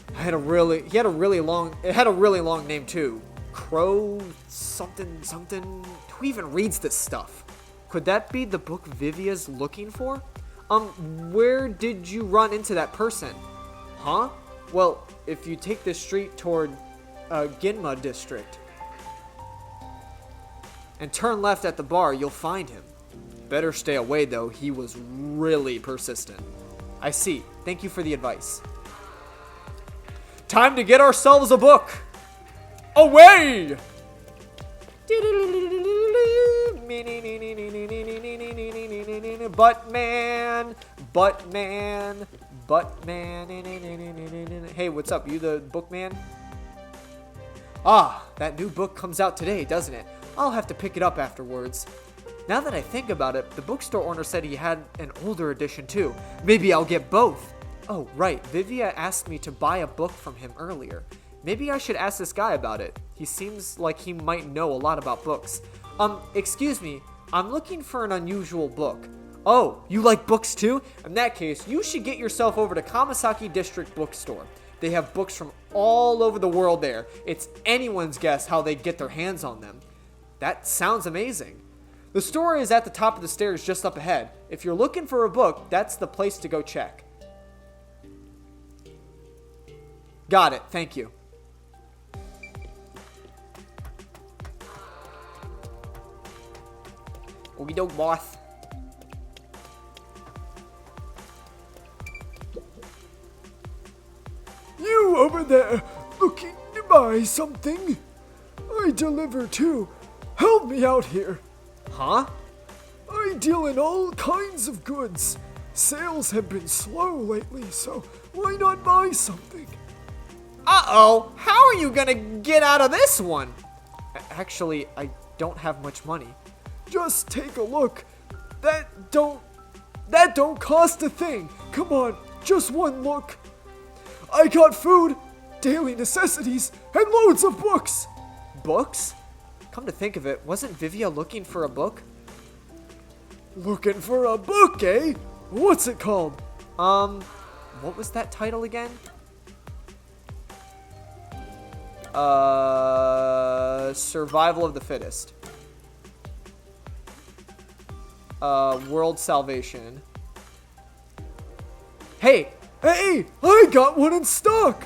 It had a really long name too. Crow something something. Who even reads this stuff? Could that be the book Vivia's looking for? Where did you run into that person? Huh? Well, if you take this street toward Ginma district and turn left at the bar, you'll find him. Better stay away though, he was really persistent. I see. Thank you for the advice. Time to get ourselves a book! Away! Buttman. Hey, what's up? You the bookman? Ah, that new book comes out today, doesn't it? I'll have to pick it up afterwards. Now that I think about it, the bookstore owner said he had an older edition too. Maybe I'll get both. Oh, right. Vivia asked me to buy a book from him earlier. Maybe I should ask this guy about it. He seems like he might know a lot about books. Excuse me. I'm looking for an unusual book. Oh, you like books too? In that case, you should get yourself over to Kamasaki District Bookstore. They have books from all over the world there. It's anyone's guess how they get their hands on them. That sounds amazing. The store is at the top of the stairs just up ahead. If you're looking for a book, that's the place to go check. Got it, thank you. Okie doke, boss. You over there, looking to buy something? I deliver too. Help me out here. Huh? I deal in all kinds of goods. Sales have been slow lately, so why not buy something? Uh-oh, how are you gonna get out of this one? Actually, I don't have much money. Just take a look. That don't cost a thing. Come on, just one look. I got food, daily necessities, and loads of books. Books? Come to think of it, wasn't Vivia looking for a book? Looking for a book, eh? What's it called? What was that title again? Survival of the Fittest. World Salvation. Hey! Hey, I got one in stock!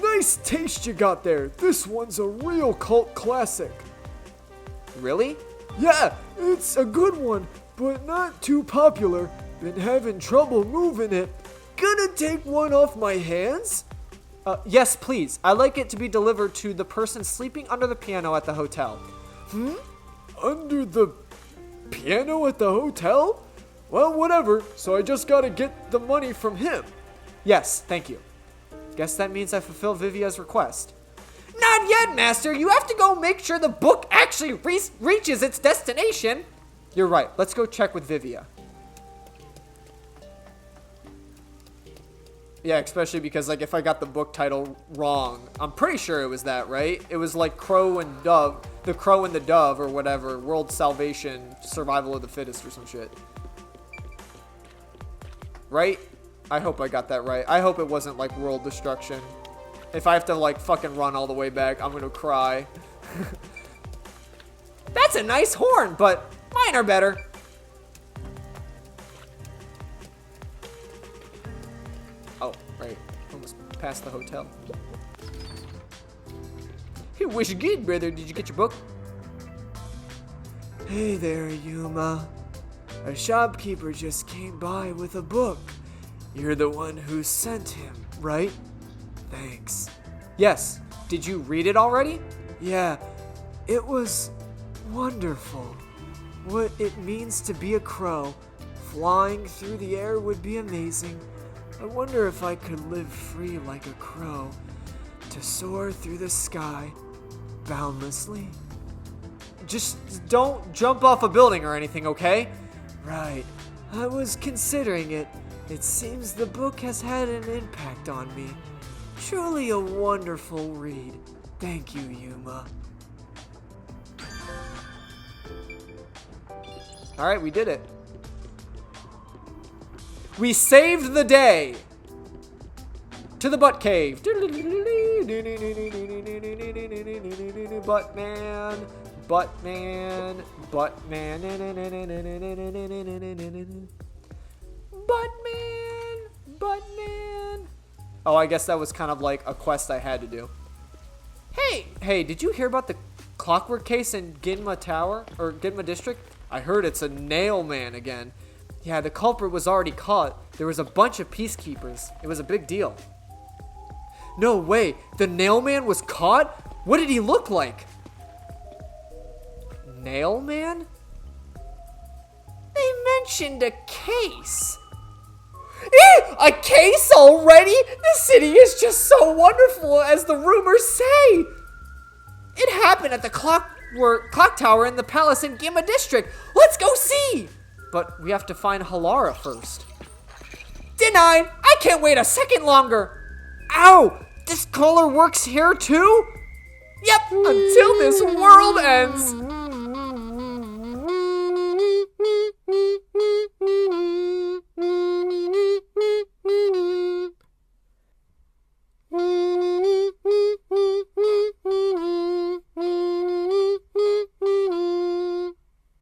Nice taste you got there. This one's a real cult classic. Really? Yeah, it's a good one, but not too popular. Been having trouble moving it. Gonna take one off my hands? Yes, please. I'd like it to be delivered to the person sleeping under the piano at the hotel. Under the piano at the hotel? Well, whatever, so I just gotta get the money from him. Yes, thank you. Guess that means I fulfill Vivia's request. Not yet, Master. You have to go make sure the book actually reaches its destination. You're right. Let's go check with Vivia. Yeah, especially because, like, if I got the book title wrong, I'm pretty sure it was that, right? It was like Crow and Dove, The Crow and the Dove, or whatever, World Salvation, Survival of the Fittest, or some shit. Right? I hope I got that right. I hope it wasn't, like, World Destruction. If I have to, like, fucking run all the way back, I'm gonna cry. That's a nice horn, but mine are better. Oh, right. Almost past the hotel. Hey, wish you good, brother. Did you get your book? Hey there, Yuma. A shopkeeper just came by with a book. You're the one who sent him, right? Thanks. Yes. Did you read it already? Yeah, it was wonderful. What it means to be a crow. Flying through the air would be amazing. I wonder if I could live free like a crow. To soar through the sky, boundlessly. Just don't jump off a building or anything, okay? Right. I was considering it. It seems the book has had an impact on me. Truly a wonderful read. Thank you, Yuma. Alright, we did it. We saved the day! To the butt cave. Buttman. Buttman. Buttman. Buttman. Buttman. Oh, I guess that was kind of like a quest I had to do. Hey, did you hear about the clockwork case in Ginma Tower? Or Ginma District? I heard it's a nail man again. Yeah, the culprit was already caught. There was a bunch of peacekeepers. It was a big deal. No way, the nail man was caught? What did he look like? Nail man? They mentioned a case. A case already? The city is just so wonderful, as the rumors say. It happened at the clock tower in the palace in Gima District. Let's go see. But we have to find Halara first. Denied. I can't wait a second longer. Ow! This color works here too? Yep, until this world ends.